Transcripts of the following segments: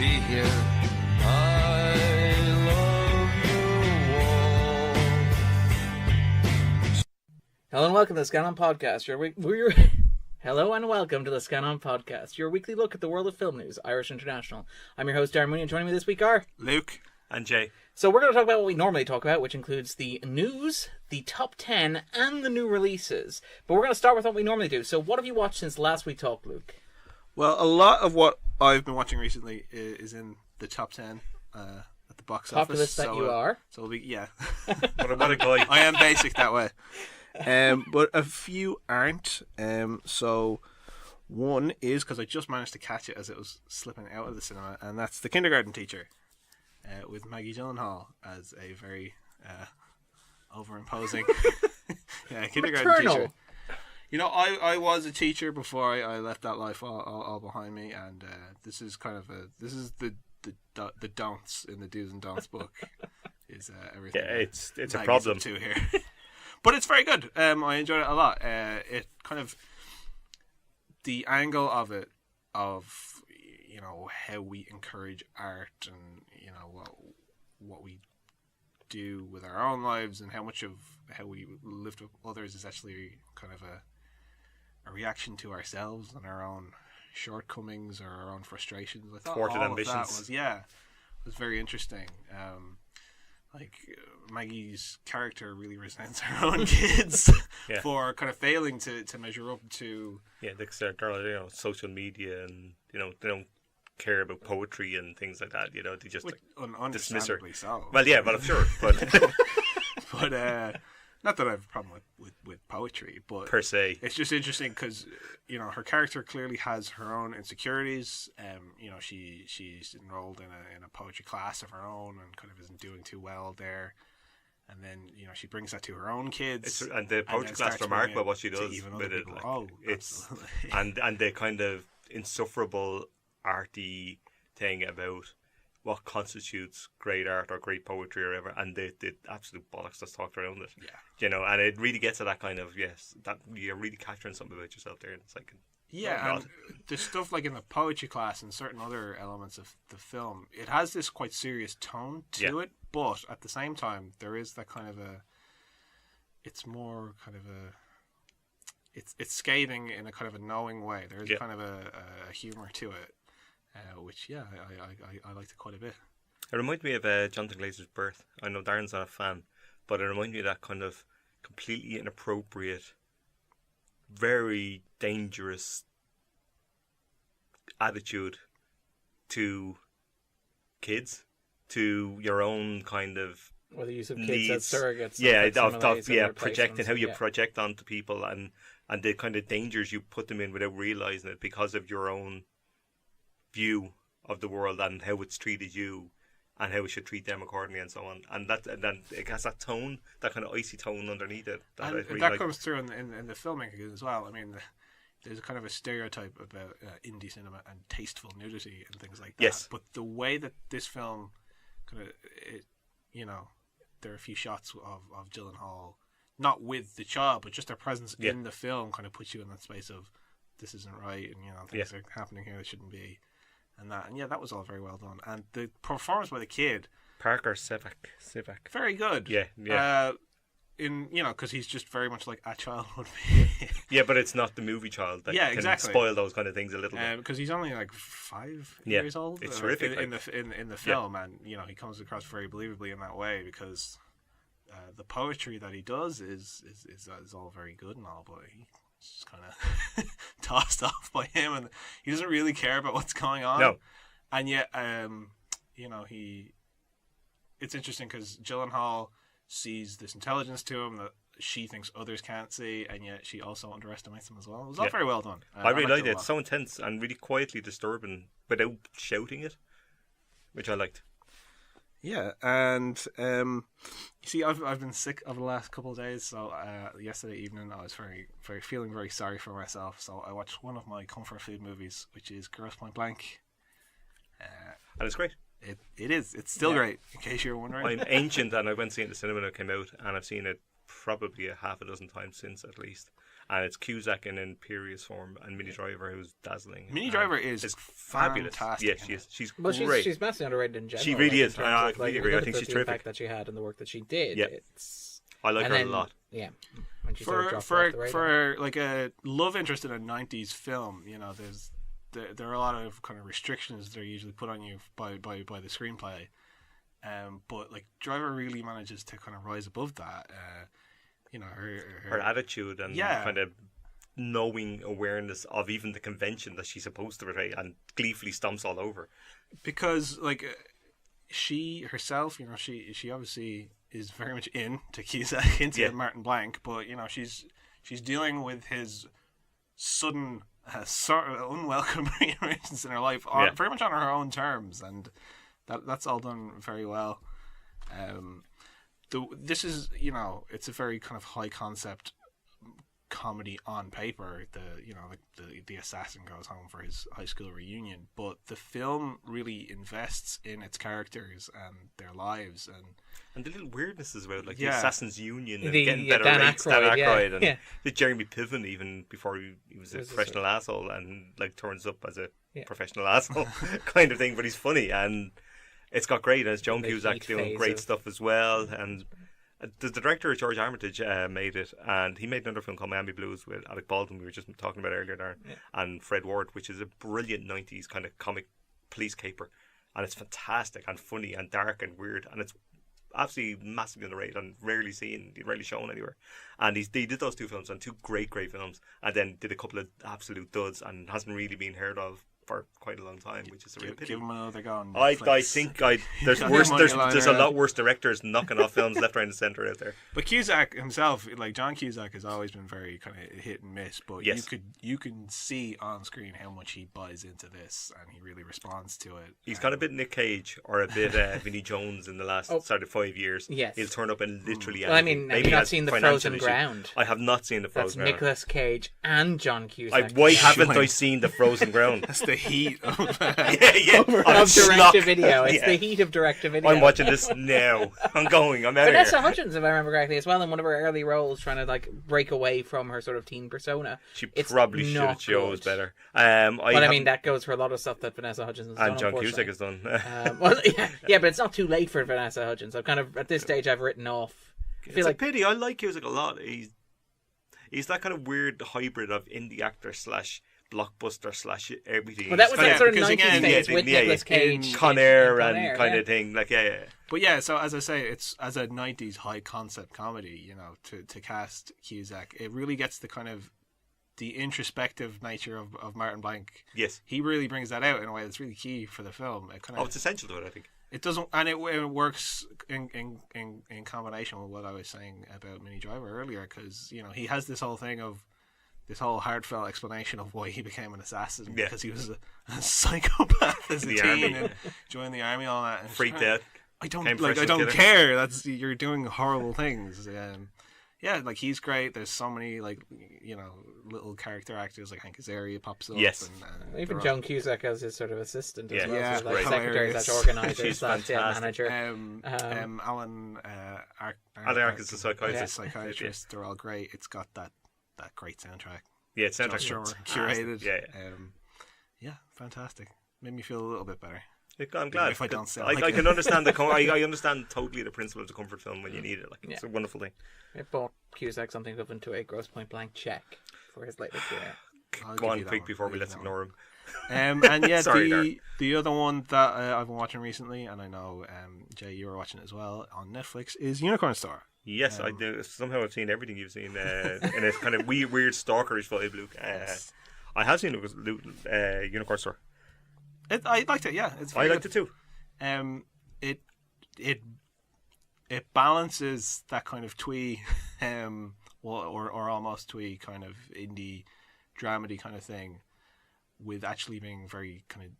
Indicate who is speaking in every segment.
Speaker 1: here. I love you all.
Speaker 2: Hello and welcome to the Scannain Podcast. Hello and welcome to the Scannain Podcast, your weekly look at the world of film news, Irish International. I'm your host, Darren Mooney, and joining me this week are
Speaker 3: Luke
Speaker 4: and Jay.
Speaker 2: So we're going to talk about what we normally talk about, which includes the news, the top 10, and the new releases. But we're going to start with what we normally do. So what have you watched since last we talked, Luke?
Speaker 3: Well, a lot of what I've been watching recently is in the top 10 at the box office.
Speaker 2: Populist that you are.
Speaker 3: So it'll be, yeah.
Speaker 4: What a guy.
Speaker 3: I am basic that way. But a few aren't. So one is, because I just managed to catch it as it was slipping out of the cinema, and that's The Kindergarten Teacher, with Maggie Gyllenhaal as a very overimposing kindergarten teacher. You know, I was a teacher before I left that life all behind me, and this is kind of the don'ts in the do's and don'ts book is everything.
Speaker 4: Yeah, it's a
Speaker 3: Maggie's
Speaker 4: problem
Speaker 3: up to here. But it's very good. I enjoyed it a lot. It kind of, the angle of it, of, you know, how we encourage art and, you know, what we do with our own lives and how much of how we lift up others is actually kind of a reaction to ourselves and our own shortcomings or our own frustrations. I thought
Speaker 4: thwarted
Speaker 3: all
Speaker 4: ambitions.
Speaker 3: of that was very interesting. Maggie's character really resents her own kids for kind of failing to measure up to
Speaker 4: they're social media, and you know they don't care about poetry and things like that. You know, they just dismiss her.
Speaker 3: So.
Speaker 4: Well, yeah, but I'm sure, but
Speaker 3: not that I have a problem with poetry, but
Speaker 4: per se,
Speaker 3: it's just interesting because, you know, her character clearly has her own insecurities. You know, she's enrolled in a poetry class of her own and kind of isn't doing too well there. And then, you know, she brings that to her own kids.
Speaker 4: And the poetry class remarkable what she does with it. It's and the kind of insufferable arty thing about what constitutes great art or great poetry or whatever, and the absolute bollocks that's talked around it.
Speaker 3: Yeah.
Speaker 4: You know, and it really gets to that kind of, that you're really capturing something about yourself there, and it's like...
Speaker 3: Yeah, and the stuff like in the poetry class and certain other elements of the film, it has this quite serious tone to it, but at the same time, there is that kind of it's more kind of it's scathing in a kind of a knowing way. There is kind of a humour to it, which, I liked it quite a bit.
Speaker 4: It reminds me of Jonathan Glazer's Birth. I know Darren's not a fan, but it reminds me of that kind of completely inappropriate, very dangerous attitude to kids, to your own kind of
Speaker 2: the use of kids
Speaker 4: needs.
Speaker 2: as surrogates.
Speaker 4: Projecting how you project onto people and the kind of dangers you put them in without realising it because of your own view of the world and how it's treated you and how we should treat them accordingly and so on. And then it has that tone, that kind of icy tone underneath it.
Speaker 3: That comes through in the filmmaking as well. I mean, there's kind of a stereotype about indie cinema and tasteful nudity and things like that.
Speaker 4: Yes.
Speaker 3: But the way that this film kind of, you know, there are a few shots of Gyllenhaal, not with the child, but just their presence in the film kind of puts you in that space of, this isn't right, and, you know, things are happening here that shouldn't be. And that was all very well done. And the performance by the kid,
Speaker 4: Parker Sivak,
Speaker 3: very good.
Speaker 4: Yeah.
Speaker 3: Because he's just very much like a child would be.
Speaker 4: Yeah, but it's not the movie child that can spoil those kind of things a little bit.
Speaker 3: Because he's only like 5 years old.
Speaker 4: It's terrific
Speaker 3: in the film, and you know he comes across very believably in that way because the poetry that he does is all very good and all, but it's just kind of tossed off by him, and he doesn't really care about what's going on.
Speaker 4: No,
Speaker 3: and yet, you know, it's interesting because Gyllenhaal sees this intelligence to him that she thinks others can't see, and yet she also underestimates him as well. It was all very well done.
Speaker 4: I really liked it. It's so intense and really quietly disturbing without shouting it, which I liked.
Speaker 3: Yeah, and you see, I've been sick over the last couple of days. So yesterday evening, I was feeling very sorry for myself. So I watched one of my comfort food movies, which is Grosse Point Blank.
Speaker 4: And it's great.
Speaker 3: It is. It's still great, in case you're wondering.
Speaker 4: I'm ancient, and I went to see it in the cinema when it came out, and I've seen it probably a half a dozen times since, at least. And it's Cusack in imperious form, and Minnie Driver, who's dazzling.
Speaker 3: Minnie Driver is fabulous.
Speaker 4: Yeah, she is. She's
Speaker 2: Well,
Speaker 4: great.
Speaker 2: she's massively underrated in general.
Speaker 4: She really is.
Speaker 2: In
Speaker 4: I
Speaker 2: terms of,
Speaker 4: completely agree. I think she's
Speaker 2: the
Speaker 4: terrific.
Speaker 2: impact that she had and the work that she did.
Speaker 4: Yeah. I like her a lot.
Speaker 2: Yeah. When she sort of dropped off the radar.
Speaker 3: For like a love interest in a 90s film, you know, there are a lot of kind of restrictions that are usually put on you by the screenplay. But like Driver really manages to kind of rise above that. You know,
Speaker 4: her attitude and
Speaker 3: yeah.
Speaker 4: kind of knowing awareness of even the convention that she's supposed to portray, and gleefully stomps all over.
Speaker 3: Because like she herself, you know, she obviously is very much into Cusack, into Martin Blanc, but you know, she's dealing with his sudden sort of unwelcome rearrangements in her life, very much on her own terms, and that's all done very well. This is, you know, it's a very kind of high concept comedy on paper. The assassin goes home for his high school reunion, but the film really invests in its characters and their lives
Speaker 4: and the little weirdnesses about like the Assassins Union and
Speaker 2: the,
Speaker 4: getting better
Speaker 2: Dan
Speaker 4: rates,
Speaker 2: Aykroyd,
Speaker 4: Dan Aykroyd, and
Speaker 2: the
Speaker 4: Jeremy Piven, even before he was a professional asshole, and like turns up as a professional asshole kind of thing, but he's funny, and it's got great, and it's Joan Cusack doing great stuff as well. And the director, George Armitage, made it, and he made another film called Miami Blues with Alec Baldwin, we were just talking about earlier, Darren, and Fred Ward, which is a brilliant 90s kind of comic police caper, and it's fantastic and funny and dark and weird, and it's absolutely massively underrated and rarely shown anywhere. And he did those two films, and two great films, and then did a couple of absolute duds and hasn't really been heard of for quite a long time, which is a real pity.
Speaker 3: Give him another go on
Speaker 4: I
Speaker 3: Netflix.
Speaker 4: think there's a lot worse directors knocking off films left, right and centre out there.
Speaker 3: But Cusack himself, like John Cusack, has always been very kind of hit and miss, but you can see on screen how much he buys into this, and he really responds to it.
Speaker 4: He's got a bit Nick Cage or a bit Vinnie Jones in the last 5 years.
Speaker 2: Yes.
Speaker 4: He'll turn up in literally anything.
Speaker 2: Well, I mean, have you not seen The Frozen Ground?
Speaker 4: I have not seen The Frozen Ground.
Speaker 2: That's Nicolas Cage and John Cusack.
Speaker 4: Why haven't I seen The Frozen Ground?
Speaker 3: That's the heat of
Speaker 2: of direct-to-video. It's the heat of direct-to-video.
Speaker 4: I'm watching this now. I'm out of here.
Speaker 2: Vanessa Hudgens, if I remember correctly, as well, in one of her early roles, trying to like break away from her sort of teen persona.
Speaker 4: She probably should have chose better.
Speaker 2: I mean, that goes for a lot of stuff that Vanessa Hudgens has done.
Speaker 4: And John Cusack has done.
Speaker 2: But it's not too late for Vanessa Hudgens. I've kind of, at this stage, I've written off.
Speaker 4: It's a pity. I like Cusack a lot. He's that kind of weird hybrid of indie actor / blockbuster / everything.
Speaker 2: Well, that was that sort of 90s phase with Nicolas Cage,
Speaker 4: Con Air and kind of thing. Like,
Speaker 3: But yeah, so as I say, it's as a 90s high concept comedy, you know, to cast Cusack, it really gets the kind of the introspective nature of Martin Blanc.
Speaker 4: Yes.
Speaker 3: He really brings that out in a way that's really key for the film.
Speaker 4: It's essential to it, I think.
Speaker 3: It doesn't, and it works in combination with what I was saying about Minnie Driver earlier, because you know he has this whole thing of this whole heartfelt explanation of why he became an assassin because he was a psychopath as a teen and joined the army, all that, and
Speaker 4: freaked out.
Speaker 3: I don't care. You're doing horrible things. Yeah, like he's great. There's so many like little character actors like Hank Azaria pops up.
Speaker 4: Yes,
Speaker 3: and
Speaker 2: even Joan Cusack as his sort of assistant as well.
Speaker 3: Yeah,
Speaker 2: so like secretary / organizer / manager.
Speaker 3: Alan
Speaker 4: Ark is the
Speaker 3: psychiatrist. They're all great. It's got that great soundtrack.
Speaker 4: Yeah, it's
Speaker 3: soundtrack curated.
Speaker 4: Yeah,
Speaker 3: fantastic. Made me feel a little bit better.
Speaker 4: I'm glad.
Speaker 3: If I don't say
Speaker 4: I can understand I understand totally the principle of the comfort film when you need it. Like it's a wonderful thing.
Speaker 2: It bought Cusack something equivalent to a Grosse Point Blank check for his later career.
Speaker 4: Go on quick before we let's ignore him.
Speaker 3: And yeah, the other one that I've been watching recently, and I know Jay, you were watching it as well on Netflix, is Unicorn Store.
Speaker 4: Yes, I do. Somehow I've seen everything you've seen in a kind of weird stalkerish vibe, Luke.
Speaker 3: Yes.
Speaker 4: I have seen Unicorn Store.
Speaker 3: I liked it. Yeah,
Speaker 4: I liked it too.
Speaker 3: It balances that kind of twee, or almost twee kind of indie dramedy kind of thing, with actually being very kind of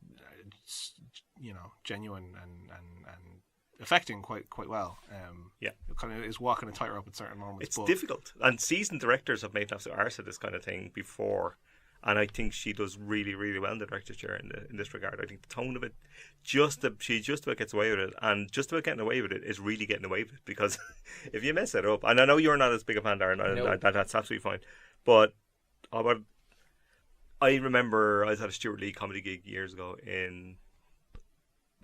Speaker 3: genuine and affecting quite well. It kind of is walking a tightrope at certain moments.
Speaker 4: It's difficult, and seasoned directors have made absolute arse of this kind of thing before. And I think she does really, really well in the director's chair in this regard. I think the tone of it, she just about gets away with it, and just about getting away with it is really getting away with it. Because if you mess it up, and I know you're not as big a fan, Darren, that's absolutely fine. But I remember I was at a Stuart Lee comedy gig years ago in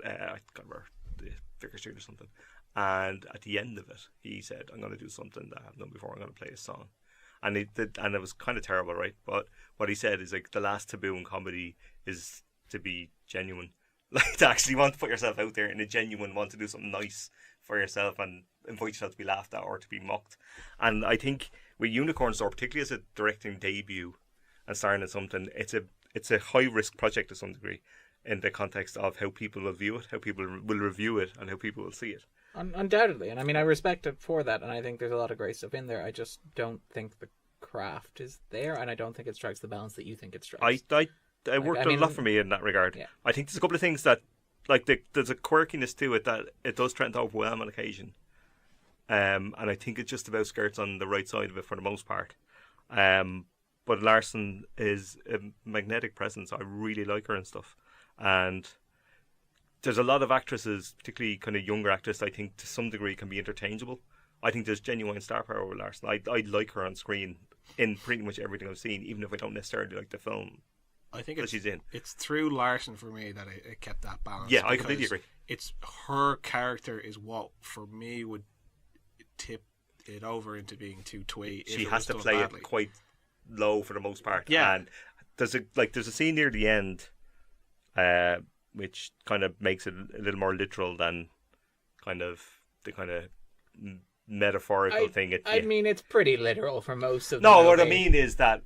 Speaker 4: I can't remember, the Vicar Street or something. And at the end of it, he said, "I'm going to do something that I haven't done before. I'm going to play a song." And he did, and it was kind of terrible, right? But what he said is like the last taboo in comedy is to be genuine, like to actually want to put yourself out there in a genuine, want to do something nice for yourself and invite yourself to be laughed at or to be mocked. And I think with Unicorn Store, particularly as a directing debut and starring in something, it's a high risk project to some degree in the context of how people will view it, how people will review it, and how people will see it.
Speaker 2: Undoubtedly, and I mean I respect it for that, and I think there's a lot of great stuff in there. I just don't think the craft is there, and I don't think it strikes the balance that you think it strikes.
Speaker 4: I worked a lot for me in that regard.
Speaker 2: Yeah.
Speaker 4: I think there's a couple of things that, like, there's a quirkiness to it that it does tend to overwhelm on occasion, and I think it just about skirts on the right side of it for the most part. But Larson is a magnetic presence. I really like her and stuff, and there's a lot of actresses, particularly kind of younger actresses, I think to some degree can be interchangeable. I think there's genuine star power with Larson. I like her on screen in pretty much everything I've seen, even if I don't necessarily like the film.
Speaker 3: I think
Speaker 4: she's in.
Speaker 3: It's through Larson for me that it kept that balance.
Speaker 4: Yeah, I completely agree.
Speaker 3: It's her character is what for me would tip it over into being too twee.
Speaker 4: She has to play it quite low for the most part.
Speaker 3: Yeah,
Speaker 4: and there's a scene near the end, which kind of makes it a little more literal than kind of the kind of metaphorical thing.
Speaker 2: I mean, it's pretty literal for most of.
Speaker 4: No, what I mean is that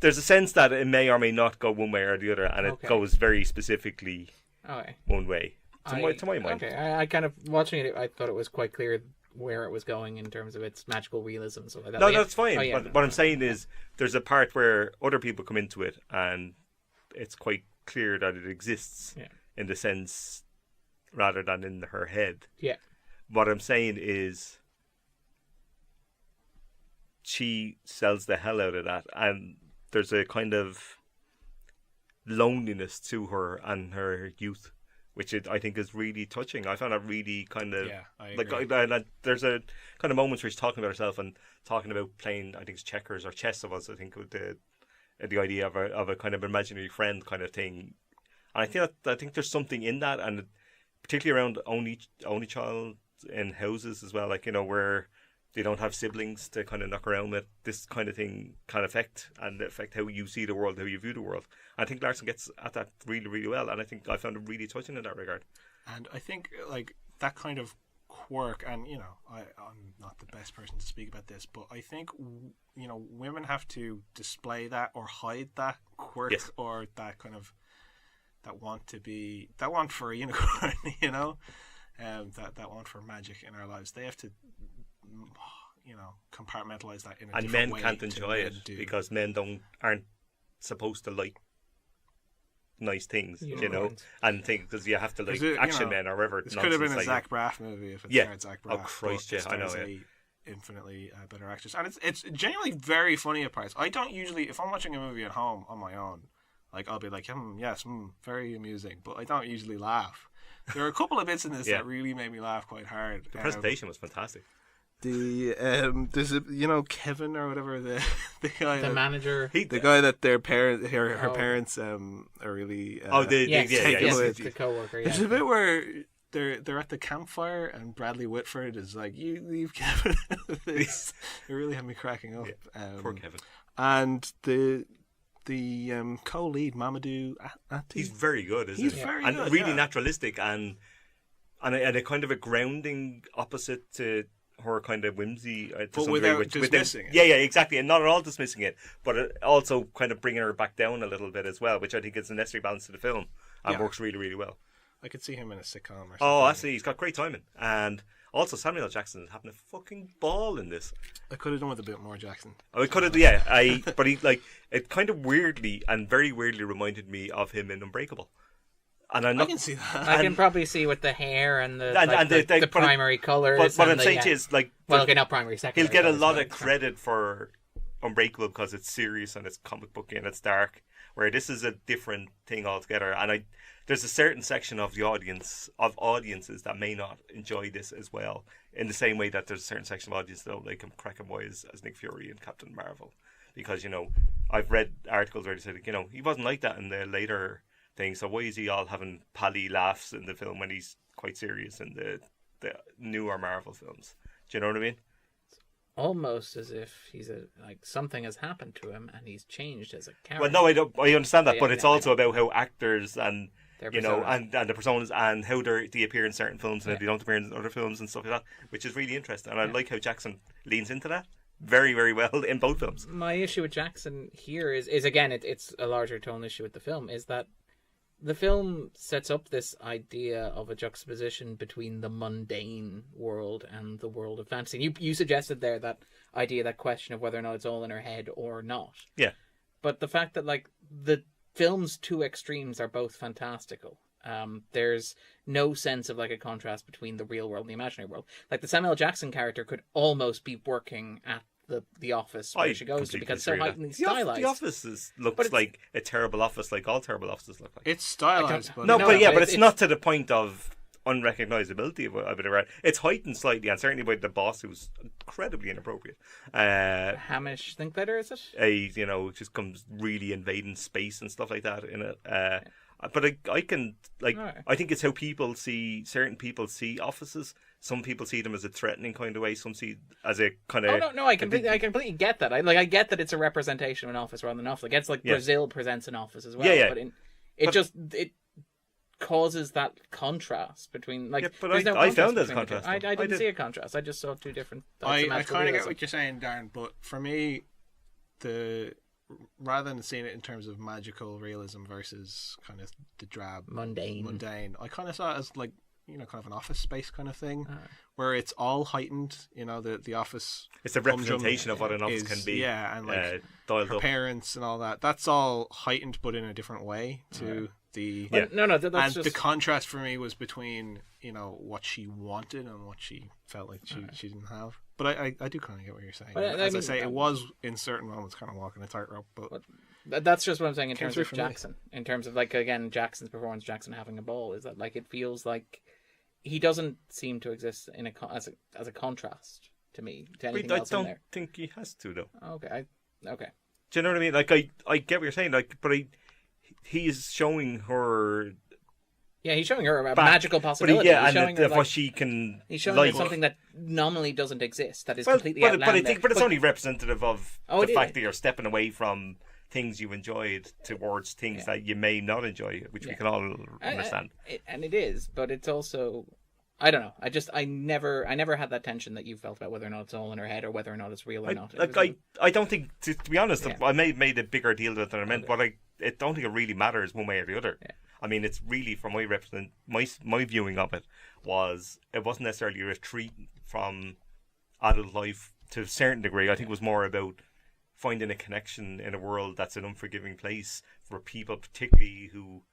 Speaker 4: there's a sense that it may or may not go one way or the other, and it goes very specifically one way. To my mind.
Speaker 2: Okay, I kind of watching it. I thought it was quite clear where it was going in terms of its magical realism and stuff like that.
Speaker 4: No, that's fine. But what I'm saying is, there's a part where other people come into it, and it's quite clear that it exists in the sense rather than in her head.
Speaker 2: Yeah.
Speaker 4: What I'm saying is, she sells the hell out of that, and there's a kind of loneliness to her and her youth, which I think is really touching. I found that really kind of
Speaker 3: I agree.
Speaker 4: like there's a kind of moments where she's talking about herself and talking about playing, I think it's checkers or chess of us. I think with the idea of a kind of imaginary friend kind of thing. And I think there's something in that, and particularly around only child in houses as well, like, you know, where they don't have siblings to kind of knock around with. This kind of thing can affect how you see the world, how you view the world. I think Larson gets at that really, really well, and I think I found it really touching in that regard.
Speaker 3: And I think like that kind of quirk, and you know, I'm not the best person to speak about this, but I think, you know, women have to display that or hide that quirk or that kind of that want for a unicorn, you know, that want for magic in our lives. They have to, you know, compartmentalize that in a different way.
Speaker 4: And men can't enjoy it because men aren't supposed to like nice things, you know, and think because you have to like action men or whatever.
Speaker 3: This could have been a Zach Braff movie if it starred Zach Braff.
Speaker 4: Oh Christ, yeah, I know.
Speaker 3: Infinitely better actress, and it's genuinely very funny at parts. I don't usually, if I'm watching a movie at home on my own, like I'll be like, yes, very amusing, but I don't usually laugh. There are a couple of bits in this that really made me laugh quite hard.
Speaker 4: The presentation was fantastic.
Speaker 3: There's a, you know, Kevin or whatever, the guy,
Speaker 2: the manager,
Speaker 3: the guy that their parents, her parents are really
Speaker 2: the coworker.
Speaker 3: There's a bit where they're at the campfire and Bradley Whitford is like, "You leave Kevin." It really had me cracking up.
Speaker 4: Poor Kevin.
Speaker 3: And the co-lead Mamadou Ati.
Speaker 4: He's very good, isn't he?
Speaker 3: He's very good,
Speaker 4: and really naturalistic and a kind of a grounding opposite to her kind of whimsy,
Speaker 3: but without dismissing it.
Speaker 4: Yeah, exactly, and not at all dismissing it, but also kind of bringing her back down a little bit as well, which I think is a necessary balance to the film and works really, really well.
Speaker 3: I could see him in a sitcom or something.
Speaker 4: Oh, actually, he's got great timing, and also Samuel L. Jackson is having a fucking ball in this.
Speaker 3: I could have done with a bit more Jackson.
Speaker 4: Oh, it could have, but he it kind of weirdly and very weirdly reminded me of him in Unbreakable. And I
Speaker 3: can see that.
Speaker 2: I can probably see with the hair and the primary colours.
Speaker 4: But what I'm saying is, like,
Speaker 2: not primary, secondary.
Speaker 4: He'll get a lot of credit for Unbreakable because it's serious and it's comic booky and it's dark. Where this is a different thing altogether, and there's a certain section of the audiences that may not enjoy this as well. In the same way that there's a certain section of audience that don't like him cracking wise as Nick Fury and Captain Marvel. because I've read articles where they said he wasn't like that in the later thing. So why is he all having pally laughs in the film when he's quite serious in the newer Marvel films? Do you know what I mean?
Speaker 2: Almost as if he's something has happened to him and he's changed as a character.
Speaker 4: Well, no, I understand that, but it's also
Speaker 2: I
Speaker 4: about how actors and
Speaker 2: their
Speaker 4: and the personas and how they appear in certain films and how they don't appear in other films and stuff like that, which is really interesting. And I like how Jackson leans into that very, very well in both films.
Speaker 2: My issue with Jackson here is again, it's a larger tone issue with the film, is that the film sets up this idea of a juxtaposition between the mundane world and the world of fantasy. You suggested there that idea, that question of whether or not it's all in her head or not.
Speaker 4: Yeah.
Speaker 2: But the fact that the film's two extremes are both fantastical. There's no sense of a contrast between the real world and the imaginary world. The Samuel L. Jackson character could almost be working at the office where she goes to, because it's so heightenedly stylized.
Speaker 4: The office looks like a terrible office, like all terrible offices look like.
Speaker 3: It's stylized, but
Speaker 4: it's not to the point of unrecognizability of it. It's heightened slightly, and certainly by the boss, who's incredibly inappropriate.
Speaker 2: Hamish Thinkletter, is it?
Speaker 4: Just comes really invading space and stuff like that in it. But I can I think it's how certain people see offices. Some people see them as a threatening kind of way. Some see as a kind of.
Speaker 2: No! I completely get that. I get that it's a representation of an office rather than an office. It's Brazil presents an office as well.
Speaker 4: Yeah.
Speaker 2: But it causes that contrast between
Speaker 4: but I found there's a contrast.
Speaker 2: I didn't see a contrast. I just saw two different.
Speaker 3: I kind of get what you're saying, Darren. But for me, rather than seeing it in terms of magical realism versus kind of the drab mundane, I kind of saw it as kind of an office space kind of thing, where it's all heightened. The office. It's
Speaker 4: a representation of what an office can be.
Speaker 3: Yeah, and her parents and all that. That's all heightened, but in a different way to the.
Speaker 2: Yeah. That's
Speaker 3: the contrast for me was between what she wanted and what she felt like she didn't have. But I do kind of get what you're saying. But, I say, it was in certain moments kind of walking a tightrope. But
Speaker 2: that's just what I'm saying in terms of Jackson. In terms of again, Jackson's performance, Jackson having a ball, is that it feels like he doesn't seem to exist as a contrast to me to anything else in there. I don't
Speaker 4: think he has to though.
Speaker 2: Okay. Do
Speaker 4: you know what I mean? I get what you're saying. But he is showing her.
Speaker 2: Yeah, he's showing her a magical possibility.
Speaker 4: He's showing her what she can.
Speaker 2: He's showing her something that nominally doesn't exist. That is completely outlandish.
Speaker 4: But it's only representative of the fact that you're stepping away from things you enjoyed towards things that you may not enjoy, which we can all understand.
Speaker 2: And it is, but it's also, I don't know. I never had that tension that you felt about whether or not it's all in her head or whether or not it's real or not.
Speaker 4: I don't think, to be honest, I may have made a bigger deal of it than I meant, but I don't think it really matters one way or the other. Yeah. I mean, it's really, from my viewing of it, it wasn't necessarily a retreat from adult life to a certain degree. I think it was more about finding a connection in a world that's an unforgiving place for people, particularly who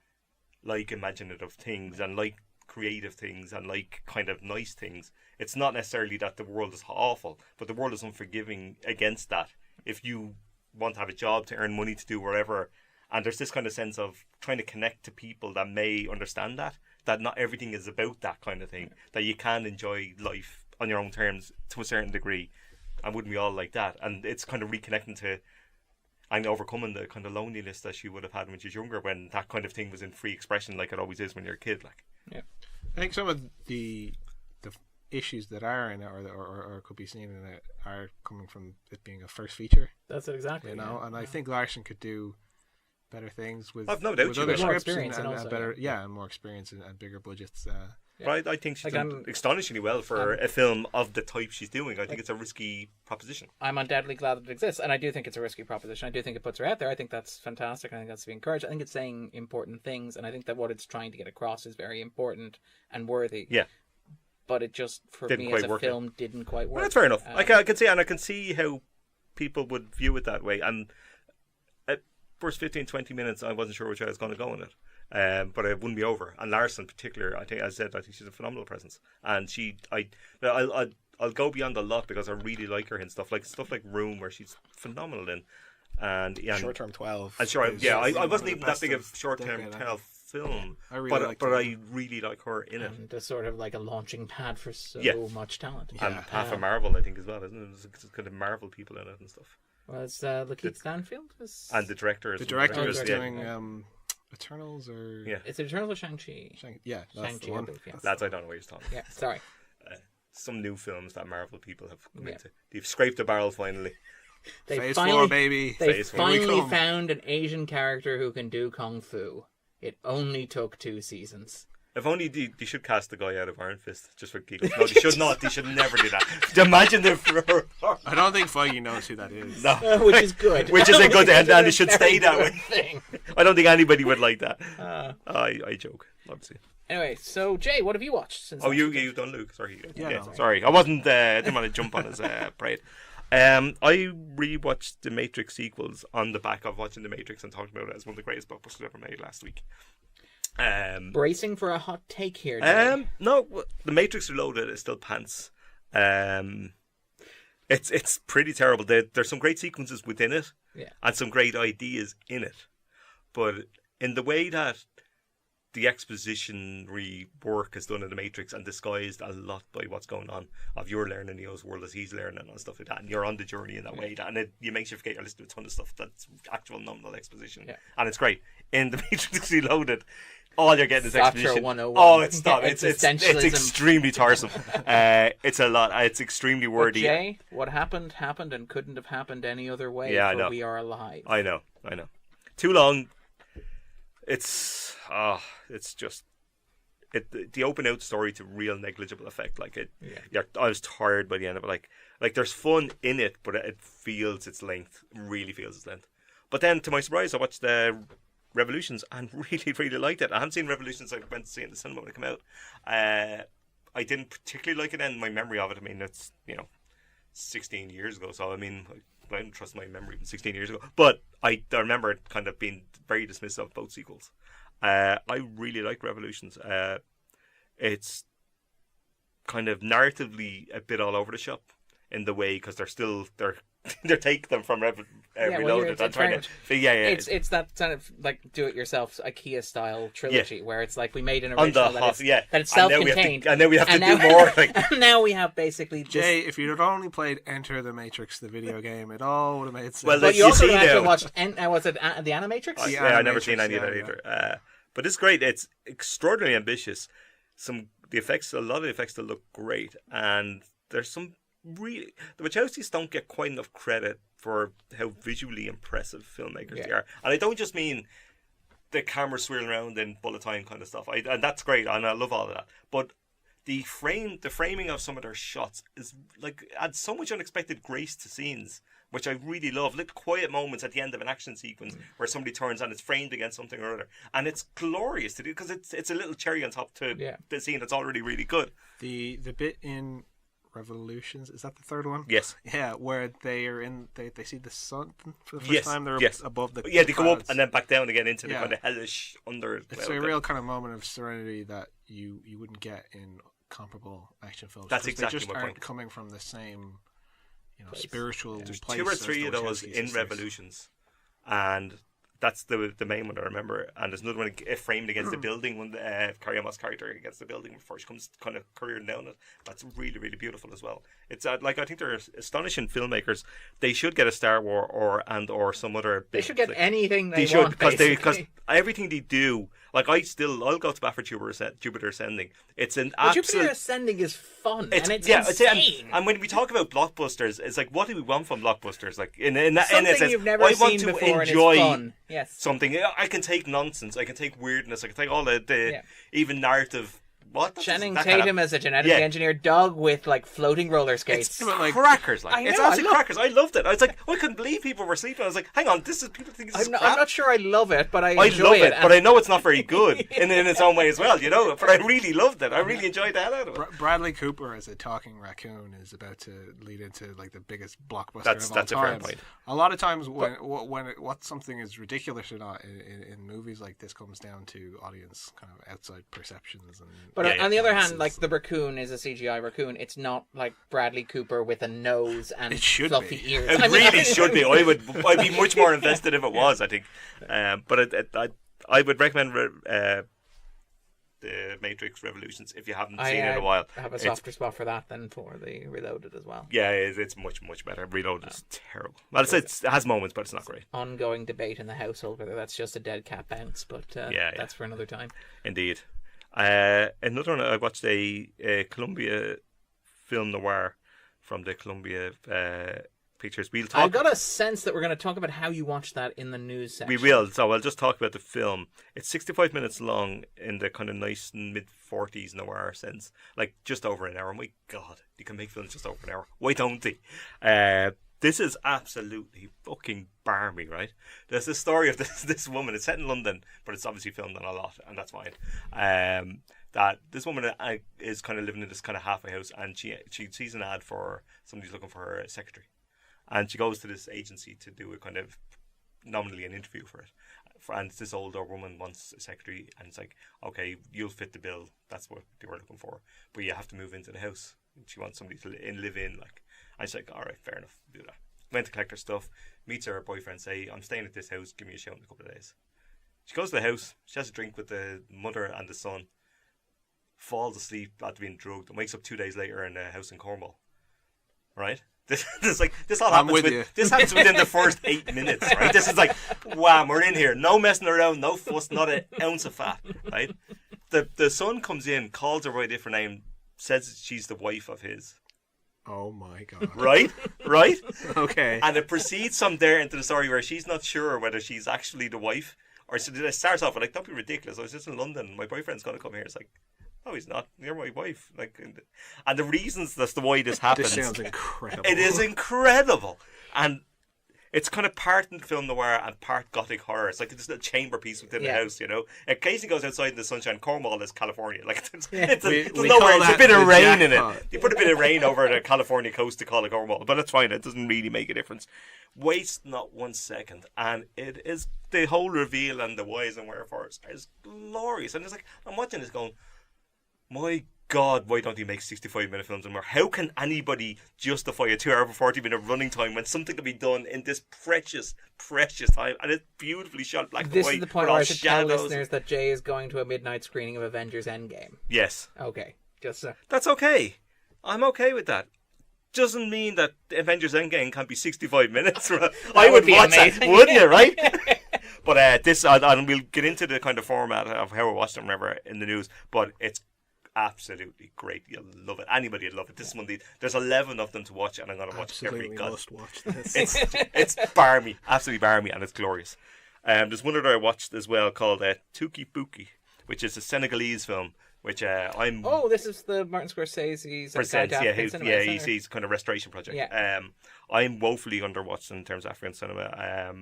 Speaker 4: like imaginative things and like creative things and like kind of nice things. It's not necessarily that the world is awful, but the world is unforgiving against that. If you want to have a job, to earn money, to do whatever, and there's this kind of sense of trying to connect to people that may understand that not everything is about that kind of thing, that you can enjoy life on your own terms to a certain degree. And wouldn't we all like that? And it's kind of reconnecting to and overcoming the kind of loneliness that she would have had when she was younger, when that kind of thing was in free expression, like it always is when you're a kid.
Speaker 3: I think some of the issues that are in it, or could be seen in it, are coming from it being a first feature.
Speaker 2: That's it, exactly.
Speaker 3: And I think Larson could do better things with,
Speaker 4: I've no doubt
Speaker 3: with other scripts
Speaker 2: and
Speaker 3: better, and more experience and bigger budgets.
Speaker 4: But I think she's done astonishingly well for a film of the type she's doing. I think it's a risky proposition.
Speaker 2: I'm undoubtedly glad that it exists, and I do think it's a risky proposition. I do think it puts her out there. I think that's fantastic. I think that's to be encouraged. I think it's saying important things, and I think that what it's trying to get across is very important and worthy.
Speaker 4: Yeah.
Speaker 2: But it just, for me as a film, didn't quite work.
Speaker 4: Well, that's fair enough. I can see how people would view it that way. And at first 15-20 minutes, I wasn't sure which way I was going to go in it. But it wouldn't be over. And Larson in particular, I think she's a phenomenal presence. And I'll go beyond a lot because I really like her in stuff like Room, where she's phenomenal in. And
Speaker 3: Short Term 12.
Speaker 4: And sure, I wasn't even that big of Short Term 12 film, I really like her in it.
Speaker 2: And it's sort of like a launching pad for so much talent.
Speaker 4: And half a Marvel, I think, as well, isn't it? There's kind of Marvel people in it and stuff.
Speaker 2: Well, it's Lakeith Stanfield.
Speaker 4: And the director is...
Speaker 3: The director is
Speaker 2: yeah.
Speaker 3: doing Eternals or...
Speaker 4: Yeah.
Speaker 2: It's Eternals or Shang-Chi?
Speaker 3: Yeah, that's
Speaker 2: Shang-Chi,
Speaker 3: the
Speaker 2: I
Speaker 3: one.
Speaker 2: believe, yeah.
Speaker 4: Lads, I don't know what you're talking about.
Speaker 2: Yeah, sorry.
Speaker 4: Some new films that Marvel people have come
Speaker 2: Yeah.
Speaker 4: into. They've scraped the barrel finally.
Speaker 3: Phase 4, baby.
Speaker 2: They
Speaker 4: Phase 4.
Speaker 2: finally
Speaker 3: Here we come.
Speaker 2: found an Asian character who can do kung fu. It only took 2 seasons.
Speaker 4: If only they should cast the guy out of Iron Fist just for giggles. No, they should not. They should never do that. Imagine the...
Speaker 3: I don't think Feige knows who that is.
Speaker 4: No.
Speaker 2: Which is good.
Speaker 4: Which is a good... And it should
Speaker 2: Very
Speaker 4: stay that
Speaker 2: good
Speaker 4: way.
Speaker 2: thing.
Speaker 4: I don't think anybody would like that. I joke, obviously.
Speaker 2: Anyway, so Jay, what have you watched since?
Speaker 4: Oh, you done, Luke? Sorry.
Speaker 3: Yeah, no.
Speaker 4: Sorry. I wasn't. Didn't want to jump on his parade. I rewatched the Matrix sequels on the back of watching the Matrix and talking about it as one of the greatest blockbusters ever made last week.
Speaker 2: Bracing for a hot take here, Jay.
Speaker 4: No, the Matrix Reloaded is still pants. It's pretty terrible. There's some great sequences within it, and some great ideas in it, but in the way that the expositionary work is done in the Matrix and disguised a lot by what's going on, of you're learning Neo's world as he's learning and stuff like that, and you're on the journey in that way, and it makes you forget you're listening to a ton of stuff that's actual nominal exposition, and it's great. In the Matrix Reloaded, all you're getting is exposition.
Speaker 2: 101.
Speaker 4: Oh, it's not. It's
Speaker 2: Existentialism.
Speaker 4: extremely tiresome. It's a lot. It's extremely wordy.
Speaker 2: But Jay, what happened and couldn't have happened any other way.
Speaker 4: Yeah, I know.
Speaker 2: We are alive.
Speaker 4: I know. Too long. Just the open out story to real negligible effect. Like it, I was tired by the end of it. Like there's fun in it, but it feels its length. Really feels its length. But then, to my surprise, I watched Revolutions and really liked it. I haven't seen Revolutions. I went to see it in the cinema when it came out. I didn't particularly like it, and my memory of it, I mean, it's 16 years ago. So I mean, I don't trust my memory from 16 years ago. But I remember it kind of being very dismissive of both sequels. I really like Revolutions. It's kind of narratively a bit all over the shop in the way, because they're taking them from Reloaded.
Speaker 2: It's that kind of like do-it-yourself IKEA style trilogy where it's like we made an original that it's self-contained,
Speaker 4: and now we have to do more.
Speaker 2: And now we have basically
Speaker 3: Jay, if you'd only played Enter the Matrix, the video game, it all would have made sense.
Speaker 4: Well,
Speaker 2: but you also had to watch. Was it the Animatrix?
Speaker 4: I've never seen any of that either. But it's great. It's extraordinarily ambitious. A lot of the effects that look great, and there's some really, the Wachowskis don't get quite enough credit for how visually impressive filmmakers they are. And I don't just mean the camera swirling around in bullet time kind of stuff. And that's great, and I love all of that. But the framing of some of their shots is adds so much unexpected grace to scenes, which I really love. Little quiet moments at the end of an action sequence where somebody turns and it's framed against something or other, and it's glorious to do, because it's a little cherry on top to the scene that's already really good.
Speaker 3: The bit in Revolutions, is that the third one?
Speaker 4: Yes.
Speaker 3: Yeah, where they see the sun for the first time. They're above the
Speaker 4: they go
Speaker 3: clouds.
Speaker 4: up and then back down again into the kind of hellish under.
Speaker 3: It's a real kind of moment of serenity that you wouldn't get in comparable action films.
Speaker 4: That's exactly
Speaker 3: they just
Speaker 4: my
Speaker 3: aren't
Speaker 4: point.
Speaker 3: coming from the same spiritual
Speaker 4: There's
Speaker 3: place.
Speaker 4: 2 or 3 of those in Revolutions, and that's the main one I remember. And there's another one framed against the building when Carrie Moss character against the building before she comes kind of careering down it. That's really, really beautiful as well. It's I think they're astonishing filmmakers. They should get a Star Wars or some other.
Speaker 2: They should get anything they
Speaker 4: want,
Speaker 2: should,
Speaker 4: because everything they do. Like I'll go to bat for Jupiter Ascending. It's an absolute.
Speaker 2: Jupiter Ascending is fun and it's insane.
Speaker 4: And when we talk about blockbusters, it's like, what do we want from blockbusters? Like in
Speaker 2: something you've never seen before,
Speaker 4: enjoy
Speaker 2: and it's fun. Yes.
Speaker 4: Something. I can take nonsense. I can take weirdness. I can take all the even narrative. What?
Speaker 2: Channing Tatum as a genetically engineered dog with floating roller skates.
Speaker 4: It's crackers. It's absolutely crackers. I loved it. I was like, I couldn't believe people were sleeping. I was like, hang on, people think this is crap.
Speaker 2: I'm not sure I love it, but I enjoy
Speaker 4: love
Speaker 2: it.
Speaker 4: But I know it's not very good in its own way as well, But I really loved it. I really enjoyed the hell out of it.
Speaker 3: Bradley Cooper as a talking raccoon is about to lead into the biggest blockbuster of all
Speaker 4: that's
Speaker 3: time.
Speaker 4: a fair point.
Speaker 3: A lot of times when what something is ridiculous or not in movies like this comes down to audience kind of outside perceptions.
Speaker 2: But on the other hand, the raccoon is a CGI raccoon. It's not like Bradley Cooper with a nose and fluffy ears.
Speaker 4: It really should be. I'd be much more invested if it was, I think. But I would recommend the Matrix Revolutions if you haven't seen it in a while.
Speaker 2: I have a softer spot for that than for the Reloaded as well.
Speaker 4: Yeah, it's much, much better. Reloaded is terrible. Well, it has moments, but it's not great.
Speaker 2: Ongoing debate in the household whether that's just a dead cat bounce, but that's for another time.
Speaker 4: Indeed. Another one, I watched a Columbia film noir from the Columbia Pictures.
Speaker 2: I got a sense that we're going to talk about how you watched that in the news section.
Speaker 4: We will, so I'll just talk about the film. It's 65 minutes long in the kind of nice mid-40s noir sense. Like, just over an hour. My God, you can make films just over an hour. Why don't they? This is absolutely fucking barmy, right? There's this story of this woman. It's set in London, but it's obviously filmed on a lot, and that's fine. That this woman is kind of living in this kind of halfway house, and she sees an ad for somebody's looking for her secretary. And she goes to this agency to do a kind of nominally an interview for it. And this older woman wants a secretary, and it's like, okay, you'll fit the bill. That's what they were looking for. But you have to move into the house. And she wants somebody to live in. Like, and she's like, all right, fair enough, do that. Went to collect her stuff, meets her boyfriend, say, I'm staying at this house, give me a shout in a couple of days. She goes to the house, she has a drink with the mother and the son, falls asleep after being drugged, and wakes up 2 days later in a house in Cornwall. Right? This all happens. This happens within the first 8 minutes, right? This is like, wham, we're in here. No messing around, no fuss, not an ounce of fat, right? The son comes in, calls her by a different name, says she's the wife of his.
Speaker 3: Oh my God.
Speaker 4: Right?
Speaker 3: Okay.
Speaker 4: And it proceeds from there into the story where she's not sure whether she's actually the wife, or so it starts off with like, don't be ridiculous, I was just in London, my boyfriend's going to come here. It's like, no, he's not. You're my wife. Like, and the reasons as to why this happens.
Speaker 3: This sounds incredible.
Speaker 4: It is incredible, and it's kind of part in film noir and part gothic horror. It's like this little chamber piece within the house, you know. Occasionally goes outside in the sunshine. Cornwall is California. Like it's a bit of rain in it. You put a bit of rain over the California coast to call it Cornwall, but it's fine. It doesn't really make a difference. Waste not 1 second, and it is the whole reveal and the whys and wherefores is glorious. And it's like I'm watching this going, my God, why don't you make 65-minute films anymore? How can anybody justify a 2 hour and 40-minute running time when something can be done in this precious, precious time? And it's beautifully shot black and white.
Speaker 2: This is the point where I should tell listeners that Jay is going to a midnight screening of Avengers Endgame.
Speaker 4: Yes.
Speaker 2: Okay.
Speaker 4: That's okay. I'm okay with that. Doesn't mean that Avengers Endgame can't be 65 minutes. I would watch that, wouldn't you, right? But and we'll get into the kind of format of how I watched them whenever in the news, but it's absolutely great. You'll love it. Anybody will love it. This is Monday. There's 11 of them to watch, and I'm going to watch every god.
Speaker 3: Must watch this.
Speaker 4: It's barmy, absolutely barmy, and it's glorious. There's one that I watched as well called Tuki Buki, which is a Senegalese film. Which I'm.
Speaker 2: Oh, this is the Martin Scorsese's.
Speaker 4: He's kind of restoration project.
Speaker 2: Yeah.
Speaker 4: I'm woefully underwatched in terms of African cinema,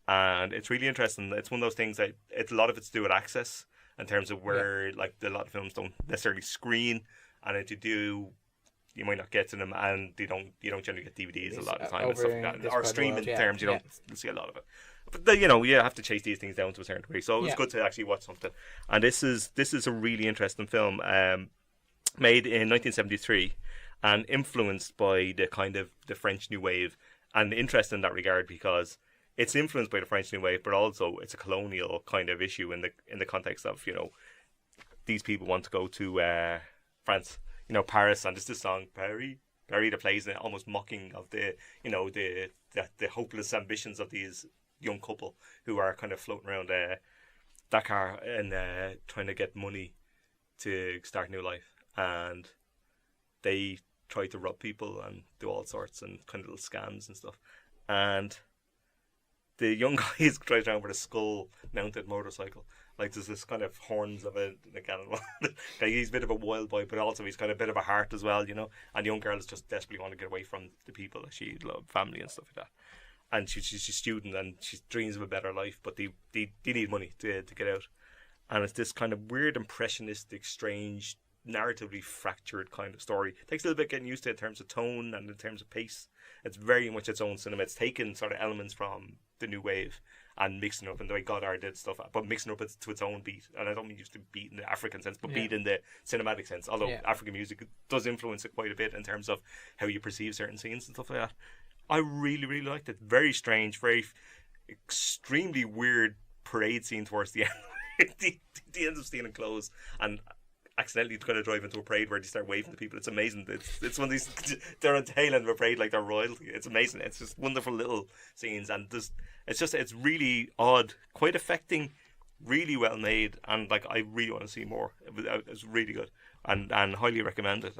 Speaker 4: and it's really interesting. It's one of those things that a lot of it's to do with access. In terms of where, like, a lot of films don't necessarily screen, and if you do, you might not get to them, and you don't generally get DVDs a lot of the time and stuff like that. Or streaming terms, you don't see a lot of it. But you have to chase these things down to a certain degree. So it was good to actually watch something. And this is a really interesting film, made in 1973, and influenced by the kind of the French New Wave, and interesting in that regard because it's influenced by the French New Wave, but also it's a colonial kind of issue in the context of, these people want to go to France, Paris, and there's this song Paris that plays in it, almost mocking of the hopeless ambitions of these young couple who are kind of floating around Dakar and trying to get money to start a new life, and they try to rob people and do all sorts and kind of little scams and stuff, and the young guy is driving around with a skull-mounted motorcycle. Like, there's this kind of horns of a animal. He's a bit of a wild boy, but also he's kind of a bit of a heart as well, And the young girl is just desperately want to get away from the people that she loves, family and stuff like that. And she's a student and she dreams of a better life, but they need money to get out. And it's this kind of weird, impressionistic, strange, narratively fractured kind of story. It takes a little bit getting used to in terms of tone and in terms of pace. It's very much its own cinema. It's taken sort of elements from the New Wave and mixing it up in the way Godard did stuff, but mixing it up to its own beat. And I don't mean just the beat in the African sense, but beat in the cinematic sense. Although African music does influence it quite a bit in terms of how you perceive certain scenes and stuff like that. I really, really liked it. Very strange, very extremely weird parade scene towards the end. he ends up stealing clothes and accidentally going to drive into a parade where they start waving to people. It's amazing. It's one of these, they're on tail end of a parade like they're royalty. It's amazing. It's just wonderful little scenes, and it's really odd, quite affecting, really well made, and like I really want to see more. It was really good, and highly recommend it.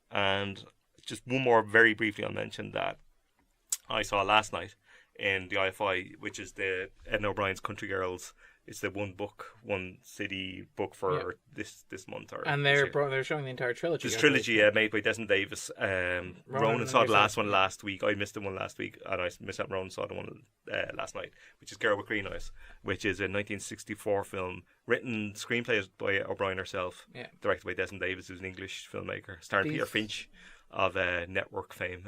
Speaker 4: And just one more very briefly, I'll mention that I saw last night in the IFI, which is the Edna O'Brien's Country Girls. It's the one city book for this month.
Speaker 2: And they're showing the entire trilogy.
Speaker 4: This trilogy made by Desmond Davis. Ronan saw the last one last week. I missed the one last week, and I missed out. Ronan saw the one last night, which is Girl with Green Eyes, which is a 1964 film, written screenplay by O'Brien herself, directed by Desmond Davis, who's an English filmmaker, starring Peter Finch of Network fame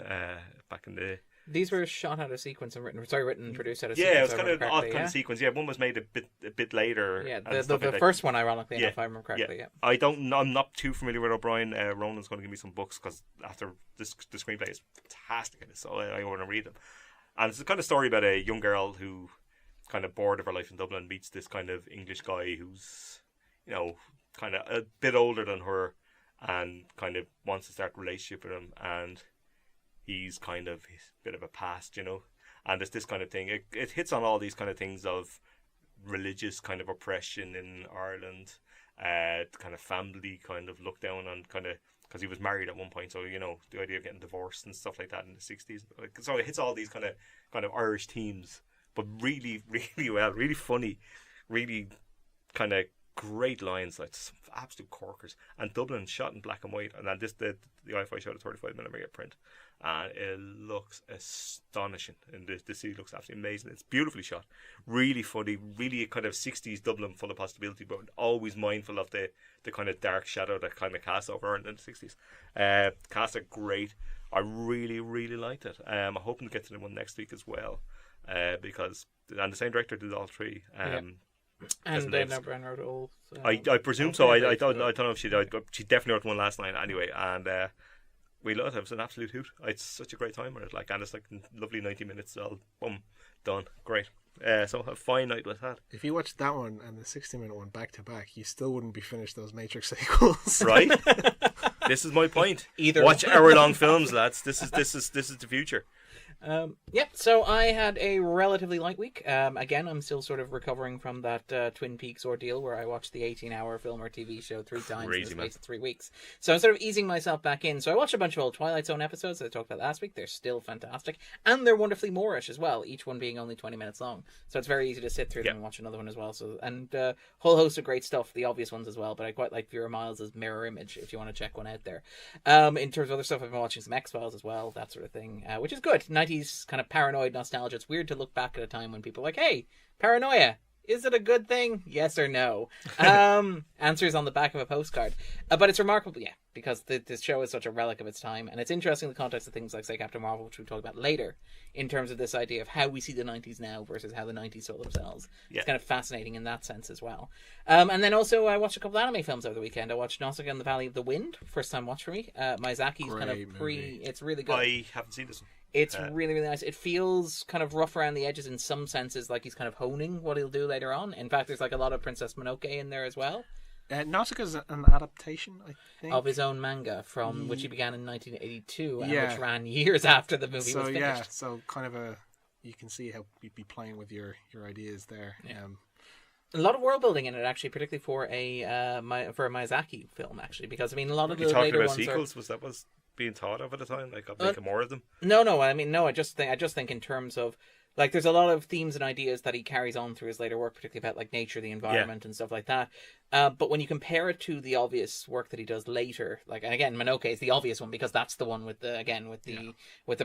Speaker 4: back in the.
Speaker 2: These were shot out of sequence and written and produced out of sequence.
Speaker 4: Yeah, it was kind of an odd kind of sequence. Yeah, one was made a bit later.
Speaker 2: Yeah, the first one, ironically enough, if I remember correctly. Yeah.
Speaker 4: I'm not too familiar with O'Brien. Ronan's going to give me some books because after the screenplay is fantastic, so I want to read them. And it's the kind of story about a young girl who, kind of bored of her life in Dublin, meets this kind of English guy who's, kind of a bit older than her, and kind of wants to start a relationship with him, and he's a bit of a past, and it's this kind of thing. It hits on all these kind of things of religious kind of oppression in Ireland, kind of family kind of look down on kind of, because he was married at one point, so the idea of getting divorced and stuff like that in the 60s. So it hits all these kind of Irish themes, but really, really well, really funny, really kind of great lines, like some absolute corkers. And Dublin shot in black and white, and then the IFI shot a 35mm print, and it looks astonishing. And the city looks absolutely amazing. It's beautifully shot, really funny, really kind of 60s Dublin, full of possibility, but always mindful of the kind of dark shadow that kind of cast over Ireland in the 60s. Cast are great. I really, really liked it. I'm hoping to get to the one next week as well, because the same director did all three.
Speaker 2: And Edna O'Brien wrote all.
Speaker 4: I presume so. I don't know if she did. She definitely wrote one last night anyway, and we loved it. It was an absolute hoot. I had such a great time with it. And it's like lovely 90 minutes. All boom, done. Great. So a fine night with that.
Speaker 3: If you watched that one and the 60-minute one back to back, you still wouldn't be finished those Matrix sequels,
Speaker 4: right? This is my point. Watch hour-long films, lads. This is the future.
Speaker 2: So I had a relatively light week. Again, I'm still sort of recovering from that Twin Peaks ordeal where I watched the 18-hour film or TV show 3 times in the space of 3 weeks. So I'm sort of easing myself back in. So I watched a bunch of old Twilight Zone episodes that I talked about last week. They're still fantastic. And they're wonderfully Moorish as well, each one being only 20 minutes long. So it's very easy to sit through them and watch another one as well. So and whole host of great stuff, the obvious ones as well. But I quite like Vera Miles' Mirror Image, if you want to check one out there. In terms of other stuff, I've been watching some X-Files as well, that sort of thing, which is good. 90s kind of paranoid nostalgia. It's weird to look back at a time when people are like, hey, paranoia, is it a good thing? Yes or no? Answers on the back of a postcard. But it's remarkable, because this show is such a relic of its time, and it's interesting in the context of things like, say, Captain Marvel, which we'll talk about later, in terms of this idea of how we see the 90s now versus how the 90s saw themselves. Yeah. It's kind of fascinating in that sense as well. And then also I watched a couple of anime films over the weekend. I watched Nausicaa and the Valley of the Wind, first time watch for me. Miyazaki's kind of it's really good.
Speaker 4: I haven't seen this one.
Speaker 2: It's really, really nice. It feels kind of rough around the edges in some senses, like he's kind of honing what he'll do later on. In fact, there's like a lot of Princess Mononoke in there as well.
Speaker 3: Nausicaa's an adaptation, I think,
Speaker 2: of his own manga, from which he began in 1982, and which ran years after the movie was finished.
Speaker 3: Yeah, so kind of you can see how you'd be playing with your ideas there.
Speaker 2: Yeah. A lot of world building in it, actually, particularly for a Miyazaki film, actually, because I mean, a lot of the later ones
Speaker 4: sequels. Was being thought of at the time, like making more of them?
Speaker 2: No. I mean, no. I just think in terms of, like, there's a lot of themes and ideas that he carries on through his later work, particularly about like nature, the environment, and stuff like that. But when you compare it to the obvious work that he does later, like, and again, Mononoke is the obvious one because that's the one with the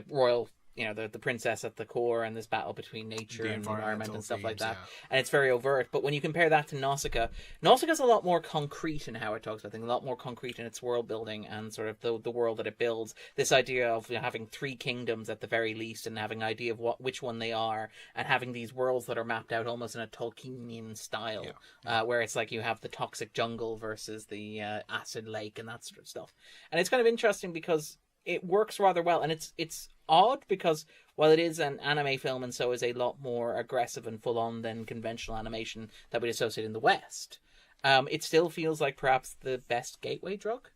Speaker 2: royal, the princess at the core, and this battle between nature and the environment and stuff like that. And it's very overt. But when you compare that to Nausicaa's a lot more concrete in how it talks about things, a lot more concrete in its world building and sort of the world that it builds. This idea of having 3 kingdoms at the very least, and having an idea of which one they are, and having these worlds that are mapped out almost in a Tolkienian style, where it's like you have the toxic jungle versus the acid lake and that sort of stuff. And it's kind of interesting because it works rather well, and it's odd because while it is an anime film and so is a lot more aggressive and full on than conventional animation that we'd associate in the West, it still feels like perhaps the best gateway drug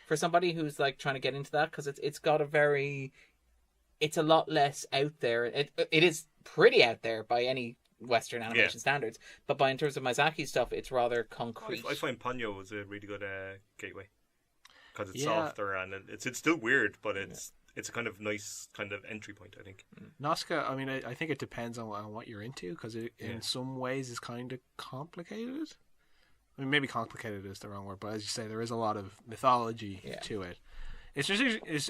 Speaker 2: for somebody who's like trying to get into that, because it's got it's a lot less out there. It is pretty out there by any Western animation standards, but in terms of Miyazaki's stuff, it's rather concrete.
Speaker 4: I find Ponyo was a really good gateway because it's softer and it's still weird, but it's a kind of nice kind of entry point, I think.
Speaker 3: Nazca, I mean, I think it depends on what you're into, because it in some ways is kind of complicated. I mean, maybe complicated is the wrong word, but as you say, there is a lot of mythology to it. It's just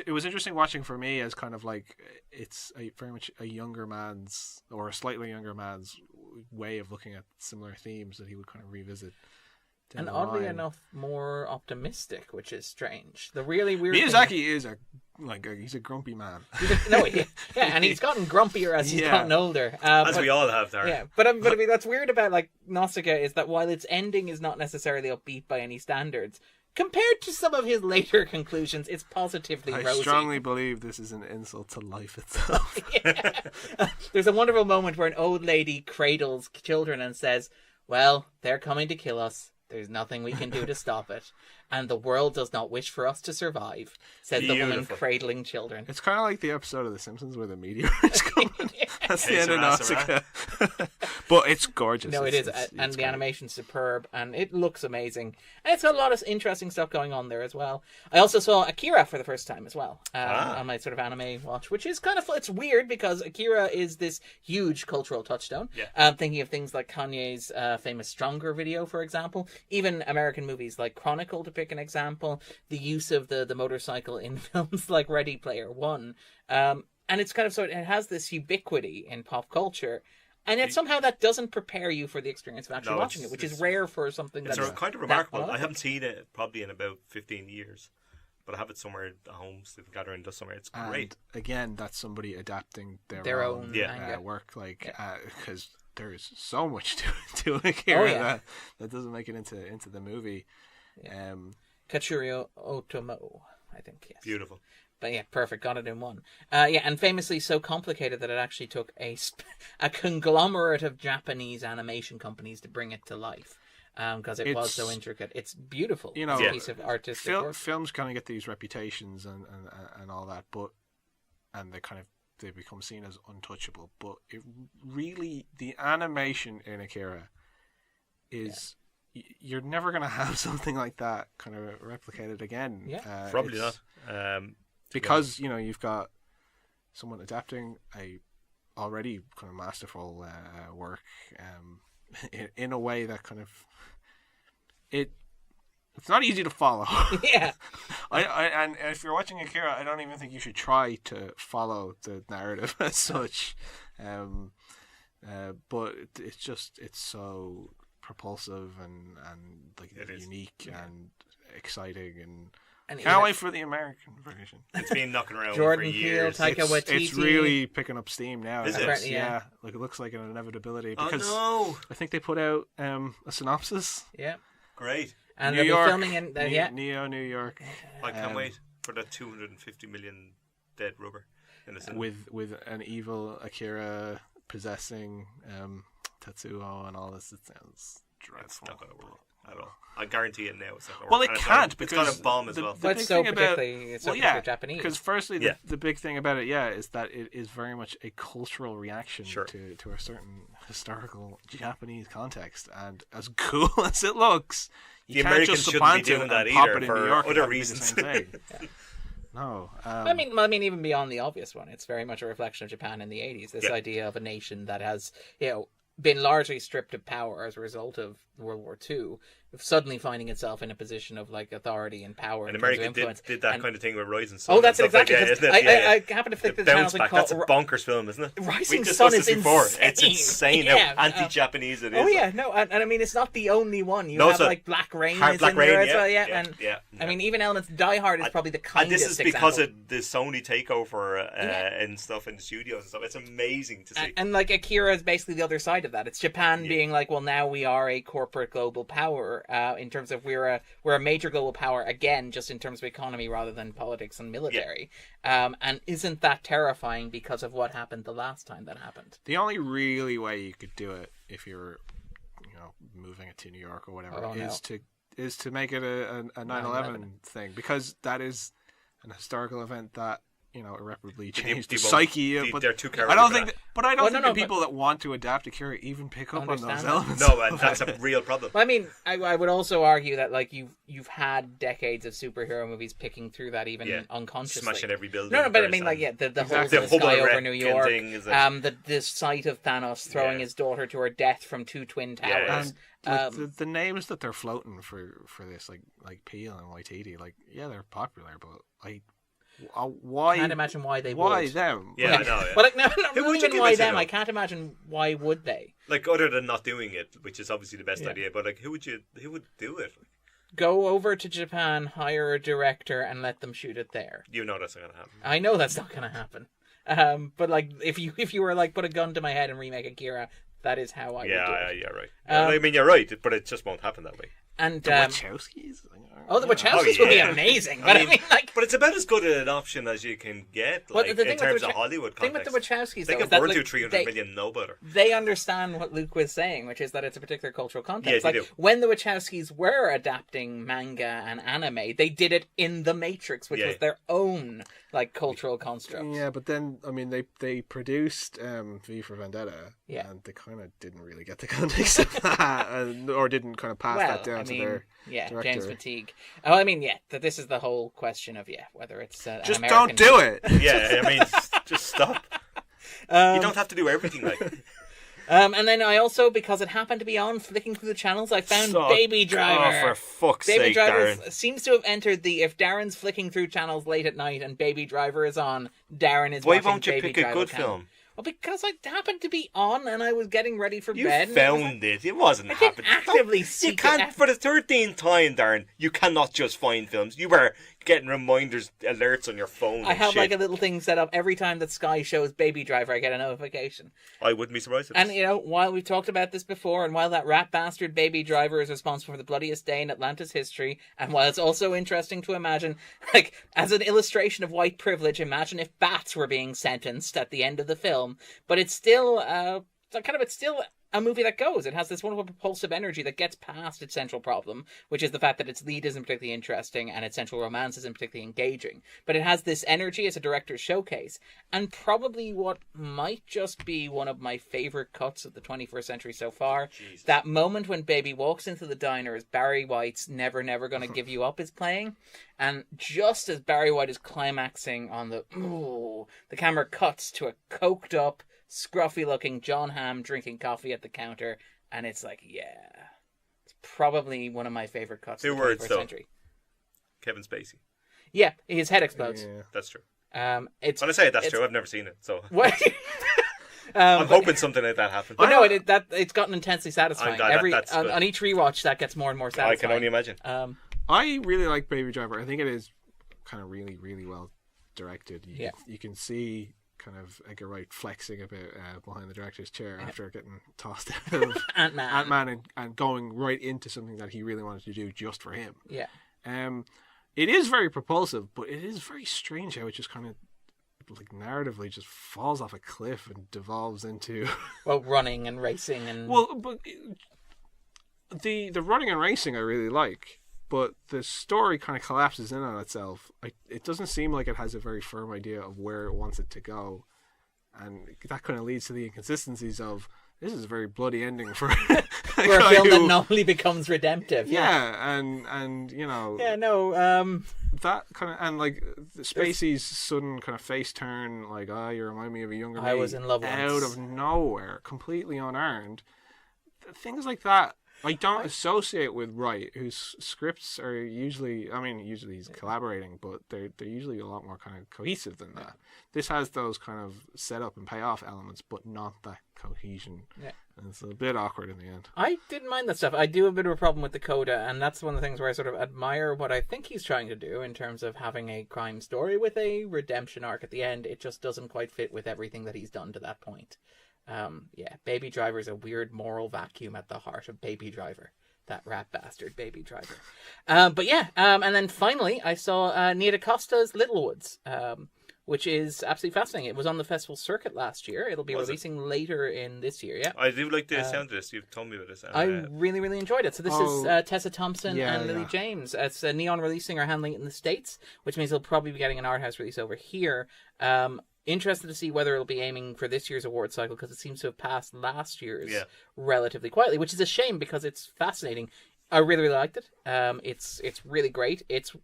Speaker 3: it was interesting watching for me as kind of like it's very much a younger man's or a slightly younger man's way of looking at similar themes that he would kind of revisit.
Speaker 2: And oddly enough, more optimistic, which is strange. The really weird
Speaker 3: Miyazaki is he's a grumpy man.
Speaker 2: And he's gotten grumpier as he's gotten older.
Speaker 4: As we all have, Darren.
Speaker 2: Yeah, but I mean, that's weird about like Nausicaa is that while its ending is not necessarily upbeat by any standards, compared to some of his later conclusions, it's positively rosy.
Speaker 3: I strongly believe this is an insult to life itself.
Speaker 2: There's a wonderful moment where an old lady cradles children and says, "Well, they're coming to kill us. There's nothing we can do to stop it. And the world does not wish for us to survive," said the woman cradling children.
Speaker 3: It's kind of like the episode of The Simpsons where the meteor is coming. That's the end of Nausicaa. But it's gorgeous.
Speaker 2: No, it is. And the animation's superb, and it looks amazing. And it's got a lot of interesting stuff going on there as well. I also saw Akira for the first time as well on my sort of anime watch, which is kind of it's weird because Akira is this huge cultural touchstone. Thinking of things like Kanye's famous Stronger video, for example. Even American movies like Chronicle, to pick an example. The use of the motorcycle in films like Ready Player One. And it's kind of it has this ubiquity in pop culture. And yet somehow that doesn't prepare you for the experience of actually watching it, which is rare for something that's
Speaker 4: kind of remarkable. I haven't seen it probably in about 15 years, but I have it somewhere at home, so if gathering dust somewhere. It's great.
Speaker 3: And again, that's somebody adapting their own work, because there is so much to Akira that doesn't make it into the movie.
Speaker 2: Katsuro Otomo, I think. Yes.
Speaker 4: Beautiful.
Speaker 2: But yeah, perfect. Got it in one. And famously so complicated that it actually took a conglomerate of Japanese animation companies to bring it to life. Because it was so intricate. It's beautiful. It's a piece of artistic work.
Speaker 3: Films kind of get these reputations and all that, and they become seen as untouchable. But it really, the animation in Akira is... You're never going to have something like that kind of replicated again.
Speaker 4: Yeah, probably not.
Speaker 3: Because, you've got someone adapting a already kind of masterful work in a way that kind of... It's not easy to follow.
Speaker 2: Yeah.
Speaker 3: And if you're watching Akira, I don't even think you should try to follow the narrative as such. But it's so... propulsive and like unique and exciting and can't wait for the American version.
Speaker 4: It's been knocking around
Speaker 2: Jordan
Speaker 4: for years.
Speaker 2: Peele, Taika Waititi.
Speaker 3: It's really picking up steam now.
Speaker 4: Is it?
Speaker 3: Yeah. Like it looks like an inevitability because I think they put out a synopsis.
Speaker 2: Yeah.
Speaker 4: Great.
Speaker 2: And
Speaker 3: New York,
Speaker 2: they'll be filming in
Speaker 3: Neo, New York.
Speaker 4: I can't wait for that 250 million dead rubber in the cinema.
Speaker 3: With an evil Akira possessing Tetsuo and all this. It sounds dreadful.
Speaker 4: It's not going to work at all. I guarantee it now. It's not going to
Speaker 3: Well,
Speaker 4: work.
Speaker 3: it can't
Speaker 4: because
Speaker 3: because
Speaker 4: it's going to bomb as well.
Speaker 2: But it's so particularly Japanese.
Speaker 3: Because firstly, the big thing about it, is that it is very much a cultural reaction to a certain historical Japanese context, and as cool as it looks, you can't
Speaker 4: Americans
Speaker 3: just
Speaker 4: shouldn't be doing that either for other reasons.
Speaker 3: No,
Speaker 2: I mean, even beyond the obvious one, it's very much a reflection of Japan in the 80s. This idea of a nation that has, been largely stripped of power as a result of World War II, suddenly finding itself in a position of like authority and power.
Speaker 4: And America did that kind of thing with Rising Sun.
Speaker 2: Oh, that's exactly.
Speaker 4: Like I
Speaker 2: happen to think that
Speaker 4: Bounce Back. That's a bonkers film, isn't it?
Speaker 2: Rising Sun is insane.
Speaker 4: It's insane how anti-Japanese it is.
Speaker 2: Oh yeah, no, and I mean it's not the only one. You have like Black Rain is in there as well. Yeah. I mean even Elements Die Hard is probably the kindest.
Speaker 4: And this is because of the Sony takeover and stuff in the studios and stuff. It's amazing to see.
Speaker 2: And like Akira is basically the other side of that. It's Japan being like, well, now we are a corporate global power, in terms of we're a major global power again, just in terms of economy rather than politics and military. And isn't that terrifying because of what happened the last time that happened?
Speaker 3: The only really way you could do it if you're, moving it to New York or whatever is to make it a 9/11 thing, because that is an historical event that irreparably changed the psyche. But
Speaker 4: they're too
Speaker 3: I don't think the people that want to adapt Akira even pick up on those elements.
Speaker 4: No, and that's a real problem.
Speaker 2: Well, I mean, I would also argue that like you've had decades of superhero movies picking through that even unconsciously,
Speaker 4: smashing every building.
Speaker 2: No, but I mean, like, the whole sky over New York, the sight of Thanos throwing his daughter to her death from two twin towers.
Speaker 3: And the names that they're floating for this, like Peel and Waititi, they're popular, but why?
Speaker 2: I can't imagine why they would.
Speaker 3: Why them?
Speaker 4: Yeah, I know. Yeah.
Speaker 2: Well, not even why them. I can't imagine why would they.
Speaker 4: Like, other than not doing it, which is obviously the best idea. But like, who would do it?
Speaker 2: Go over to Japan, hire a director, and let them shoot it there.
Speaker 4: You know that's not going to happen.
Speaker 2: I know that's not going to happen. But like, if you were like, put a gun to my head and remake Akira, that is how I would do it.
Speaker 4: Yeah, right. I mean, you're right, but it just won't happen that way.
Speaker 2: And
Speaker 3: the Wachowskis.
Speaker 2: The Wachowskis would be amazing. But I mean, like,
Speaker 4: but it's about as good an option as you can get. Like, in terms of Hollywood context.
Speaker 2: The thing with the Wachowskis,
Speaker 4: they can afford to 300 million, no better.
Speaker 2: They understand what Luke was saying, which is that it's a particular cultural context.
Speaker 4: Yeah,
Speaker 2: like, when the Wachowskis were adapting manga and anime, they did it in The Matrix, which was their own like cultural construct.
Speaker 3: Yeah, but then I mean, they produced V for Vendetta, and they kind of didn't really get the context of that, or didn't kind of pass that down to their director.
Speaker 2: James Fatigue. Oh, I mean, that this is the whole question of whether it's
Speaker 3: just
Speaker 2: American...
Speaker 3: don't do it.
Speaker 4: Yeah, I mean, just stop. You don't have to do everything like.
Speaker 2: And then I also, because it happened to be on flicking through the channels, I found Baby Driver.
Speaker 4: Oh, for fuck's
Speaker 2: Baby
Speaker 4: sake,
Speaker 2: Driver
Speaker 4: Darren.
Speaker 2: seems to have entered the, if Darren's flicking through channels late at night and Baby Driver is on, Darren is watching Baby Driver.
Speaker 4: Why won't you pick a good film?
Speaker 2: Well, because I happened to be on and I was getting ready for bed.
Speaker 4: You found it. It wasn't happening.
Speaker 2: Actively seek it.
Speaker 4: For the 13th time, Darren, you cannot just find films. You were getting reminders, alerts on your phone.
Speaker 2: I have like a little thing set up. Every time that Sky shows Baby Driver, I get a notification.
Speaker 4: I wouldn't be surprised.
Speaker 2: And while we've talked about this before, and while that rat bastard Baby Driver is responsible for the bloodiest day in Atlantis history, and while it's also interesting to imagine, like, as an illustration of white privilege, imagine if bats were being sentenced at the end of the film, but it's still it's still a movie that goes. It has this wonderful propulsive energy that gets past its central problem, which is the fact that its lead isn't particularly interesting and its central romance isn't particularly engaging. But it has this energy as a director's showcase, and probably what might just be one of my favourite cuts of the 21st century so far. Jesus. That moment when Baby walks into the diner as Barry White's Never Never Gonna Give You Up is playing, and just as Barry White is climaxing on the camera cuts to a coked up, scruffy-looking John Hamm drinking coffee at the counter, and it's like, it's probably one of my favourite cuts of the 21st century.
Speaker 4: Kevin Spacey.
Speaker 2: Yeah, his head explodes.
Speaker 4: Yeah. That's true.
Speaker 2: When I
Speaker 4: say that's true, I've never seen it, so...
Speaker 2: What?
Speaker 4: I'm hoping something like that happens.
Speaker 2: But no, it's gotten intensely satisfying. On each rewatch, that gets more and more satisfying.
Speaker 4: I can only imagine.
Speaker 3: I really like Baby Driver. I think it is kind of really, really well directed. You can see kind of Edgar Wright flexing a bit behind the director's chair after getting tossed out of Ant-Man and going right into something that he really wanted to do just for him.
Speaker 2: Yeah.
Speaker 3: It is very propulsive, but it is very strange how it just kind of like narratively just falls off a cliff and devolves into
Speaker 2: running and racing and
Speaker 3: but the running and racing I really like. But the story kind of collapses in on itself. It doesn't seem like it has a very firm idea of where it wants it to go. And that kind of leads to the inconsistencies of, this is a very bloody ending for a
Speaker 2: film that normally becomes redemptive.
Speaker 3: Yeah, and you know...
Speaker 2: Yeah, no,
Speaker 3: that kind of... And, like, Spacey's sudden kind of face turn, like, you remind me of a younger me.
Speaker 2: I was in love
Speaker 3: out
Speaker 2: once.
Speaker 3: Of nowhere, completely unearned. Things like that I don't associate with Wright, whose scripts are usually, usually he's collaborating, but they're usually a lot more kind of cohesive than that. This has those kind of setup and payoff elements, but not that cohesion. Yeah. And it's a bit awkward in the end.
Speaker 2: I didn't mind that stuff. I do have a bit of a problem with the coda, and that's one of the things where I sort of admire what I think he's trying to do in terms of having a crime story with a redemption arc at the end. It just doesn't quite fit with everything that he's done to that point. Baby Driver is a weird moral vacuum at the heart of Baby Driver. That rat bastard, Baby Driver. And then finally, I saw Nia DaCosta's Littlewoods, which is absolutely fascinating. It was on the festival circuit last year. It'll be releasing later in this year, yeah.
Speaker 4: I do like the sound of this. You've told me about this.
Speaker 2: I really, really enjoyed it. So this is Tessa Thompson and Lily James. It's Neon releasing or handling it in the States, which means they'll probably be getting an art house release over here. Interested to see whether it'll be aiming for this year's award cycle, because it seems to have passed last year's relatively quietly, which is a shame because it's fascinating. I really, really liked it. It's really great. It's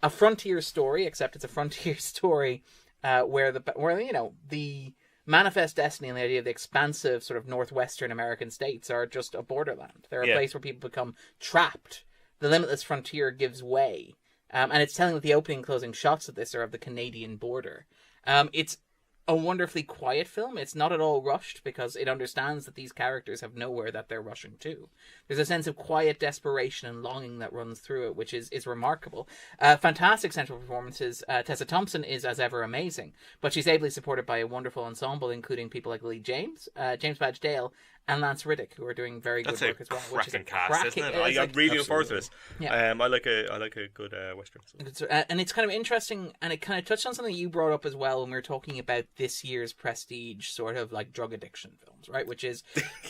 Speaker 2: a frontier story, except it's a frontier story where the manifest destiny and the idea of the expansive sort of northwestern American states are just a borderland. They're a place where people become trapped. The limitless frontier gives way. And it's telling that the opening and closing shots of this are of the Canadian border. It's a wonderfully quiet film. It's not at all rushed because it understands that these characters have nowhere that they're rushing to. There's a sense of quiet desperation and longing that runs through it, which is remarkable. Fantastic central performances. Tessa Thompson is, as ever, amazing, but she's ably supported by a wonderful ensemble, including people like Lily James, James Badge Dale, and Lance Riddick, who are doing very good work as well.
Speaker 4: That's a cracking cast, isn't it? I'm really looking forward to this. Yeah. I like a good Western. So.
Speaker 2: And it's kind of interesting, and it kind of touched on something you brought up as well when we were talking about this year's prestige sort of like drug addiction films, right? Which is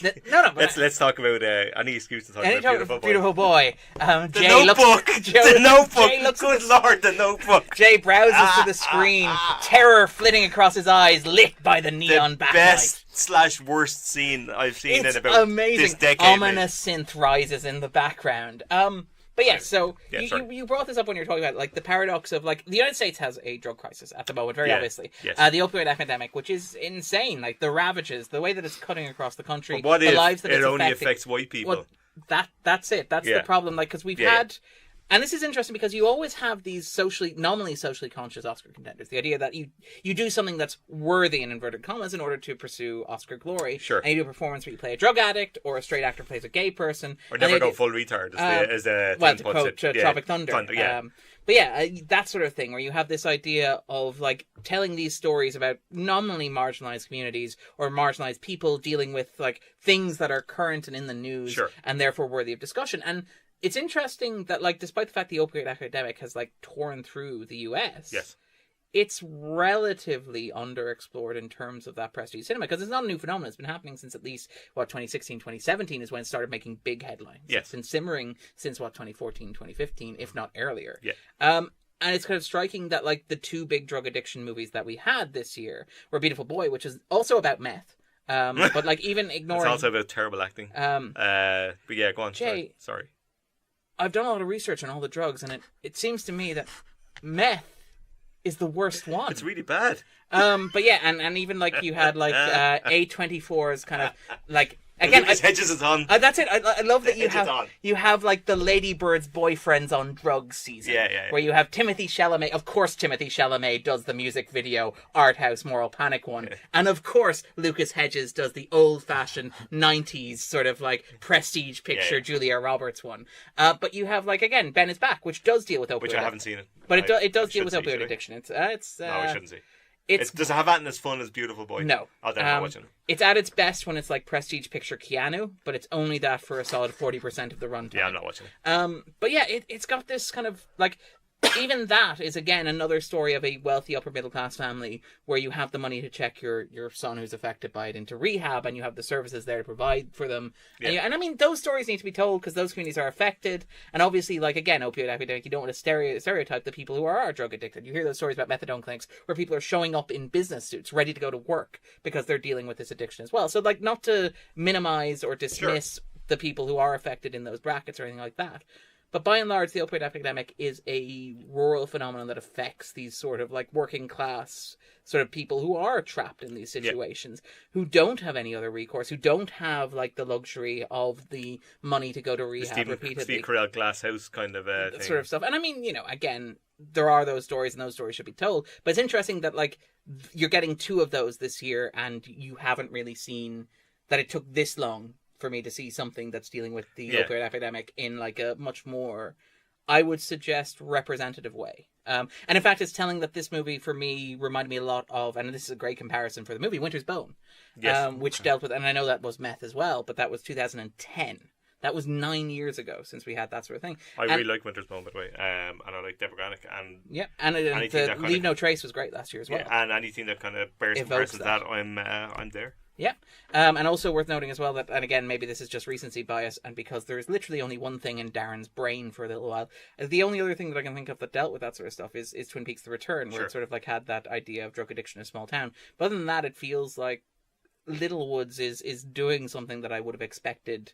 Speaker 4: let's talk about any excuse to talk about
Speaker 2: Beautiful Boy.
Speaker 4: The Notebook. The Notebook. Good Lord, The Notebook.
Speaker 2: Jay browses to the screen, terror flitting across his eyes, lit by the neon backlight.
Speaker 4: Best/worst scene I've seen in about this decade.
Speaker 2: Ominous synth rises in the background. But yeah, so you brought this up when you were talking about like the paradox of like the United States has a drug crisis at the moment, very obviously. Yes. The opioid epidemic, which is insane, like the ravages, the way that it's cutting across the country,
Speaker 4: but what
Speaker 2: the
Speaker 4: if
Speaker 2: lives that
Speaker 4: it
Speaker 2: it's
Speaker 4: only
Speaker 2: affecting.
Speaker 4: affects white people?
Speaker 2: Well, that's it. That's the problem. Like because we've had. And this is interesting because you always have these nominally socially conscious Oscar contenders. The idea that you do something that's worthy in inverted commas in order to pursue Oscar glory.
Speaker 4: Sure.
Speaker 2: And you do a performance where you play a drug addict or a straight actor plays a gay person.
Speaker 4: Or never go full retard, as the thing
Speaker 2: to
Speaker 4: puts
Speaker 2: quote
Speaker 4: it.
Speaker 2: Tropic Thunder. That sort of thing where you have this idea of like telling these stories about nominally marginalized communities or marginalized people dealing with like things that are current and in the news and therefore worthy of discussion. And it's interesting that, like, despite the fact the opioid epidemic has, like, torn through the US, it's relatively underexplored in terms of that prestige cinema, because it's not a new phenomenon. It's been happening since at least, 2016, 2017 is when it started making big headlines.
Speaker 4: Yes.
Speaker 2: It's been simmering since, 2014, 2015, if not earlier.
Speaker 4: Yeah.
Speaker 2: And it's kind of striking that, like, the two big drug addiction movies that we had this year were Beautiful Boy, which is also about meth. But, like, even ignoring...
Speaker 4: It's also about terrible acting. But yeah, go on.
Speaker 2: Jay,
Speaker 4: sorry.
Speaker 2: I've done a lot of research on all the drugs, and it seems to me that meth is the worst one.
Speaker 4: It's really bad.
Speaker 2: But yeah, and even like you had like A24's kind of like again.
Speaker 4: Hedges is on.
Speaker 2: That's it. I love that you have like the Ladybird's boyfriends on drugs season.
Speaker 4: Yeah.
Speaker 2: Where you have Timothée Chalamet. Of course, Timothée Chalamet does the music video art house moral panic one, and of course Lucas Hedges does the old fashioned 90s sort of like prestige picture Julia Roberts one. But you have like again Ben is Back, which does deal with opioid.
Speaker 4: Which I haven't seen it.
Speaker 2: But it does deal with opioid addiction. It's
Speaker 4: no, I shouldn't see. Does it have that as fun as Beautiful Boy?
Speaker 2: No.
Speaker 4: Oh, then I'm not watching it.
Speaker 2: It's at its best when it's like prestige picture Keanu, but it's only that for a solid 40% of the runtime.
Speaker 4: Yeah, I'm not watching it.
Speaker 2: But yeah, it's got this kind of like even that is again another story of a wealthy upper middle class family where you have the money to check your son who's affected by it into rehab, and you have the services there to provide for them. And I mean those stories need to be told because those communities are affected, and obviously like again opioid epidemic, you don't want to stereotype the people who are drug addicted. You hear those stories about methadone clinics where people are showing up in business suits ready to go to work because they're dealing with this addiction as well. So like not to minimize or dismiss the people who are affected in those brackets or anything like that. But by and large, the opioid epidemic is a rural phenomenon that affects these sort of like working class sort of people who are trapped in these situations, who don't have any other recourse, who don't have like the luxury of the money to go to rehab repeatedly.
Speaker 4: Steve Carell Glass House kind of thing.
Speaker 2: Sort of stuff. And I mean, again, there are those stories and those stories should be told. But it's interesting that like you're getting two of those this year and you haven't really seen that it took this long for me to see something that's dealing with the opioid epidemic in like a much more, I would suggest, representative way. And in fact, it's telling that this movie for me reminded me a lot of, and this is a great comparison for the movie, Winter's Bone, which dealt with, and I know that was meth as well, but that was 2010. That was 9 years ago since we had that sort of thing.
Speaker 4: I really like Winter's Bone, by the way, and I like Deborah Granick, and
Speaker 2: the Leave No Trace was great last year as well.
Speaker 4: Yeah, and anything that kind of bears comparison to that, I'm there.
Speaker 2: Yeah, and also worth noting as well that, and again, maybe this is just recency bias, and because there is literally only one thing in Darren's brain for a little while, the only other thing that I can think of that dealt with that sort of stuff is Twin Peaks: The Return, where it sort of like had that idea of drug addiction in a small town. But other than that, it feels like Littlewoods is doing something that I would have expected,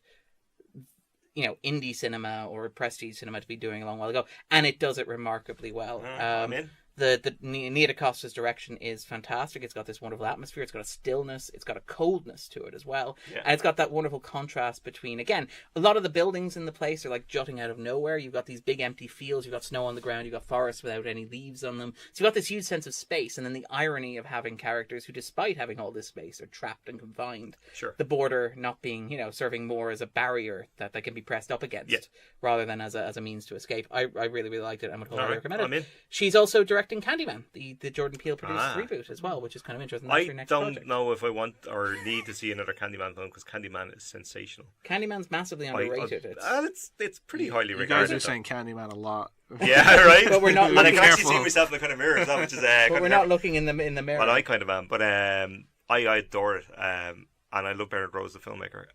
Speaker 2: indie cinema or prestige cinema to be doing a long while ago, and it does it remarkably well.
Speaker 4: I'm in.
Speaker 2: The Nia DaCosta's direction is fantastic. It's got this wonderful atmosphere. It's got a stillness. It's got a coldness to it as well. Yeah. And it's got that wonderful contrast between, again, a lot of the buildings in the place are like jutting out of nowhere. You've got these big empty fields. You've got snow on the ground. You've got forests without any leaves on them. So you've got this huge sense of space. And then the irony of having characters who, despite having all this space, are trapped and confined.
Speaker 4: Sure.
Speaker 2: The border not being, serving more as a barrier that they can be pressed up against rather than as a means to escape. I really, really liked it and would wholly recommend it.
Speaker 4: I'm in.
Speaker 2: She's also directing Candyman, the Jordan Peele produced reboot as well, which is kind of interesting. That's
Speaker 4: I don't know if I want or need to see another Candyman film, because Candyman is sensational.
Speaker 2: Candyman's massively underrated.
Speaker 4: It's pretty highly regarded.
Speaker 3: You guys are saying Candyman a lot.
Speaker 4: Yeah, right.
Speaker 2: But we're not.
Speaker 4: And I can actually see myself in the kind of mirror as well, which is.
Speaker 2: But we're not looking in the mirror.
Speaker 4: Well, I kind of am, but I adore it, and I love Bernard Rose, the filmmaker.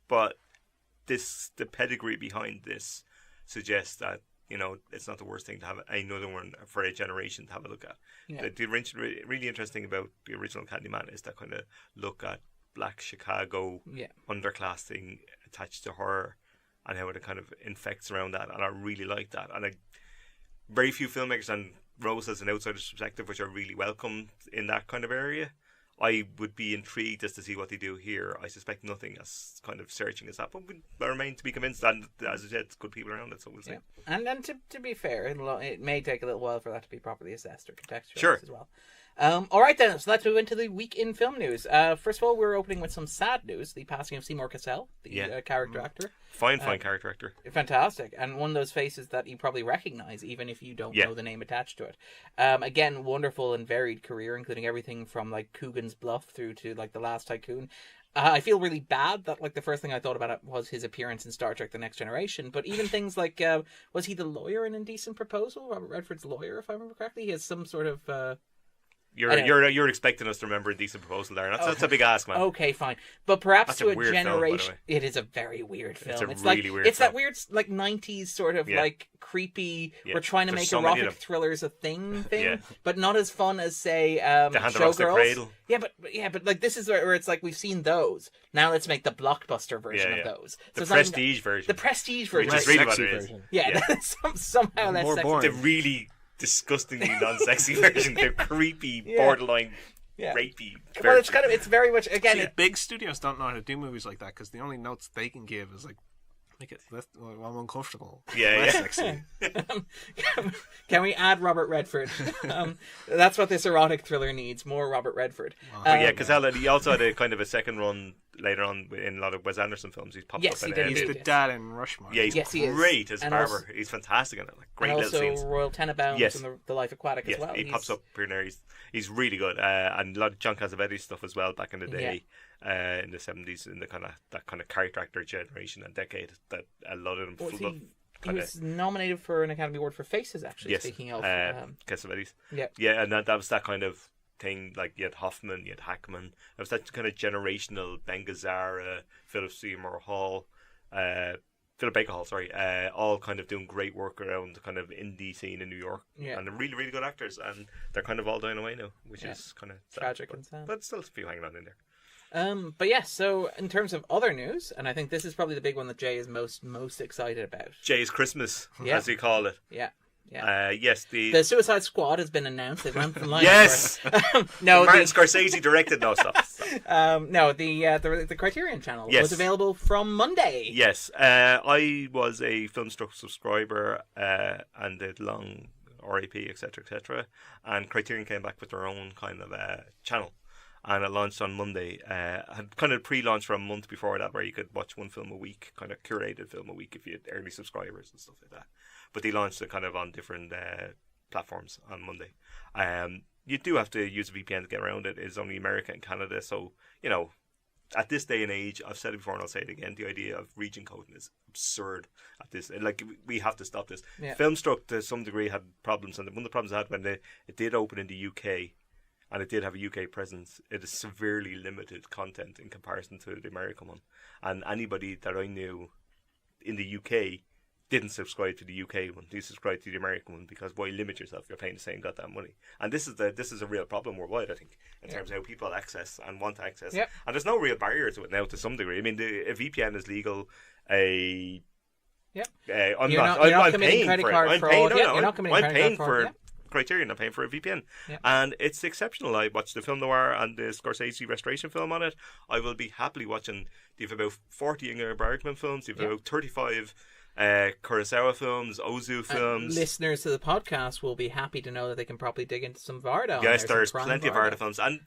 Speaker 4: But the pedigree behind this suggests that, it's not the worst thing to have another one for a generation to have a look at. Yeah. The really interesting about the original Candyman is that kind of look at black Chicago underclass thing attached to horror, and how it kind of infects around that. And I really like that. And very few filmmakers, and Rose has an outsider's perspective, which I really welcome in that kind of area. I would be intrigued as to see what they do here. I suspect nothing as kind of searching as that, but I remain to be convinced. And as I said, it's good people around it, so we'll see.
Speaker 2: Yeah. And to be fair, it may take a little while for that to be properly assessed or contextualized as well. All right then, so let's move into the week in film news. First of all, we're opening with some sad news: the passing of Seymour Cassel, the character actor.
Speaker 4: Fine character actor.
Speaker 2: Fantastic, and one of those faces that you probably recognise even if you don't know the name attached to it. Again, wonderful and varied career, including everything from like Coogan's Bluff through to like The Last Tycoon. I feel really bad that like the first thing I thought about it was his appearance in Star Trek: The Next Generation, but even things like was he the lawyer in Indecent Proposal? Robert Redford's lawyer, if I remember correctly. He has some sort of.
Speaker 4: You're expecting us to remember a Decent Proposal there. That's a big ask, man.
Speaker 2: Okay, fine. But perhaps
Speaker 4: that's
Speaker 2: to a generation,
Speaker 4: film,
Speaker 2: it is a very weird film.
Speaker 4: It's really weird.
Speaker 2: It's that weird, like 90s sort of like creepy. We're trying to make erotic thrillers a thing, but not as fun as say
Speaker 4: The Hand Across the Cradle.
Speaker 2: Yeah, but like this is where it's like we've seen those. Now let's make the blockbuster version of those.
Speaker 4: So the prestige version.
Speaker 2: The prestige version.
Speaker 4: Which is really what it is.
Speaker 2: Yeah, somehow that's
Speaker 3: more boring.
Speaker 4: The really disgustingly non-sexy version, the creepy, borderline, rapey.
Speaker 2: Well, it's very much again.
Speaker 3: Big studios don't know how to do movies like that because the only notes they can give is like make it less. Well, I'm uncomfortable. Less sexy.
Speaker 2: Can we add Robert Redford? That's what this erotic thriller needs. More Robert Redford.
Speaker 4: Wow. Because he also had a kind of a second run later on in a lot of Wes Anderson films. He's popped up in it.
Speaker 3: He's the dad in Rushmore.
Speaker 4: Yeah, he's great as Barber. He's fantastic in it. Like, great little scenes.
Speaker 2: Also Royal Tenenbaums and the Life Aquatic as well.
Speaker 4: He pops up here and there. He's really good. And a lot of John Cassavetes stuff as well back in the day. In the 70s, in the that kind of character actor generation and decade, that a lot of them full of.
Speaker 2: He was nominated for an Academy Award for Faces, actually. Yes, speaking of
Speaker 4: Cassavetes. Yeah, and that was that kind of thing. Like you had Hoffman, you had Hackman. It was that kind of generational Ben Gazzara, Philip Seymour Hall, Philip Baker Hall. Sorry, all kind of doing great work around the kind of indie scene in New York. Yeah, and they're really, really good actors, and they're kind of all dying away now, which is kind of
Speaker 2: tragic and sad.
Speaker 4: But still a few hanging on in there.
Speaker 2: But yes, so in terms of other news, and I think this is probably the big one that Jay is most excited about.
Speaker 4: Jay's Christmas, as we call it.
Speaker 2: Yeah.
Speaker 4: Yes,
Speaker 2: the Suicide Squad has been announced. They've run from line.
Speaker 4: Yes. No, Martin Scorsese directed. No, stop.
Speaker 2: No, the Criterion Channel was available from Monday.
Speaker 4: Yes, I was a Filmstruck subscriber and did long RAP, etc., and Criterion came back with their own kind of channel. And it launched on Monday. Had kind of pre-launched for a month before that, where you could watch one film a week, kind of curated film a week if you had early subscribers and stuff like that. But they launched it kind of on different platforms on Monday. You do have to use a VPN to get around it. It's only America and Canada, so at this day and age, I've said it before and I'll say it again, the idea of region coding is absurd at this. Like, we have to stop this.
Speaker 2: Yeah.
Speaker 4: Filmstruck, to some degree, had problems, and one of the problems I had when it did open in the UK, and it did have a UK presence, it is severely limited content in comparison to the American one. And anybody that I knew in the UK didn't subscribe to the UK one. They subscribed to the American one, because why limit yourself? You're paying the same goddamn money. And this is a real problem worldwide, I think, in terms of how people access and want to access.
Speaker 2: Yep.
Speaker 4: And there's no real barrier to it now, to some degree. I mean, a VPN is legal. I'm
Speaker 2: not committing credit card fraud. You're not committing credit card fraud.
Speaker 4: Criterion, I'm paying for a VPN.
Speaker 2: Yeah.
Speaker 4: And it's exceptional. I watched the film noir and the Scorsese restoration film on it. I will be happily watching. You've about 40 Ingmar Bergman films. You've about 35 Kurosawa films, Ozu films.
Speaker 2: Listeners to the podcast will be happy to know that they can probably dig into some Varda.
Speaker 4: Yes, there's plenty of Varda films, and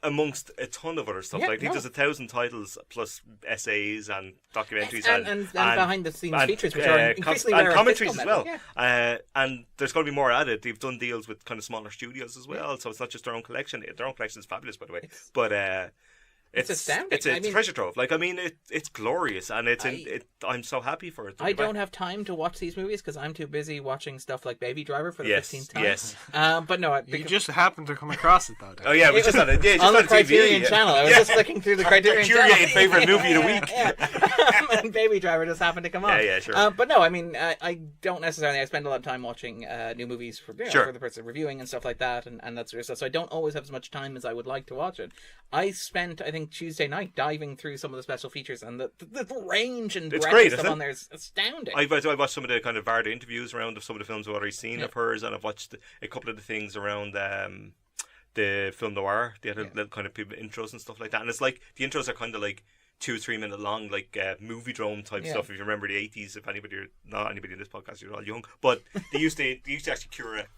Speaker 4: amongst a ton of other stuff. I think there's 1,000 titles plus essays and documentaries
Speaker 2: and behind the scenes features, which are increasingly
Speaker 4: and
Speaker 2: rare
Speaker 4: commentaries as well.
Speaker 2: Yeah.
Speaker 4: And there's going to be more added. They've done deals with kind of smaller studios as well, so it's not just their own collection. Their own collection is fabulous, by the way. But it's
Speaker 2: astounding.
Speaker 4: It's a treasure trove. Like, I mean, it's glorious, and I'm so happy for it.
Speaker 2: I don't have time to watch these movies because I'm too busy watching stuff like Baby Driver for the 15th time.
Speaker 4: Yes.
Speaker 2: But no,
Speaker 3: you just happened to come across it, though.
Speaker 4: Oh yeah, we just on it. Yeah, just
Speaker 2: on the
Speaker 4: TV,
Speaker 2: Criterion Channel. I was just flicking through the Criterion Channel.
Speaker 4: Curated favorite movie of the week.
Speaker 2: And Baby Driver just happened to come on.
Speaker 4: Yeah, sure.
Speaker 2: But no, I mean, I don't necessarily. I spend a lot of time watching new movies for for the person reviewing and stuff like that, and that sort of stuff. So I don't always have as much time as I would like to watch it. I spent, I think, Tuesday night diving through some of the special features, and the range and breadth of stuff on there is astounding.
Speaker 4: I watched some of the kind of Varda interviews around some of the films I've already seen of hers, and I've watched a couple of the things around the film noir. They had a little kind of people intros and stuff like that, and it's like the intros are kind of like 2 or 3 minute long, like movie drone type stuff. If you remember the 80s, if anybody in this podcast, you're all young, but they used to actually curate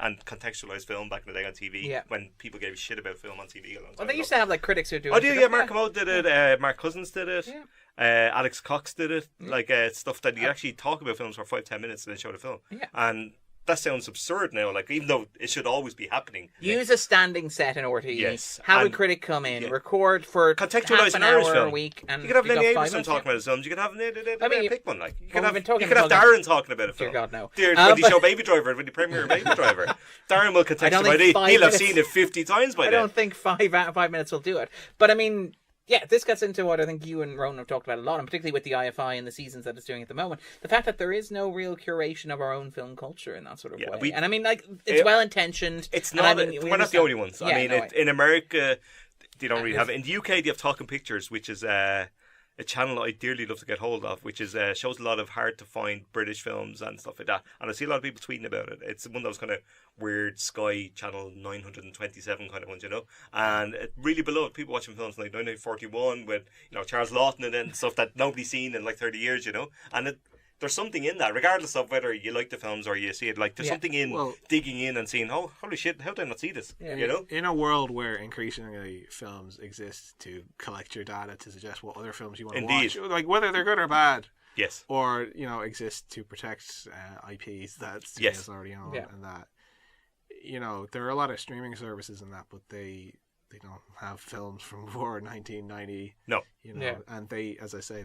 Speaker 4: and contextualize film back in the day on TV when people gave a shit about film on TV a long time
Speaker 2: Well, they used to have like critics who do it.
Speaker 4: Oh, yeah, Mark Commode did it, Mark Cousins did it, Alex Cox did it, like stuff that you actually talk about films for 5-10 minutes and then show the film. And that sounds absurd now, like, even though it should always be happening.
Speaker 2: Use a standing set in RTE.
Speaker 4: Yes.
Speaker 2: Have a critic come in, record for
Speaker 4: contextualize
Speaker 2: half an hour a week. And
Speaker 4: you could have Lenny Abrahamson talking about his films. You could have pick one, like. You could have Darren talking about a film.
Speaker 2: Dear God, no.
Speaker 4: When you show Baby Driver, when you premiere Baby Driver, Darren will contextualize it. He'll have seen it 50 times by then.
Speaker 2: I don't think 5 minutes will do it. But I mean, yeah, this gets into what I think you and Ronan have talked about a lot, and particularly with the IFI and the seasons that it's doing at the moment. The fact that there is no real curation of our own film culture in that sort of way. And I mean, like, it's well-intentioned.
Speaker 4: It's not. We're not the only ones. I mean, in America, they don't really have it. In the UK, they have Talking Pictures, which is a channel I'd dearly love to get hold of, which is shows a lot of hard-to-find British films and stuff like that. And I see a lot of people tweeting about it. It's one of those kind of weird Sky Channel 927 kind of ones, you know. And it really beloved. People watching films like 1941 with, you know, Charles Lawton in it and stuff that nobody's seen in like 30 years, you know. And there's something in that, regardless of whether you like the films or you see it. Like, there's something in digging in and seeing, oh, holy shit, how did I not see this? You know?
Speaker 3: In a world where increasingly films exist to collect your data to suggest what other films you want to watch, like whether they're good or bad, or, you know, exist to protect IPs that studios already own, and that, you know, there are a lot of streaming services in that, but they don't have films from before 1990.
Speaker 4: No,
Speaker 3: you know, and they, as I say,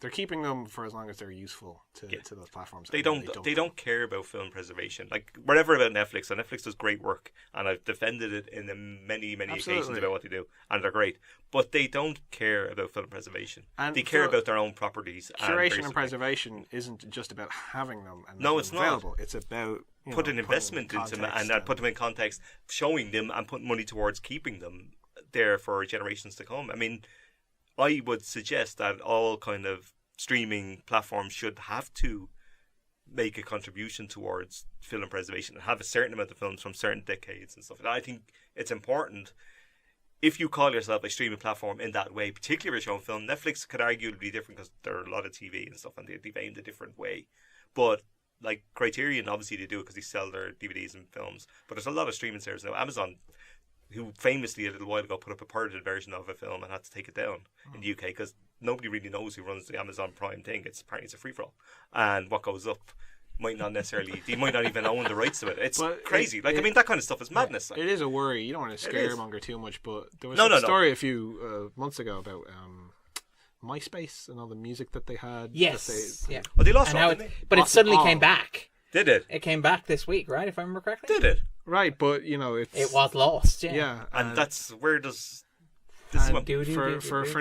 Speaker 3: they're keeping them for as long as they're useful to those platforms.
Speaker 4: They don't care about film preservation. Like, whatever about Netflix. So Netflix does great work, and I've defended it in many occasions about what they do, and they're great. But they don't care about film preservation. And they care about their own properties.
Speaker 3: Curation and preservation isn't just about having them and
Speaker 4: no, it's
Speaker 3: available.
Speaker 4: Not.
Speaker 3: It's about
Speaker 4: put an investment into them and put them in context, showing them and putting money towards keeping them there for generations to come. I mean, I would suggest that all kind of streaming platforms should have to make a contribution towards film preservation and have a certain amount of films from certain decades and stuff. And I think it's important. If you call yourself a streaming platform in that way, particularly with your own film, Netflix could arguably be different because there are a lot of TV and stuff, and they've aimed a different way. But like Criterion, obviously they do it because they sell their DVDs and films. But there's a lot of streaming services now. Amazon, who famously a little while ago put up a pirated version of a film and had to take it down in the UK because nobody really knows who runs the Amazon Prime thing. Apparently it's a free-for-all. And what goes up might not necessarily, they might not even own the rights to it. It's crazy. Like, I mean, that kind of stuff is madness. Like.
Speaker 3: It is a worry. You don't want to scaremonger too much, but there was a story a few months ago about MySpace and all the music that they had.
Speaker 2: Yes.
Speaker 4: Well, they lost all, didn't they?
Speaker 2: But it suddenly came back.
Speaker 4: Did it?
Speaker 2: It came back this week, right? If I remember correctly.
Speaker 4: Did it?
Speaker 3: Right, but it
Speaker 2: was lost.
Speaker 3: Yeah,
Speaker 4: and that's where does
Speaker 3: for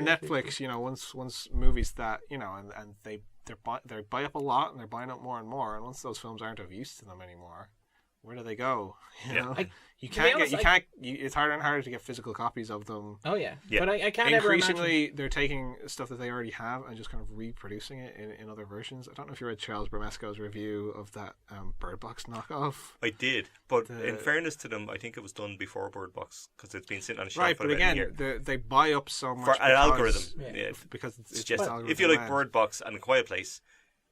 Speaker 3: Netflix, once movies that and they buy up a lot and they're buying up more and more, and once those films aren't of use to them anymore, where do they go? You know? It's harder and harder to get physical copies of them.
Speaker 2: Oh yeah. But I can't
Speaker 3: increasingly they're taking stuff that they already have and just kind of reproducing it in other versions. I don't know if you read Charles Bramesco's review of that Bird Box knockoff.
Speaker 4: I did, but in fairness to them, I think it was done before Bird Box because it's been sitting on a shelf
Speaker 3: right.
Speaker 4: for
Speaker 3: but
Speaker 4: about
Speaker 3: again,
Speaker 4: a year.
Speaker 3: they buy up so much
Speaker 4: for an algorithm.
Speaker 3: Because it's
Speaker 4: just
Speaker 3: algorithm
Speaker 4: if you like
Speaker 3: led.
Speaker 4: Bird Box and A Quiet Place.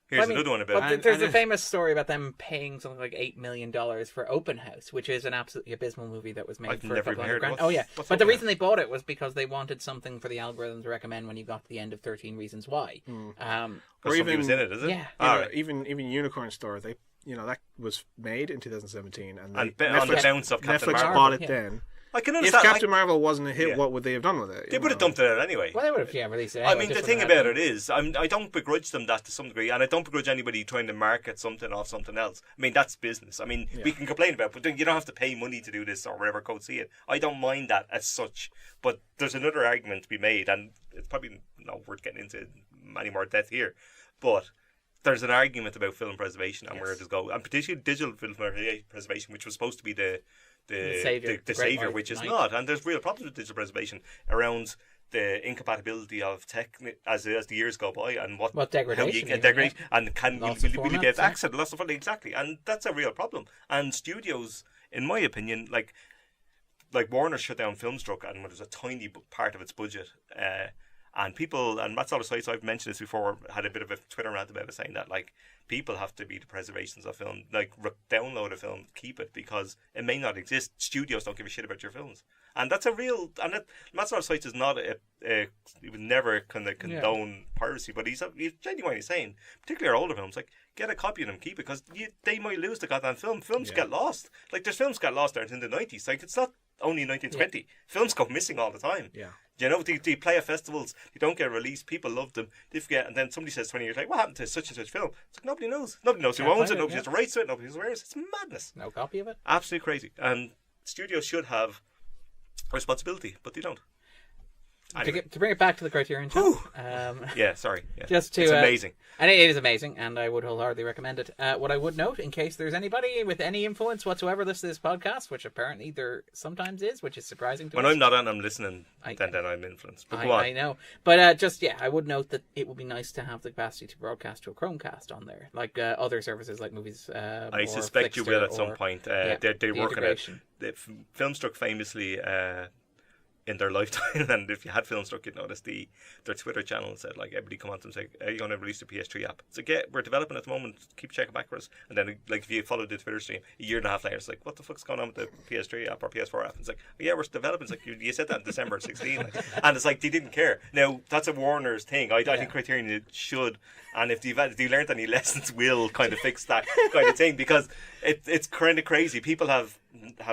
Speaker 4: Here's another one about
Speaker 2: it. There's a famous story about them paying something like $8 million for Open House, which is an absolutely abysmal movie that was made for a couple $100,000. Oh yeah, but the reason they bought it was because they wanted something for the algorithm to recommend when you got to the end of 13 Reasons Why.
Speaker 4: Or even was in it, is it?
Speaker 2: Yeah.
Speaker 3: Right. Even Unicorn Store, they that was made in 2017, and
Speaker 4: Netflix, on the bounce of Captain Marvel.
Speaker 3: Bought it then.
Speaker 4: I can
Speaker 3: If
Speaker 4: understand.
Speaker 3: Captain Marvel wasn't a hit, what would they have done with it?
Speaker 4: They would have dumped it out anyway.
Speaker 2: Well, they would have, released it anyway.
Speaker 4: I mean, the thing about it is, I don't begrudge them that to some degree, and I don't begrudge anybody trying to market something off something else. I mean, that's business. I mean, we can complain about it, but you don't have to pay money to do this or whatever, go see it. I don't mind that as such, but there's another argument to be made, and it's probably not worth getting into any more depth here, but there's an argument about film preservation and where it does go, and particularly digital film preservation, which was supposed to be the savior, which is not, and there's real problems with digital preservation around the incompatibility of tech as the years go by, and what
Speaker 2: degradation,
Speaker 4: how you degrade, and will you get access to lots of funding, exactly, and that's a real problem. And studios, in my opinion, like Warner shut down Filmstruck, and it was a tiny part of its budget. And people, and that's all the sites I've mentioned this before, had a bit of a Twitter rant about it, saying that like people have to be the preservations of film, like download a film, keep it, because it may not exist. Studios don't give a shit about your films, and that's a real. And that's all the sites is not he would never kind of condone piracy, but he's genuinely saying, particularly our older films, like get a copy of them, keep it, because they might lose the goddamn film. Films get lost. Like there's films got lost there in the 90s. Like it's not only 1920. Yeah. Films go missing all the time.
Speaker 3: Yeah.
Speaker 4: You know, they play at festivals, they don't get released, people love them, they forget, and then somebody says 20 years later, what happened to such and such film? It's like nobody knows. Nobody knows who owns it, nobody has the rights to it, nobody knows where it is. It's madness.
Speaker 2: No copy of it?
Speaker 4: Absolutely crazy. And studios should have a responsibility, but they don't. Anyway.
Speaker 2: To bring it back to the Criterion Channel.
Speaker 4: It's amazing.
Speaker 2: And it is amazing, and I would wholeheartedly recommend it. What I would note, in case there's anybody with any influence whatsoever listening to this podcast, which apparently there sometimes is, which is surprising to us.
Speaker 4: When I'm not on, I'm listening, then I'm influenced. But go on.
Speaker 2: I know. But I would note that it would be nice to have the capacity to broadcast to a Chromecast on there, like other services like Movies.
Speaker 4: I suspect you will at some point. They're working it. Filmstruck famously... in their lifetime, and if you had Filmstruck, you'd notice their Twitter channel said, like, everybody come on to them and say, are you going to release the PS3 app? It's like, yeah, we're developing at the moment, keep checking backwards. And then, like, if you follow the Twitter stream, a year and a half later, it's like, what the fuck's going on with the PS3 app or PS4 app? And it's like, yeah, we're developing. It's like, you said that in December 16. Like, and it's like, they didn't care. Now, that's a Warner's thing. I think Criterion should, and if they've learned any lessons, will kind of fix that kind of thing, because it's kind of crazy. People have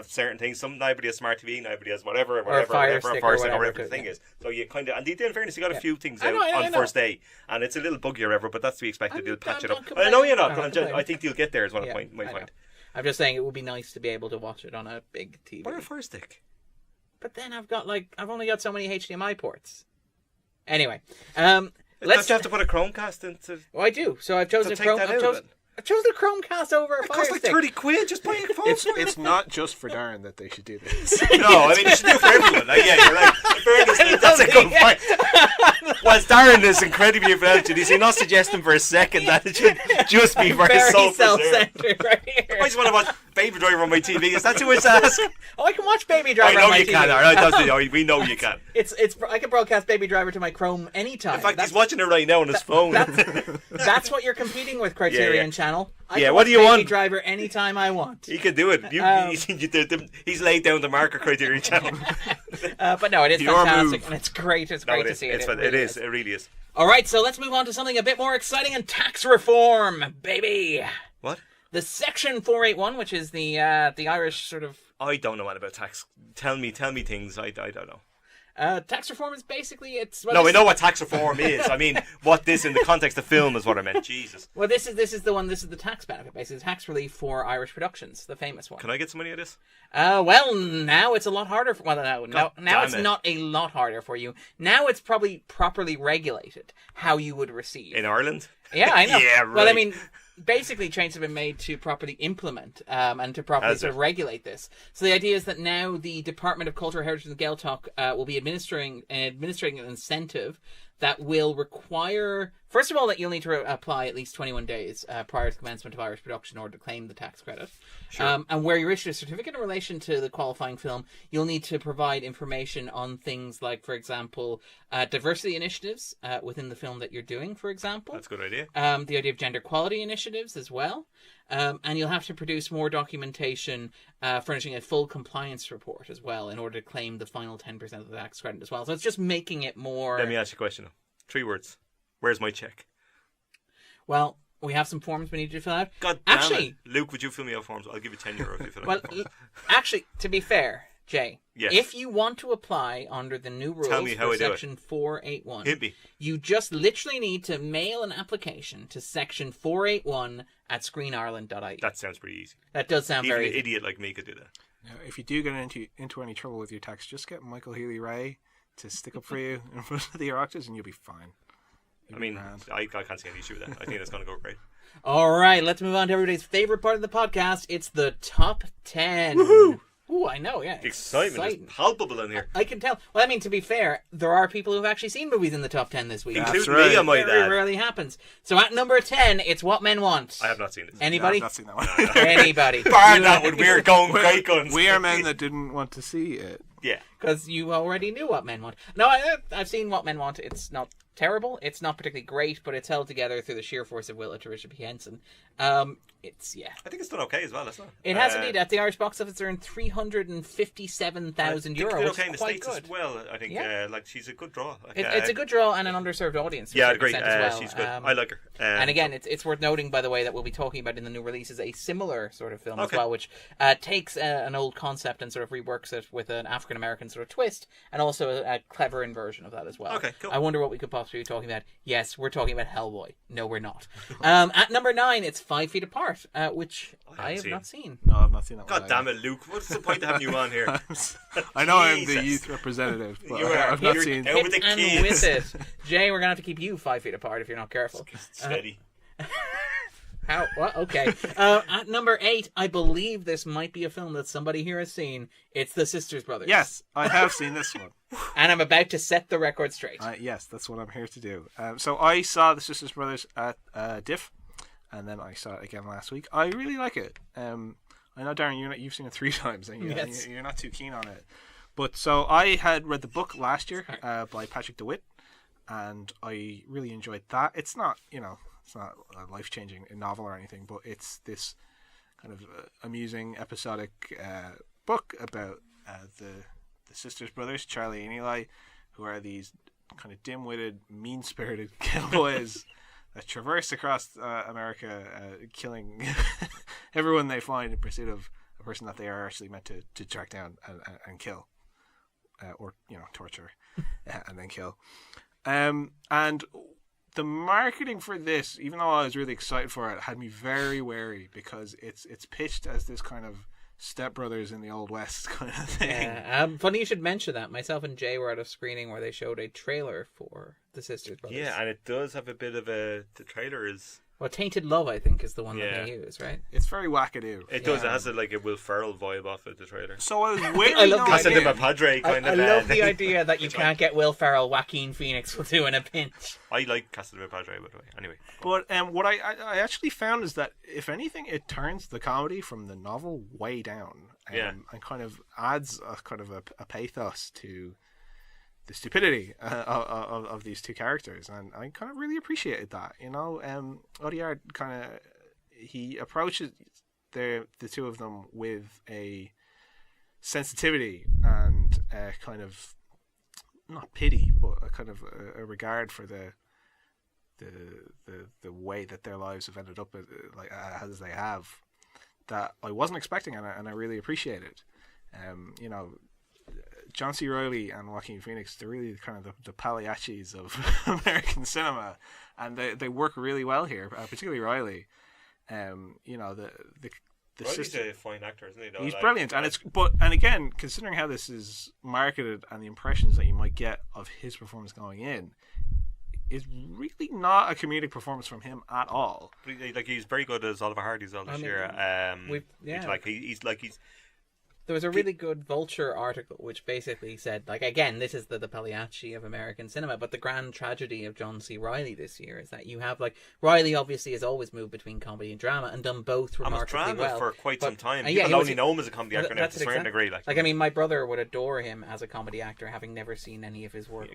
Speaker 4: certain things. Nobody has smart TV, nobody has whatever,
Speaker 2: or Fire Stick, or whatever
Speaker 4: the thing is. So you kind of, and in fairness, you got a few things out on first day, and it's a little buggy or whatever, but that's to be expected. They'll patch it up. I know you're not, but I think you'll get there. Is what I might find.
Speaker 2: I'm just saying it would be nice to be able to watch it on a big TV.
Speaker 4: Or a Fire Stick.
Speaker 2: But then I've only got so many HDMI ports. Anyway,
Speaker 4: don't you have to put a Chromecast into?
Speaker 2: Well, I do. So I've chosen a Chrome. I chose the Chromecast over a Fire Stick.
Speaker 4: It costs like £30. Just buy a phone.
Speaker 3: It's not just for Darren that they should do this.
Speaker 4: No, I mean, you should do it for everyone. Like, yeah, you're right. That's a good point. Whilst Darren is incredibly intelligent, is he not suggesting for a second that it should just be for his soul
Speaker 2: self-centered right here?
Speaker 4: I just want to watch Baby Driver on my TV. Is that too much to ask?
Speaker 2: Oh, I can watch Baby Driver on my TV.
Speaker 4: I know you can. We know you can.
Speaker 2: I can broadcast Baby Driver to my Chrome anytime.
Speaker 4: In fact, he's watching it right now on his phone.
Speaker 2: That's what you're competing with, Criterion Channel.
Speaker 4: What do you want?
Speaker 2: Baby Driver anytime I want.
Speaker 4: He can do it. He's laid down the marker, Criterion Channel.
Speaker 2: But no, it is fantastic, and it's great. It's great to see it.
Speaker 4: It really is.
Speaker 2: All right, so let's move on to something a bit more exciting, and tax reform, baby.
Speaker 4: What?
Speaker 2: The Section 481, which is the Irish sort of...
Speaker 4: I don't know what about tax. Tell me things. I don't know.
Speaker 2: Tax reform is basically
Speaker 4: I know what tax reform is. I mean, what this in the context of film is what I meant. Jesus.
Speaker 2: Well, this is the tax benefit, basically the tax relief for Irish productions, the famous one.
Speaker 4: Can I get some money out of this?
Speaker 2: Well, now it's a lot harder. Now it's not a lot harder for you. Now it's probably properly regulated how you would receive
Speaker 4: in Ireland.
Speaker 2: Yeah, I know.
Speaker 4: Yeah, right.
Speaker 2: Well, I mean, basically, changes have been made to properly implement and to properly sort of regulate this. So the idea is that now the Department of Culture, Heritage and Gaeltacht will be administrating an incentive that will require, first of all, that you'll need to apply at least 21 days prior to commencement of Irish production in order to claim the tax credit. Sure. And where you're issued a certificate in relation to the qualifying film, you'll need to provide information on things like, for example, diversity initiatives within the film that you're doing, for example.
Speaker 4: That's a good idea.
Speaker 2: The idea of gender equality initiatives as well. And you'll have to produce more documentation furnishing a full compliance report as well in order to claim the final 10% of the tax credit as well. So it's just making it more...
Speaker 4: Let me ask you a question. 3 words. Where's my check?
Speaker 2: Well, we have some forms we need you to fill out.
Speaker 4: God damn it. Luke, would you fill me out forms? I'll give you €10 if you fill out forms.
Speaker 2: Actually, to be fair, Jay,
Speaker 4: yes.
Speaker 2: If you want to apply under the new rules for Section 481, you just literally need to mail an application to Section 481 at screenireland.ie.
Speaker 4: That sounds pretty easy.
Speaker 2: That does sound
Speaker 4: Even
Speaker 2: very easy.
Speaker 4: Even an idiot like me could do that.
Speaker 3: Now, if you do get into any trouble with your tax, just get Michael Healy-Rae to stick up for you in front of the Oireachtas and you'll be fine.
Speaker 4: I can't see any issue with that. I think that's going to go great.
Speaker 2: All right, let's move on to everybody's favorite part of the podcast. It's the top 10.
Speaker 4: Woohoo!
Speaker 2: Ooh, I know, yeah.
Speaker 4: Excitement is palpable in here.
Speaker 2: I can tell. Well, I mean, to be fair, there are people who've actually seen movies in the top 10 this week.
Speaker 4: Including me, I might add.
Speaker 2: Very rarely happens. So at number 10, it's What Men Want.
Speaker 4: I have not seen it.
Speaker 2: Anybody?
Speaker 3: No, I've not seen that one.
Speaker 2: Anybody?
Speaker 4: Bar that one, we're going great guns.
Speaker 3: We are men that didn't want to see it.
Speaker 4: Yeah.
Speaker 2: Because you already knew What Men Want. No, I've seen What Men Want. It's not terrible. It's not particularly great, but it's held together through the sheer force of will of Trisha P. Henson. I
Speaker 4: think it's done okay as well, isn't it?
Speaker 2: It has indeed. At the Irish box office, earned €357,000.
Speaker 4: It's okay in the
Speaker 2: quite
Speaker 4: States
Speaker 2: good.
Speaker 4: As well. I think she's a good draw.
Speaker 2: It's a good draw and an underserved audience.
Speaker 4: Yeah, great.
Speaker 2: As well.
Speaker 4: She's good. I like her.
Speaker 2: And again, it's worth noting, by the way, that we'll be talking about in the new release is a similar sort of film as well, which takes an old concept and sort of reworks it with an African American sort of twist, and also a clever inversion of that as well.
Speaker 4: Okay, cool.
Speaker 2: I wonder what we could possibly be talking about. Yes, we're talking about Hellboy. No, we're not. At number 9, it's 5 Feet Apart, which I have not seen.
Speaker 3: No, I've not seen that one.
Speaker 4: God damn it, Luke. What's the point of having you on here?
Speaker 3: I know I'm the youth representative, but I've not seen
Speaker 4: it. With the
Speaker 2: and
Speaker 4: kids.
Speaker 2: with it. Jay, we're going to have to keep you 5 feet apart if you're not careful.
Speaker 4: Steady.
Speaker 2: How? What? Okay. At number 8, I believe this might be a film that somebody here has seen. It's The Sisters Brothers.
Speaker 3: Yes, I have seen this one.
Speaker 2: And I'm about to set the record straight.
Speaker 3: Yes, that's what I'm here to do. So I saw The Sisters Brothers at DIF, and then I saw it again last week. I really like it. I know, Darren, you've seen it 3 times, and you're not too keen on it. But so I had read the book last year by Patrick DeWitt, and I really enjoyed that. It's not, it's not a life-changing novel or anything, but it's this kind of amusing, episodic book about the Sisters Brothers, Charlie and Eli, who are these kind of dim-witted, mean-spirited cowboys that traverse across America, killing everyone they find in pursuit of a person that they are actually meant to track down and kill, or torture and then kill. And the marketing for this, even though I was really excited for it, had me very wary because it's pitched as this kind of Step Brothers in the Old West kind of thing.
Speaker 2: Funny you should mention that. Myself and Jay were at a screening where they showed a trailer for The Sisters Brothers.
Speaker 4: Yeah, and it does have a bit of the trailer is...
Speaker 2: Well, Tainted Love, I think, is the one that they use, right?
Speaker 3: It's very wackadoo.
Speaker 4: It does. It has a Will Ferrell vibe off of the trailer.
Speaker 3: So I was wary.
Speaker 2: I love
Speaker 4: Casa de Padre kind of.
Speaker 2: I love the idea that you can't get Will Ferrell. Joaquin Phoenix will do in a pinch.
Speaker 4: I like Casa de Padre, by the way. Anyway.
Speaker 3: But what I actually found is that, if anything, it turns the comedy from the novel way down. And kind of adds a kind of a pathos to the stupidity of these two characters, and I kind of really appreciated that. Audiard kind of he approaches the two of them with a sensitivity and a kind of not pity, but a kind of a regard for the way that their lives have ended up like as they have, that I wasn't expecting, and I really appreciate it. You know, John C. Reilly and Joaquin Phoenix, they're really kind of the Pagliaccis of American cinema, and they work really well here, particularly Reilly. You know, the
Speaker 4: Reilly's a fine actor, isn't he? Though?
Speaker 3: He's brilliant, and and again, considering how this is marketed and the impressions that you might get of his performance going in, is really not a comedic performance from him at all.
Speaker 4: Like, he's very good as Oliver Hardy's all this year. He's
Speaker 2: There was a really good Vulture article which basically said, like, again, this is the Pagliacci of American cinema, but the grand tragedy of John C. Reilly this year is that you have, like, Reilly obviously has always moved between comedy and drama and done both remarkably well.
Speaker 4: For quite some time. People only know him as a comedy actor now, to a certain degree.
Speaker 2: Like, I mean, my brother would adore him as a comedy actor, having never seen any of his work.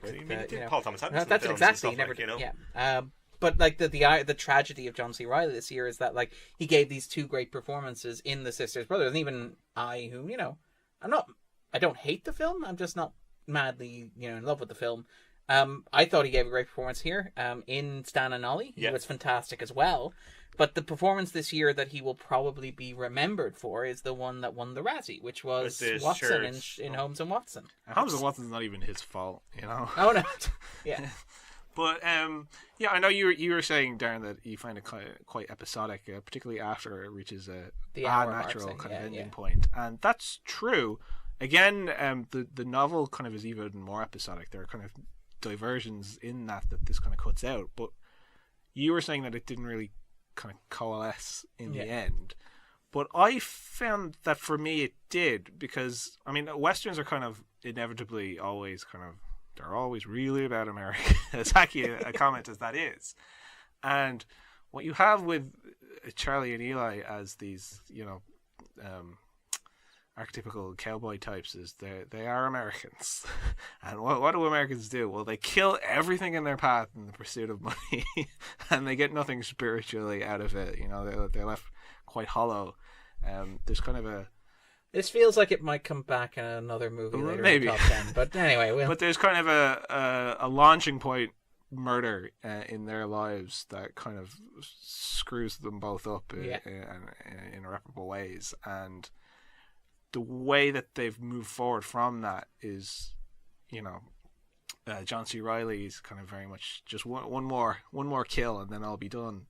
Speaker 4: Paul Thomas Anderson.
Speaker 2: That's exactly.
Speaker 4: Stuff, never, you know.
Speaker 2: Yeah. But like the tragedy of John C. Reilly this year is that, like, he gave these two great performances in The Sisters Brothers, and even I, who, you know, I don't hate the film. I'm just not madly, you know, in love with the film. I thought he gave a great performance here. In Stan and Ollie, he was fantastic as well. But the performance this year that he will probably be remembered for is the one that won the Razzie, which was Watson in Holmes and Watson.
Speaker 3: Holmes and Watson's not even his fault, you know.
Speaker 2: Oh no, yeah.
Speaker 3: But yeah, I know you were saying, Darren, that you find it quite episodic, particularly after it reaches a natural kind of ending point, and that's true. Again, the novel kind of is even more episodic. There are kind of diversions in that this kind of cuts out. But you were saying that it didn't really kind of coalesce in the end. But I found that for me it did, because I mean, westerns are kind of inevitably always kind of, they're always really about America, as hacky a comment as that is. And what you have with Charlie and Eli as these, you know, archetypical cowboy types is they are Americans. And what do Americans do? Well, they kill everything in their path in the pursuit of money, and they get nothing spiritually out of it. You know, they're left quite hollow. There's kind of a...
Speaker 2: This feels like it might come back in another movie later in the top 10. But anyway,
Speaker 3: But there's kind of a launching point murder in their lives that kind of screws them both up in irreparable ways. And the way that they've moved forward from that is, you know, John C. Reilly's kind of very much just one more kill and then I'll be done.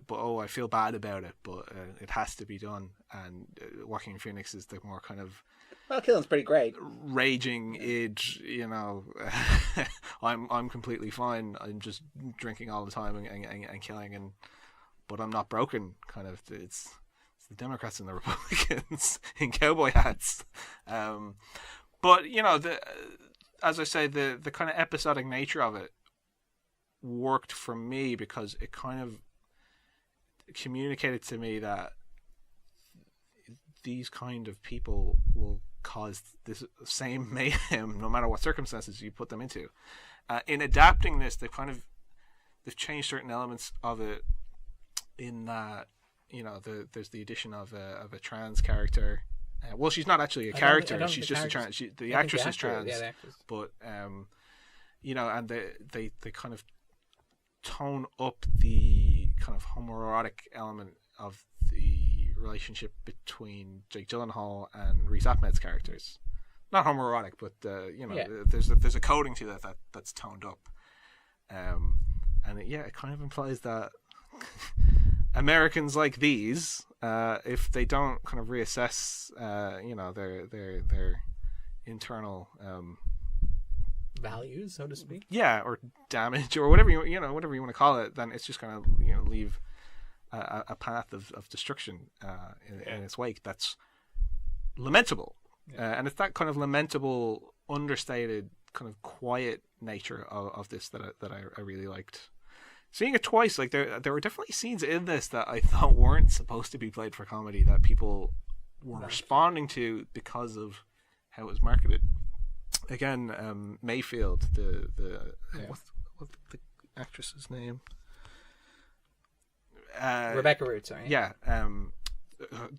Speaker 3: But I feel bad about it, but it has to be done. And Joaquin Phoenix is the more kind of,
Speaker 2: well, killing's pretty great.
Speaker 3: Raging id, you know. I'm completely fine. I'm just drinking all the time and killing, but I'm not broken. Kind of, it's the Democrats and the Republicans in cowboy hats. But you know, as I say, the kind of episodic nature of it worked for me because it kind of communicated to me that these kind of people will cause this same mayhem no matter what circumstances you put them into. In adapting this, they've changed certain elements of it in that, you know, there's the addition of a trans character. Well, she's not actually a character; she's just a trans. The actress is trans, but you know, and they kind of tone up the kind of homoerotic element of the relationship between Jake Gyllenhaal and Riz Ahmed's characters. Not homoerotic, but you know, there's a coding to that's toned up, and it kind of implies that Americans like these, if they don't kind of reassess, you know, their internal
Speaker 2: values, so to speak,
Speaker 3: or damage, or whatever you want to call it, then it's just going to, you know, leave a path of destruction in its wake that's lamentable. And it's that kind of lamentable, understated, kind of quiet nature of this that I really liked. Seeing it twice, like there were definitely scenes in this that I thought weren't supposed to be played for comedy that people were responding to because of how it was marketed. Again, Mayfield, what's the actress's name?
Speaker 2: Rebecca Root, sorry.
Speaker 3: Yeah.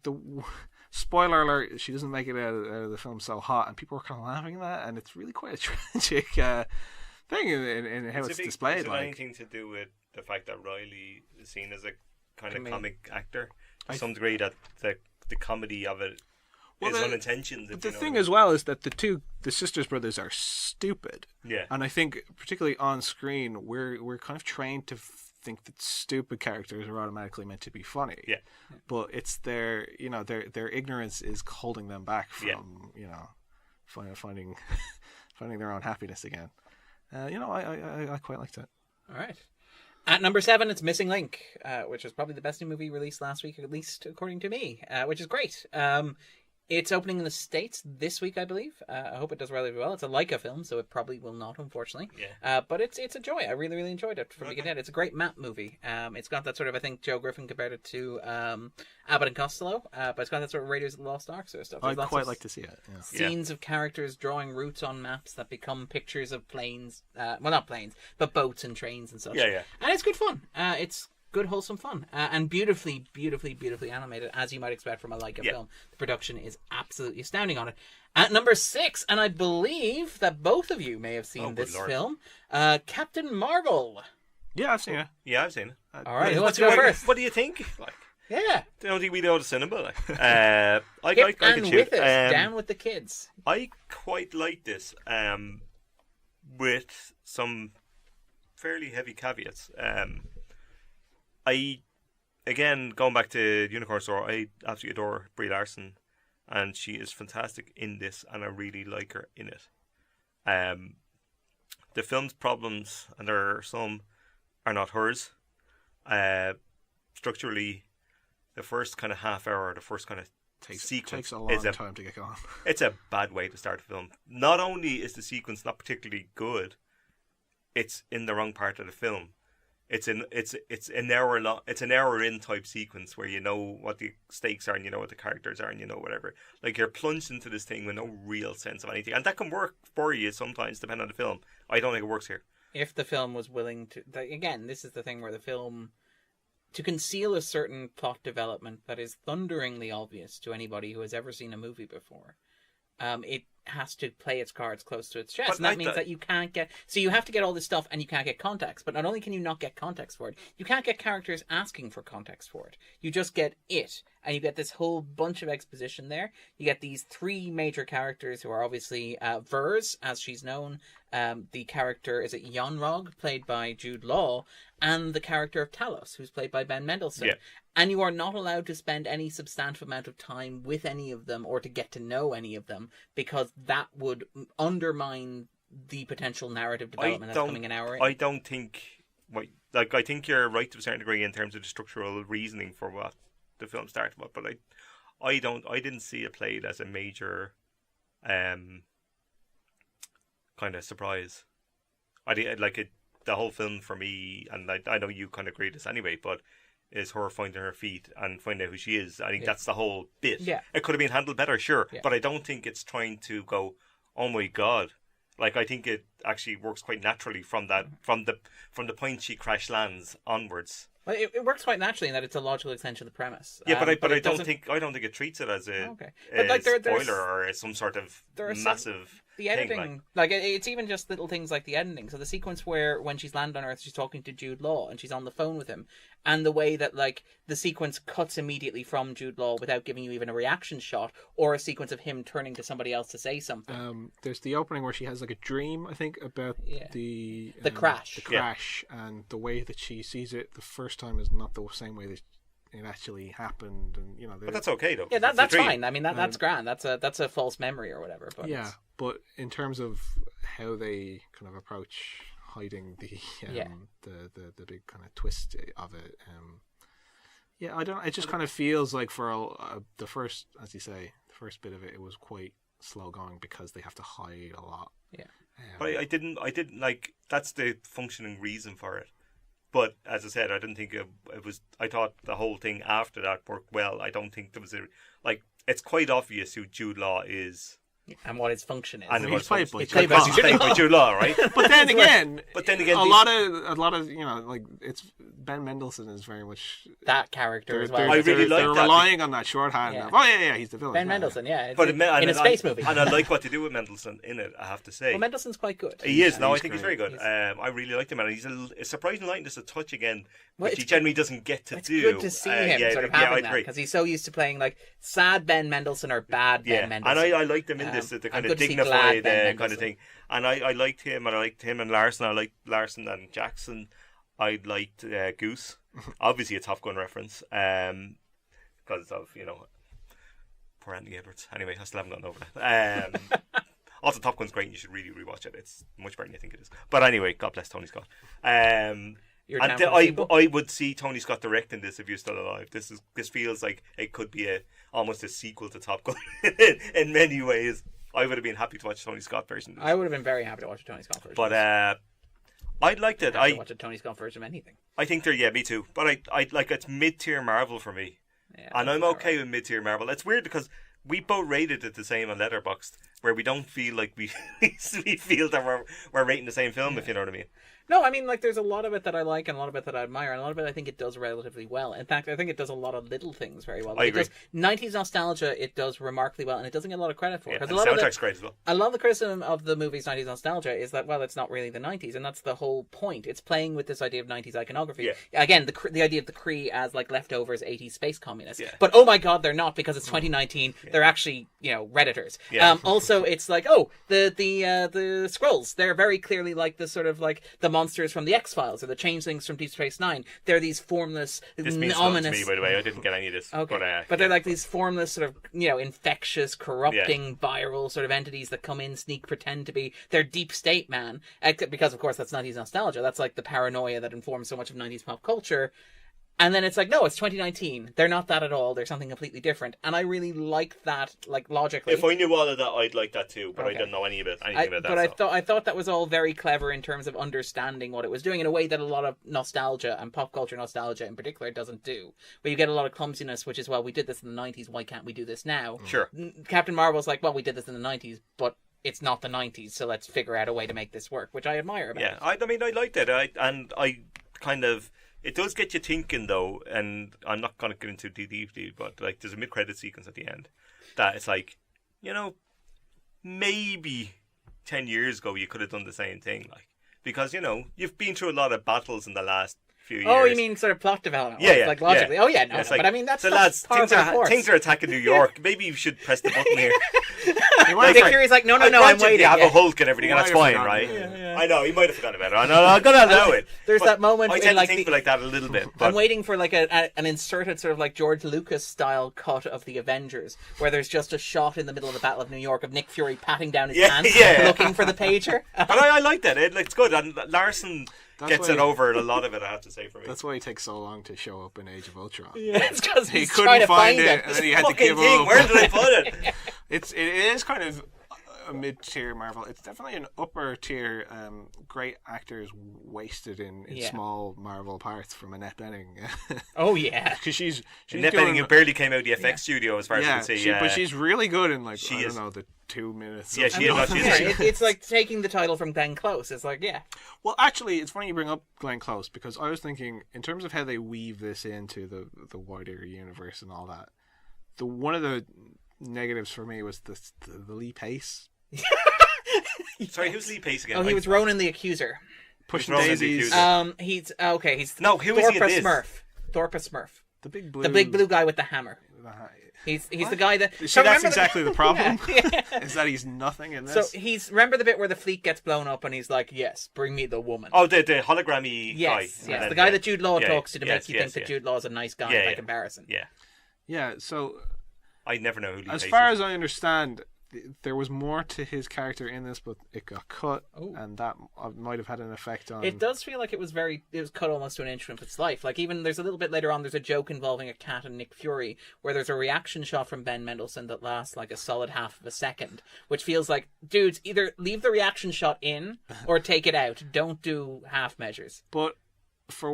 Speaker 3: The spoiler alert: she doesn't make it out of the film so hot, and people were kind of laughing at that, and it's really quite a tragic thing in how it's displayed.
Speaker 4: Is it
Speaker 3: like
Speaker 4: anything to do with the fact that Riley is seen as a kind of
Speaker 2: Comedic.
Speaker 4: comic actor to some degree, that the comedy of it is unintentioned?
Speaker 3: But the thing as well is that the sisters brothers are stupid.
Speaker 4: Yeah.
Speaker 3: And I think particularly on screen we're kind of trained to think that stupid characters are automatically meant to be funny.
Speaker 4: Yeah.
Speaker 3: But it's their ignorance is holding them back from finding their own happiness again. I quite liked it.
Speaker 2: All right. At number 7, it's Missing Link, which was probably the best new movie released last week, at least according to me, which is great. It's opening in the States this week, I believe. I hope it does relatively well. It's a Leica film, so it probably will not, unfortunately.
Speaker 4: Yeah.
Speaker 2: But it's a joy. I really, really enjoyed it from beginning to end. It's a great map movie. It's got that sort of, I think Joe Griffin compared it to Abbott and Costello, but it's got that sort of Raiders of the Lost Ark sort of stuff.
Speaker 3: I'd quite like to see it. Yeah.
Speaker 2: Scenes of characters drawing routes on maps that become pictures of planes. Well, not planes, but boats and trains and such.
Speaker 4: Yeah.
Speaker 2: And it's good fun. It's good, wholesome fun. And beautifully, beautifully, beautifully animated, as you might expect from a Leica film. The production is absolutely astounding on it. At number 6, and I believe that both of you may have seen this film, Captain Marvel.
Speaker 3: Yeah, I've seen it.
Speaker 4: Yeah, I've seen it.
Speaker 2: All right, who wants to go first?
Speaker 4: What do you think?
Speaker 2: Yeah.
Speaker 4: I don't think we know the cinema. I
Speaker 2: Hip
Speaker 4: can
Speaker 2: and
Speaker 4: shoot.
Speaker 2: with it, down with the kids.
Speaker 4: I quite like this, with some fairly heavy caveats. Again, going back to Unicorn Store, I absolutely adore Brie Larson, and she is fantastic in this, and I really like her in it. The film's problems, and there are some, are not hers. Structurally, the first kind of half hour, the first kind of sequence
Speaker 3: takes a long time to get going.
Speaker 4: It's a bad way to start a film. Not only is the sequence not particularly good, it's in the wrong part of the film. It's an hour long. It's an hour in type sequence where you know what the stakes are and you know what the characters are and you know whatever. Like, you're plunged into this thing with no real sense of anything, and that can work for you sometimes, depending on the film. I don't think it works here.
Speaker 2: If the film was willing to, again, this is the thing where the film, to conceal a certain plot development that is thunderingly obvious to anybody who has ever seen a movie before, it has to play its cards close to its chest. And that means that you can't get... So you have to get all this stuff and you can't get context. But not only can you not get context for it, you can't get characters asking for context for it. You just get it. And you get this whole bunch of exposition there. You get these 3 major characters who are obviously Vers, as she's known. The character, is it Yonrog, played by Jude Law. And the character of Talos, who's played by Ben Mendelsohn. Yeah. And you are not allowed to spend any substantive amount of time with any of them or to get to know any of them, because that would undermine the potential narrative development that's coming an hour in.
Speaker 4: I don't think... I think you're right to a certain degree in terms of the structural reasoning for what the film started with, but I didn't see it played as a major kind of surprise. The whole film for me, and I know you kind of agree with this anyway, but is her finding her feet and finding out who she is. I think that's the whole bit. Yeah. It could have been handled better, sure, but I don't think it's trying to go, oh my god. I think it actually works quite naturally from the point she crash lands onwards.
Speaker 2: Well, it works quite naturally in that it's a logical extension of the premise.
Speaker 4: Yeah, but I don't think it treats it as a spoiler or as some sort of massive.
Speaker 2: The editing, it's even just little things like the editing. So the sequence where when she's landed on Earth, she's talking to Jude Law and she's on the phone with him, and the way that the sequence cuts immediately from Jude Law without giving you even a reaction shot or a sequence of him turning to somebody else to say something.
Speaker 3: There's the opening where she has a dream, I think, about the
Speaker 2: crash.
Speaker 3: The crash, and the way that she sees it the first time is not the same way that it actually happened, and
Speaker 4: but that's okay though.
Speaker 2: Yeah, that's fine. I mean, that's grand. That's a false memory or whatever. But
Speaker 3: but in terms of how they kind of approach hiding the big kind of twist of it, I don't. It just kind of feels like for the first, as you say, the first bit of it, it was quite slow going because they have to hide a lot.
Speaker 2: Yeah,
Speaker 4: but I didn't like. That's the functioning reason for it. But as I said, I didn't think it was. I thought the whole thing after that worked well. I don't think there was it's quite obvious who Jude Law is.
Speaker 2: And what his function is.
Speaker 4: And
Speaker 3: He's played by
Speaker 2: He's played
Speaker 4: because
Speaker 2: by
Speaker 4: he's played by Jude Law, right?
Speaker 3: But then again, a
Speaker 4: these-
Speaker 3: lot of like it's Ben Mendelsohn is very much
Speaker 2: that character as well.
Speaker 3: They're,
Speaker 4: I really like
Speaker 3: they're
Speaker 4: that.
Speaker 3: relying on that shorthand.
Speaker 2: Yeah.
Speaker 3: Of, oh, he's the villain.
Speaker 2: Ben
Speaker 3: yeah,
Speaker 2: Mendelsohn, yeah. It's
Speaker 4: But
Speaker 2: in a space movie.
Speaker 4: And I like what they do with Mendelsohn in it, I have to say.
Speaker 2: Well, Mendelssohn's quite good.
Speaker 4: He is. No, I
Speaker 3: he's
Speaker 4: think he's
Speaker 3: great.
Speaker 4: very good. I really liked him, and he's a surprising light, just a touch again,
Speaker 2: Well,
Speaker 4: which he generally doesn't get to
Speaker 2: It's
Speaker 4: do.
Speaker 2: good to see him sort of having that,
Speaker 4: agree.
Speaker 2: because he's so used to playing like sad Ben Mendelsohn or bad Ben Mendelsohn.
Speaker 4: And I liked him in this, the kind
Speaker 2: I'm
Speaker 4: of
Speaker 2: good to see
Speaker 4: dignified
Speaker 2: glad Ben
Speaker 4: kind of
Speaker 2: Mendelsohn.
Speaker 4: thing. And I liked him, and I liked him and Larson. I liked Larson and Jackson. I liked Goose. Obviously, a Top Gun reference, because of poor Andy Edwards. Anyway, I still haven't gotten over that. Also, Top Gun's great. And you should really rewatch it. It's much better than you think it is. But anyway, God bless Tony Scott.
Speaker 2: You're
Speaker 4: And
Speaker 2: down for the sequel?
Speaker 4: I would see Tony Scott directing this if you're still alive. This feels like it could be almost a sequel to Top Gun in many ways. I would have been happy to watch Tony Scott version.
Speaker 2: I would have been very happy to watch a Tony Scott version.
Speaker 4: But I liked it.
Speaker 2: I watch a Tony Scott version of anything.
Speaker 4: I think me too. But I like it's mid-tier Marvel for me,
Speaker 2: Yeah,
Speaker 4: and I'm
Speaker 2: that's
Speaker 4: okay
Speaker 2: alright.
Speaker 4: with mid-tier Marvel. It's weird because we both rated it the same on Letterboxd, where we don't feel like we feel that we're rating the same film. If you know what I mean.
Speaker 2: No, I mean, like, there's a lot of it that I like and a lot of it that I admire, and a lot of it I think it does relatively well. In fact, I think it does a lot of little things very well.
Speaker 4: I agree.
Speaker 2: It does 90s nostalgia, it does remarkably well, and it doesn't get a lot of credit for it.
Speaker 4: Yeah,
Speaker 2: 'Cause
Speaker 4: and
Speaker 2: a
Speaker 4: the
Speaker 2: lot of
Speaker 4: soundtrack's great as well.
Speaker 2: a lot of the criticism of the movie's 90s nostalgia is that, well, it's not really the 90s, and that's the whole point. It's playing with this idea of 90s iconography.
Speaker 4: Yeah.
Speaker 2: Again, the idea of the Kree as, like, leftovers 80s space communists.
Speaker 4: Yeah.
Speaker 2: But, oh my god, they're not, because it's 2019. They're actually, Redditors.
Speaker 4: Yeah.
Speaker 2: Also, it's like, oh, the Skrulls, they're very clearly like the sort of, like, the monsters from the X-Files or the changelings from Deep Space Nine. They're these formless,
Speaker 4: This means nothing to
Speaker 2: ominous...
Speaker 4: me, by the way. I didn't get any of this.
Speaker 2: Okay,
Speaker 4: But
Speaker 2: they're like these formless sort of, infectious, corrupting, viral sort of entities that come in, sneak, pretend to be. They're deep state, man. Because, of course, that's 90s nostalgia. That's like the paranoia that informs so much of 90s pop culture. And then it's like, no, it's 2019. They're not that at all. They're something completely different. And I really like that, like, logically.
Speaker 4: If I knew all of that, I'd like that too. But
Speaker 2: Okay.
Speaker 4: I don't know anything about that.
Speaker 2: But I thought that was all very clever in terms of understanding what it was doing in a way that a lot of nostalgia and pop culture nostalgia in particular doesn't do. Where you get a lot of clumsiness, which is, well, we did this in the 90s. Why can't we do this now?
Speaker 4: Sure.
Speaker 2: Captain Marvel's like, well, we did this in the 90s, but it's not the 90s, so let's figure out a way to make this work, which I admire about it.
Speaker 4: I mean, I liked it. It does get you thinking, though, and I'm not going to get into deeply, but like there's a mid-credit sequence at the end that it's like, maybe 10 years ago you could have done the same thing, like, because you've been through a lot of battles in the last few years.
Speaker 2: Oh, you mean sort of plot development?
Speaker 4: Yeah,
Speaker 2: like logically.
Speaker 4: yeah.
Speaker 2: Oh, yeah, no,
Speaker 4: It's
Speaker 2: no,
Speaker 4: like,
Speaker 2: but I mean that's
Speaker 4: so lads,
Speaker 2: par for the course.
Speaker 4: things are attacking New York. Maybe you should press the button here.
Speaker 2: Nick Fury's like, no, I'm waiting.
Speaker 4: You have
Speaker 2: yeah.
Speaker 4: a Hulk and everything, and that's fine, right? I know he might have forgotten about it. I'm gonna allow it.
Speaker 2: There's
Speaker 4: But
Speaker 2: that moment
Speaker 4: I
Speaker 2: in,
Speaker 4: tend
Speaker 2: like,
Speaker 4: to think
Speaker 2: the-
Speaker 4: like that a little bit. But
Speaker 2: I'm waiting for like an inserted sort of like George Lucas style cut of the Avengers, where there's just a shot in the middle of the Battle of New York of Nick Fury patting down his pants, looking for the pager.
Speaker 4: But I like that. It's good, and Larson
Speaker 3: That's
Speaker 4: gets
Speaker 3: why-
Speaker 4: it over a lot of it. I have to say for me.
Speaker 3: That's why it takes so long to show up in Age of Ultron.
Speaker 2: Yeah, it's because
Speaker 3: He
Speaker 2: he's
Speaker 3: couldn't
Speaker 2: trying to
Speaker 3: find
Speaker 2: find
Speaker 3: it, and then he had to
Speaker 4: Fucking
Speaker 3: give
Speaker 4: thing.
Speaker 3: up.
Speaker 4: Where did I put it?
Speaker 3: It is kind of a mid-tier Marvel. It's definitely an upper tier. Great actors wasted in
Speaker 2: Yeah.
Speaker 3: small Marvel parts from Annette Bening.
Speaker 2: Oh yeah.
Speaker 3: Because she's
Speaker 4: Annette
Speaker 3: doing,
Speaker 4: Bening, who barely came out of the FX studio, as far as I can see.
Speaker 3: but she's really good in like
Speaker 4: She
Speaker 3: I
Speaker 4: is.
Speaker 3: don't know the 2 minutes.
Speaker 4: Yeah,
Speaker 3: of
Speaker 4: she is.
Speaker 3: nothing.
Speaker 4: She is.
Speaker 2: It's like taking the title from Glenn Close. It's like, yeah.
Speaker 3: Well, actually, it's funny you bring up Glenn Close because I was thinking in terms of how they weave this into the wider universe and all that. One of the negatives for me was the Lee Pace.
Speaker 4: Sorry, who's Lee Pace again?
Speaker 2: Oh, he was Ronan the Accuser.
Speaker 3: Pushing
Speaker 4: Ronan the
Speaker 3: daisies.
Speaker 4: Accuser.
Speaker 2: He's okay. He's
Speaker 4: No, who is he in
Speaker 2: Thorpa
Speaker 4: this?
Speaker 2: Smurf. Thorpa Smurf.
Speaker 3: The big blue.
Speaker 2: The big blue guy with the hammer. He's the guy that.
Speaker 3: See,
Speaker 2: So
Speaker 3: that's
Speaker 2: remember
Speaker 3: exactly the problem.
Speaker 2: Yeah.
Speaker 3: Is that he's nothing in
Speaker 2: So
Speaker 3: this.
Speaker 2: remember the bit where the fleet gets blown up and he's like, "Yes, bring me the woman."
Speaker 4: Oh, the hologrammy
Speaker 2: yes,
Speaker 4: guy.
Speaker 2: yes,
Speaker 4: And then-
Speaker 2: the guy that Jude Law
Speaker 4: Yeah,
Speaker 2: talks to
Speaker 4: yes,
Speaker 2: make you
Speaker 4: yes,
Speaker 2: think that
Speaker 4: yeah.
Speaker 2: Jude Law is a nice guy
Speaker 4: Yeah,
Speaker 2: by
Speaker 4: yeah.
Speaker 2: comparison.
Speaker 4: Yeah,
Speaker 3: Yeah, so
Speaker 4: I never know who Lee
Speaker 3: as
Speaker 4: Pace
Speaker 3: far
Speaker 4: is.
Speaker 3: as I understand, there was more to his character in this, but it got cut, and that might have had an effect on.
Speaker 2: It does feel like it was cut almost to an inch from its life. Like even there's a little bit later on, there's a joke involving a cat and Nick Fury, where there's a reaction shot from Ben Mendelsohn that lasts like a solid half of a second, which feels like, dudes, either leave the reaction shot in or take it out. Don't do half measures.
Speaker 3: But for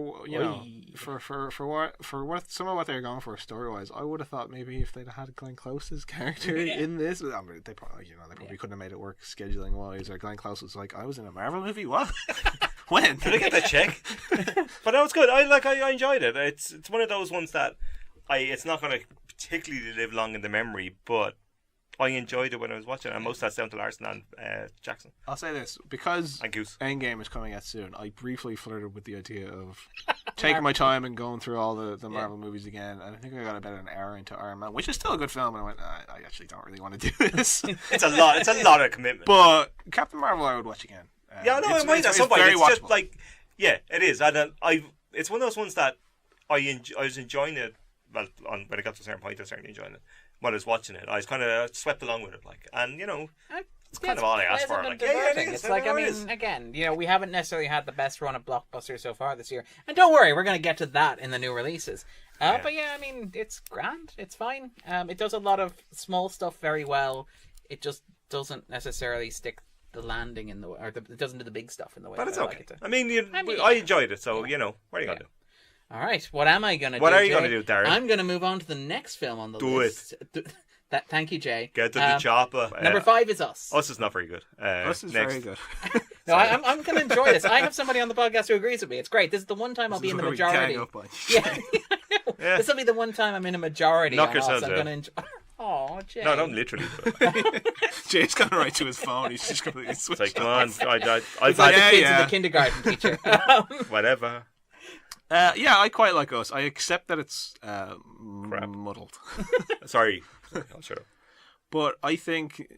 Speaker 3: what some of what they're going for story wise, I would have thought maybe if they'd had Glenn Close's character in this, I mean, they probably couldn't have made it work scheduling wise. Or Glenn Close was like, I was in a Marvel movie. What? When
Speaker 4: did I get that check? But that was good. I enjoyed it. It's one of those ones that it's not going to particularly live long in the memory, but I enjoyed it when I was watching it, and most of that's down to Larson and Jackson.
Speaker 3: I'll say this, because
Speaker 4: and Goose.
Speaker 3: Endgame is coming out soon, I briefly flirted with the idea of taking my time and going through all the Marvel movies again, and I think I got about an hour into Iron Man, which is still a good film, and I went, I actually don't really want to do this.
Speaker 4: It's a lot of commitment.
Speaker 3: But Captain Marvel I would watch again.
Speaker 4: Yeah, no, I might at some point. It's just like, yeah, it is, and it's one of those ones that I was enjoying it. Well, when it got to a certain point, I was certainly enjoying it. When I was watching it, I was kind of swept along with it, like, and it's kind of all I asked for. Like,
Speaker 2: it's like, I mean, again, we haven't necessarily had the best run of blockbusters so far this year, and don't worry, we're going to get to that in the new releases. But yeah, I mean, it's grand, it's fine. It does a lot of small stuff very well. It just doesn't necessarily stick the landing in the way, or it doesn't do the big stuff in the way.
Speaker 4: But it's
Speaker 2: okay.
Speaker 4: Like it to. I mean, I enjoyed it, so what are you going to do?
Speaker 2: All right, what am I going to do?
Speaker 4: What are you
Speaker 2: Jay?
Speaker 4: going to do, Darren?
Speaker 2: I'm going to move on to the next film on the list. Do it. Thank you, Jay.
Speaker 4: Get to the chopper.
Speaker 2: Number 5 is Us.
Speaker 4: Us is not very good.
Speaker 3: Us is very good.
Speaker 2: No, I'm going to enjoy this. I have somebody on the podcast who agrees with me. It's great. This is the one time I'll be in the majority. Yeah. This will be the one time I'm in a majority.
Speaker 4: Knock yourselves
Speaker 2: out.
Speaker 4: I'm
Speaker 2: going to enjoy. Oh, Jay.
Speaker 4: No, not literally.
Speaker 3: Jay's gone right to his phone. He's just completely switched.
Speaker 4: It's like, come on.
Speaker 2: I've had the kids in the kindergarten teacher.
Speaker 4: Whatever.
Speaker 3: Yeah, I quite like Us. I accept that it's muddled.
Speaker 4: Sorry. I'll shut up.
Speaker 3: But I think,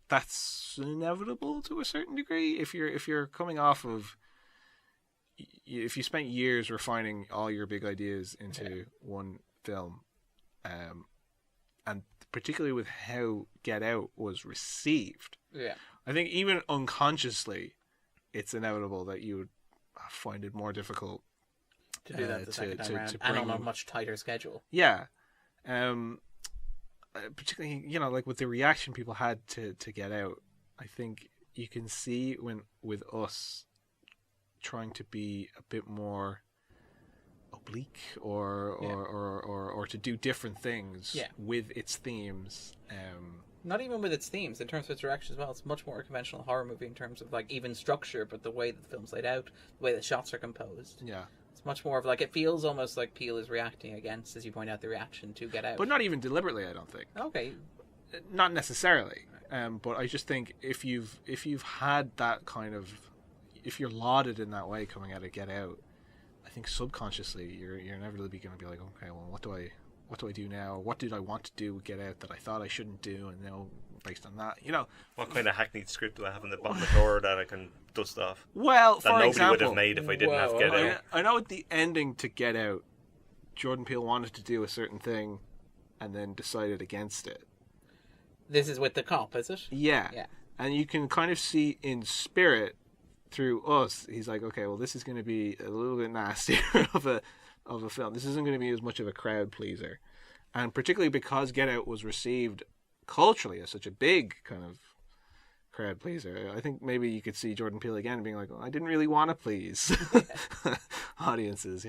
Speaker 3: that's inevitable to a certain degree. If you're coming off of, if you spent years refining all your big ideas into one film, and particularly with how Get Out was received, I think even unconsciously, it's inevitable that you would find it more difficult
Speaker 2: to do that the second time around, and on a much tighter schedule.
Speaker 3: Yeah. Particularly, like with the reaction people had to Get Out, I think you can see with Us trying to be a bit more oblique or to do different things with its themes.
Speaker 2: Not even with its themes, in terms of its direction as well. It's much more a conventional horror movie in terms of like even structure, but the way that the film's laid out, the way the shots are composed.
Speaker 3: Yeah. It's
Speaker 2: much more of like, it feels almost like Peele is reacting against, as you point out, the reaction to Get Out.
Speaker 3: But not even deliberately, I don't think.
Speaker 2: Okay.
Speaker 3: Not necessarily. But I just think if you've had that kind of, if you're lauded in that way coming out of Get Out, I think subconsciously you're inevitably going to be like, okay, well, what do I do now? What did I want to do with Get Out that I thought I shouldn't do, and now based on that,
Speaker 4: what kind of hackneyed script do I have in the bottom of the drawer that I can dust off?
Speaker 3: Well,
Speaker 4: that nobody would have made if I didn't have Get Out.
Speaker 3: I know at the ending to Get Out, Jordan Peele wanted to do a certain thing, and then decided against it.
Speaker 2: This is with the cop, is it?
Speaker 3: Yeah. And you can kind of see in spirit through Us, he's like, okay, well, this is going to be a little bit nastier of a film. This isn't going to be as much of a crowd pleaser. And particularly because Get Out was received culturally as such a big kind of crowd pleaser, I think maybe you could see Jordan Peele again being like, well, I didn't really want to please audiences,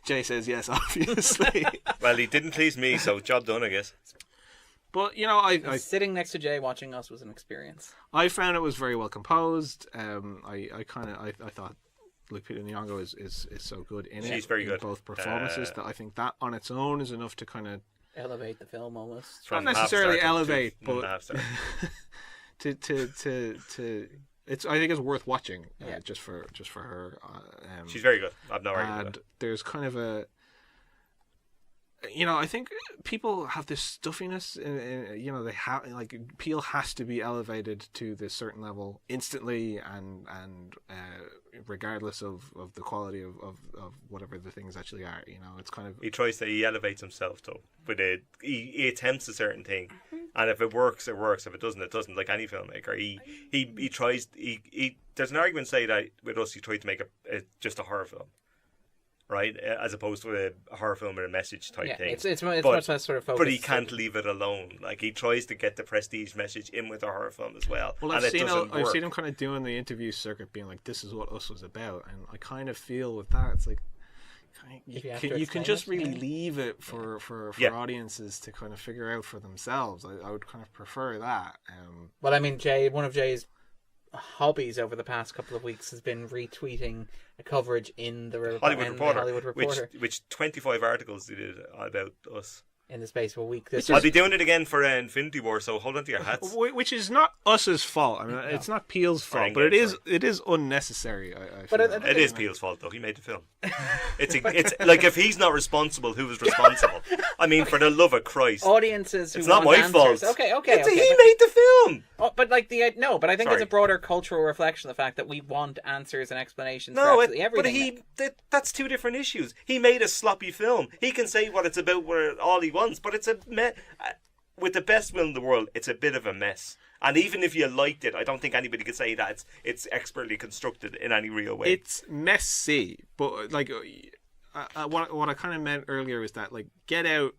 Speaker 3: Jay says yes, obviously.
Speaker 4: Well, he didn't please me, so job done, I guess.
Speaker 3: But, I
Speaker 2: sitting next to Jay watching Us was an experience.
Speaker 3: I found it was very well composed. I thought Lupita Nyong'o is so good in it.
Speaker 4: She's very good.
Speaker 3: Both performances, that I think that on its own is enough to kind of
Speaker 2: elevate the film almost.
Speaker 3: Not necessarily elevate, but to it's. I think it's worth watching. Just for her.
Speaker 4: She's very good. I've no idea.
Speaker 3: And there's kind of a. I think people have this stuffiness, they have, like, Peele has to be elevated to this certain level instantly and regardless of the quality of whatever the things actually are, it's kind of...
Speaker 4: He elevates himself, though, but he attempts a certain thing, and if it works, it works. If it doesn't, it doesn't, like any filmmaker. He tries, there's an argument to say that with Us, he tried to make just a horror film. right? As opposed to a horror film or a message type thing.
Speaker 2: It's much less sort of focused.
Speaker 4: But he can't leave it alone. Like, he tries to get the prestige message in with a horror film as well.
Speaker 3: Well,
Speaker 4: I've seen
Speaker 3: him kind of doing the interview circuit, being like, "This is what Us was about," and I kind of feel with that, it's like you can just really leave it for audiences to kind of figure out for themselves. I would kind of prefer that.
Speaker 2: Well, I mean, Jay, one of Jay's hobbies over the past couple of weeks has been retweeting a coverage in the Hollywood Reporter,
Speaker 4: which 25 articles they did about Us
Speaker 2: in the space of a week.
Speaker 4: I'll be doing it again for Infinity War, so hold on to your hats.
Speaker 3: Which is not Us's fault. I mean, it's not Peele's fault, but it is unnecessary. I feel
Speaker 4: it is Peele's fault, though. He made the film. It's like, if he's not responsible, who is responsible? I mean, for the love of Christ,
Speaker 2: audiences.
Speaker 4: It's not my fault.
Speaker 2: Okay.
Speaker 4: He made the film.
Speaker 2: But I think it's a broader cultural reflection of the fact that we want answers and explanations.
Speaker 4: No,
Speaker 2: for absolutely everything.
Speaker 4: But that's two different issues. He made a sloppy film. He can say what it's about, all he wants, but it's with the best will in the world, it's a bit of a mess. And even if you liked it, I don't think anybody could say that it's expertly constructed in any real way.
Speaker 3: It's messy, but like what I kind of meant earlier was that, like, Get Out,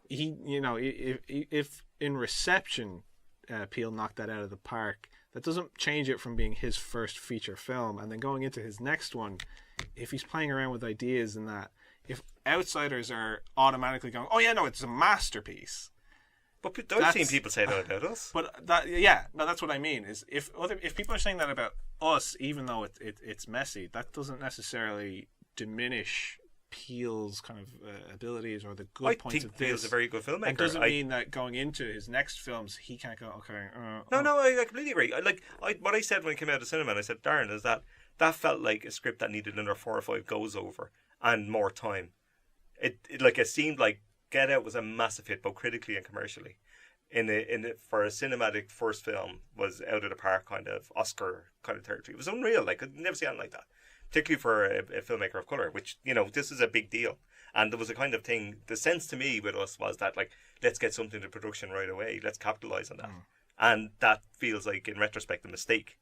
Speaker 3: if in reception Peele knocked that out of the park, that doesn't change it from being his first feature film. And then going into his next one, if he's playing around with ideas and that, if outsiders are automatically going, "Oh yeah, no, it's a masterpiece."
Speaker 4: But I've seen people say that about Us.
Speaker 3: But that's what I mean. Is if people are saying that about Us, even though it's messy, that doesn't necessarily diminish Peele's kind of abilities or the good points of this.
Speaker 4: Peele's a very good filmmaker.
Speaker 3: It doesn't mean that going into his next films he can't go, okay.
Speaker 4: No, I completely agree. What I said when I came out of cinema, and I said, Darren, is that felt like a script that needed another 4 or 5 goes over and more time. It seemed like Get Out was a massive hit, both critically and commercially. For a cinematic first film, was out of the park, kind of Oscar kind of territory. It was unreal. Like, I'd never seen anything like that, particularly for a filmmaker of colour, which, this is a big deal. And there was a kind of thing, the sense to me with Us was that, like, let's get something to production right away. Let's capitalise on that. And that feels like, in retrospect, a mistake.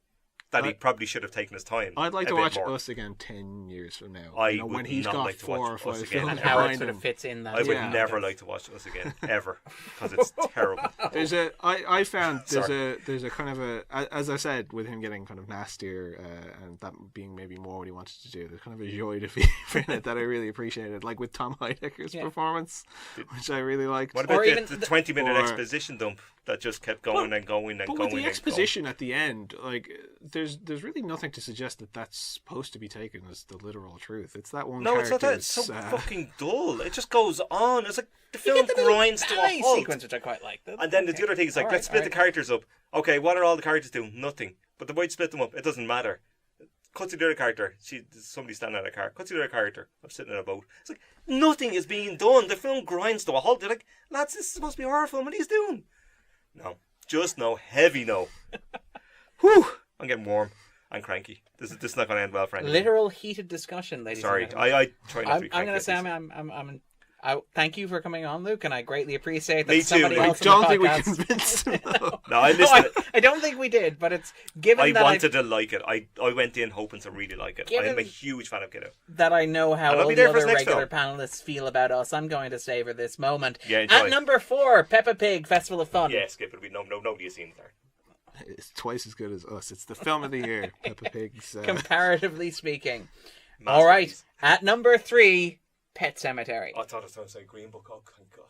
Speaker 4: That he probably should have taken his time.
Speaker 3: I'd like to watch Us again 10 years from now. When he's got
Speaker 4: like
Speaker 3: 4 or 5 films
Speaker 2: and how it sort of fits in that.
Speaker 4: I would never like to watch Us again, ever, because it's terrible.
Speaker 3: I found there's a kind of as I said, with him getting kind of nastier and that being maybe more what he wanted to do, there's kind of a joy to in it that I really appreciated, like with Tom Heidecker's performance, which I really liked.
Speaker 4: What about the 20-minute exposition dump that just kept going and going and going?
Speaker 3: But with the exposition at the end, like, there's really nothing to suggest that that's supposed to be taken as the literal truth. It's that one.
Speaker 4: No, it's not that. It's so fucking dull. It just goes on. It's like the film grinds to a halt.
Speaker 2: Sequence, which I quite like.
Speaker 4: And then the other thing is, like, let's split the characters up. Okay, what are all the characters doing? Nothing. But the way you split them up, it doesn't matter. Cuts to the other character. Somebody standing at a car. Cuts to the other character. I'm sitting in a boat. It's like nothing is being done. The film grinds to a halt. They're like, lads, this is supposed to be a horror film. What are you doing? No, just no, heavy no. Whew, I'm getting warm and cranky. This is not going to end well, frankly.
Speaker 2: Literal heated discussion, ladies.
Speaker 4: Sorry,
Speaker 2: and gentlemen.
Speaker 4: I try not to be cranky.
Speaker 2: I'm going to say I thank you for coming on, Luke, and I greatly appreciate that.
Speaker 4: Me too.
Speaker 2: Somebody else
Speaker 3: I don't think we convinced him.
Speaker 4: No, I listened.
Speaker 2: I don't think we did, but it's given
Speaker 4: I
Speaker 2: that
Speaker 4: wanted to like it. I went in hoping to really like it. I am a huge fan of Get Out.
Speaker 2: That I know how all the other regular panelists feel about Us. I'm going to savor this moment.
Speaker 4: Yeah, enjoy.
Speaker 2: At number 4, Peppa Pig, Festival of Fun.
Speaker 4: Yeah, skip it. Nobody has seen it there.
Speaker 3: It's twice as good as Us. It's the film of the year. Peppa Pig's.
Speaker 2: Comparatively speaking. All right. At number 3, Pet Sematary.
Speaker 4: I thought it was going to say Green Book. Oh, thank God.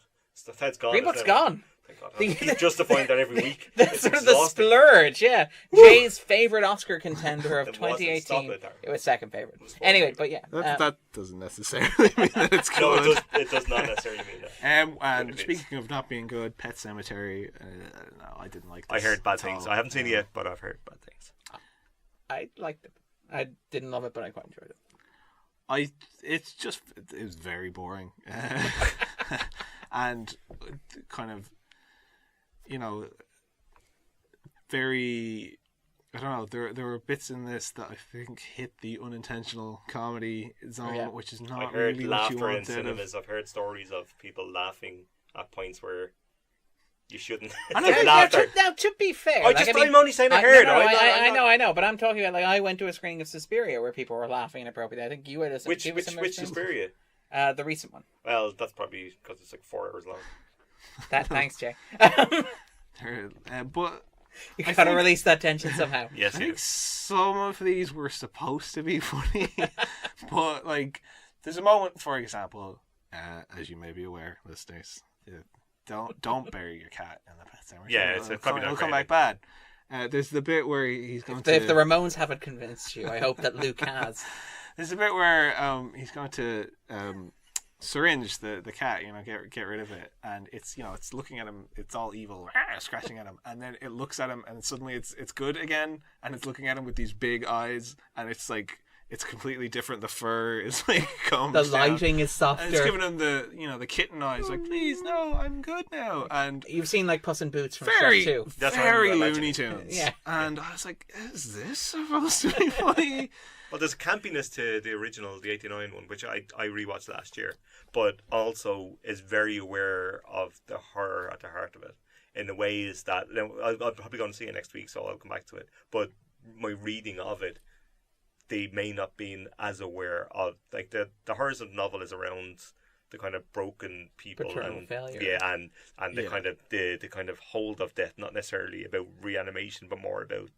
Speaker 4: That's gone.
Speaker 2: Green Book's gone.
Speaker 4: Thank God. I keep justifying that every week.
Speaker 2: That's sort of the splurge, yeah. Jay's favourite Oscar contender of 2018. It was second favourite. Anyway, but yeah.
Speaker 3: That doesn't necessarily mean that it's good.
Speaker 4: No, it does not necessarily mean that.
Speaker 3: And speaking of not being good, Pet Sematary, no, I didn't like this.
Speaker 4: I heard bad things. I haven't seen it yet, but I've heard bad things.
Speaker 2: I liked it. I didn't love it, but I quite enjoyed it.
Speaker 3: It was very boring. And kind of, very, I don't know, there were bits in this that I think hit the unintentional comedy zone, which is not really what you want.
Speaker 4: In cinemas. I've heard stories of people laughing at points where you shouldn't.
Speaker 2: Now, to be fair,
Speaker 4: I'm only saying I heard.
Speaker 2: I know, but I'm talking about, like, I went to a screening of Suspiria where people were laughing inappropriately. I think you had a
Speaker 4: which Suspiria?
Speaker 2: The recent one.
Speaker 4: Well, that's probably because it's like 4 hours long.
Speaker 2: Thanks, Jay.
Speaker 3: But
Speaker 2: you gotta release that tension somehow.
Speaker 4: Yes,
Speaker 3: I think some of these were supposed to be funny, but like, there's a moment, for example, as you may be aware, listeners, don't bury your cat in the pet cemetery.
Speaker 4: Yeah, it's probably
Speaker 3: it'll come back bad. There's the bit where he's going to.
Speaker 2: If the Ramones haven't convinced you, I hope that Luke has.
Speaker 3: There's a bit where he's going to syringe the cat, get rid of it, and it's looking at him, it's all evil, scratching at him, and then it looks at him, and suddenly it's good again, and it's looking at him with these big eyes, and it's like, it's completely different. The fur is like comes
Speaker 2: the lighting
Speaker 3: down,
Speaker 2: is softer,
Speaker 3: and it's giving him the kitten eyes, like, please no, I'm good now. And
Speaker 2: you've seen like Puss in Boots from
Speaker 3: very
Speaker 2: Shrek 2.
Speaker 4: That's
Speaker 3: very Looney Tunes.
Speaker 2: Yeah.
Speaker 3: And I was like, is this supposed to be funny?
Speaker 4: Well, there's a campiness to the original, the 89 one, which I rewatched last year, but also is very aware of the horror at the heart of it in the ways that, I'll probably go and see it next week, so I'll come back to it. But my reading of it, they may not be as aware of, like, the horrors of the novel is around the kind of broken people
Speaker 2: paternal failure.
Speaker 4: Yeah, and the kind of hold of death, not necessarily about reanimation, but more about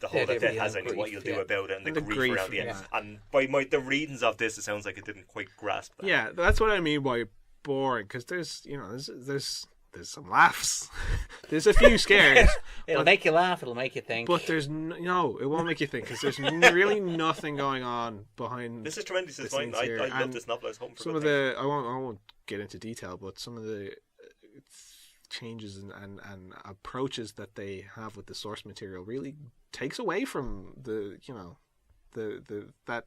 Speaker 4: the whole that death has and what you'll do about it, and the grief around the end. And by the readings of this, it sounds like it didn't quite grasp that.
Speaker 3: Yeah, that's what I mean by boring, because there's some laughs, there's a few scares.
Speaker 2: It'll make you laugh, it'll make you think.
Speaker 3: But there's no, it won't make you think, because there's really nothing going on behind.
Speaker 4: This is tremendous. It's fine. I love this novel. I was home for
Speaker 3: some of the. I won't get into detail, but some of the changes and approaches that they have with the source material really takes away from the that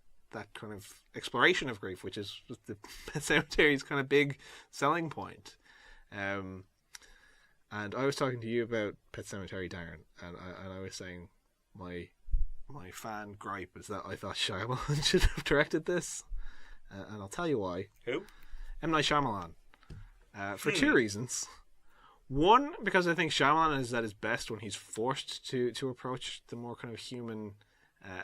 Speaker 3: kind of exploration of grief, which is the Pet Sematary's kind of big selling point. And I was talking to you about Pet Sematary, Darren, and I was saying my fan gripe is that I thought Shyamalan should have directed this, and I'll tell you why.
Speaker 4: Who?
Speaker 3: M. Night Shyamalan. For two reasons. One, because I think Shyamalan is at his best when he's forced to approach the more kind of human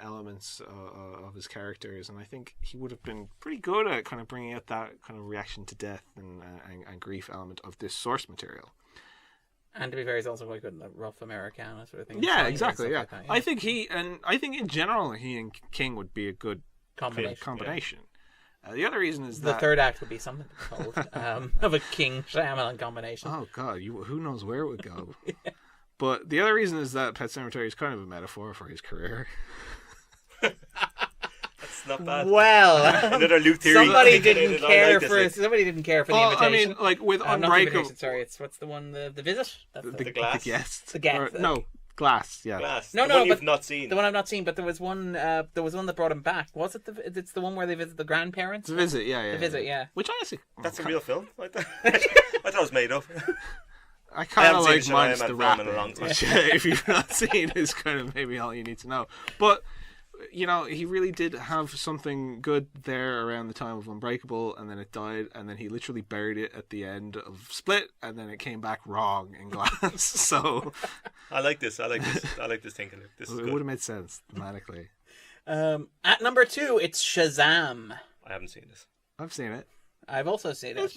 Speaker 3: elements of his characters, and I think he would have been pretty good at kind of bringing out that kind of reaction to death and grief element of this source material.
Speaker 2: And to be fair, he's also quite good in the rough Americana sort of thing.
Speaker 3: Yeah, exactly. Yeah.
Speaker 2: Like that, yeah,
Speaker 3: I think in general he and King would be a good combination. The other reason is
Speaker 2: the
Speaker 3: that
Speaker 2: third act would be something called of a King Shyamalan combination.
Speaker 3: Oh God, who knows where it would go? Yeah. But the other reason is that Pet Sematary is kind of a metaphor for his career.
Speaker 4: That's not bad.
Speaker 2: Well,
Speaker 4: another Luke theory.
Speaker 2: Somebody didn't care for the invitation.
Speaker 3: I mean, like with Unbreakable.
Speaker 2: Sorry, what's the one? The visit.
Speaker 4: The glass.
Speaker 3: The guest.
Speaker 2: The guest.
Speaker 3: No. Glass, yeah.
Speaker 4: Glass.
Speaker 2: No,
Speaker 4: one you've
Speaker 2: but
Speaker 4: not seen.
Speaker 2: The one I've not seen, but there was one that brought him back. Was it it's the one where they visit the grandparents?
Speaker 3: The visit, yeah.
Speaker 2: The visit, yeah.
Speaker 3: Which I see.
Speaker 4: That's a real film. I thought it was made up.
Speaker 3: I kind of like Minus the Rat,
Speaker 4: which,
Speaker 3: if you've not seen, is kind of maybe all you need to know. But he really did have something good there around the time of Unbreakable, and then it died, and then he literally buried it at the end of Split, and then it came back wrong in Glass. So
Speaker 4: I like this thinking. This is good.
Speaker 3: It would have made sense thematically.
Speaker 2: At number 2, it's Shazam.
Speaker 4: I haven't seen this.
Speaker 3: I've seen it.
Speaker 2: I've also seen it.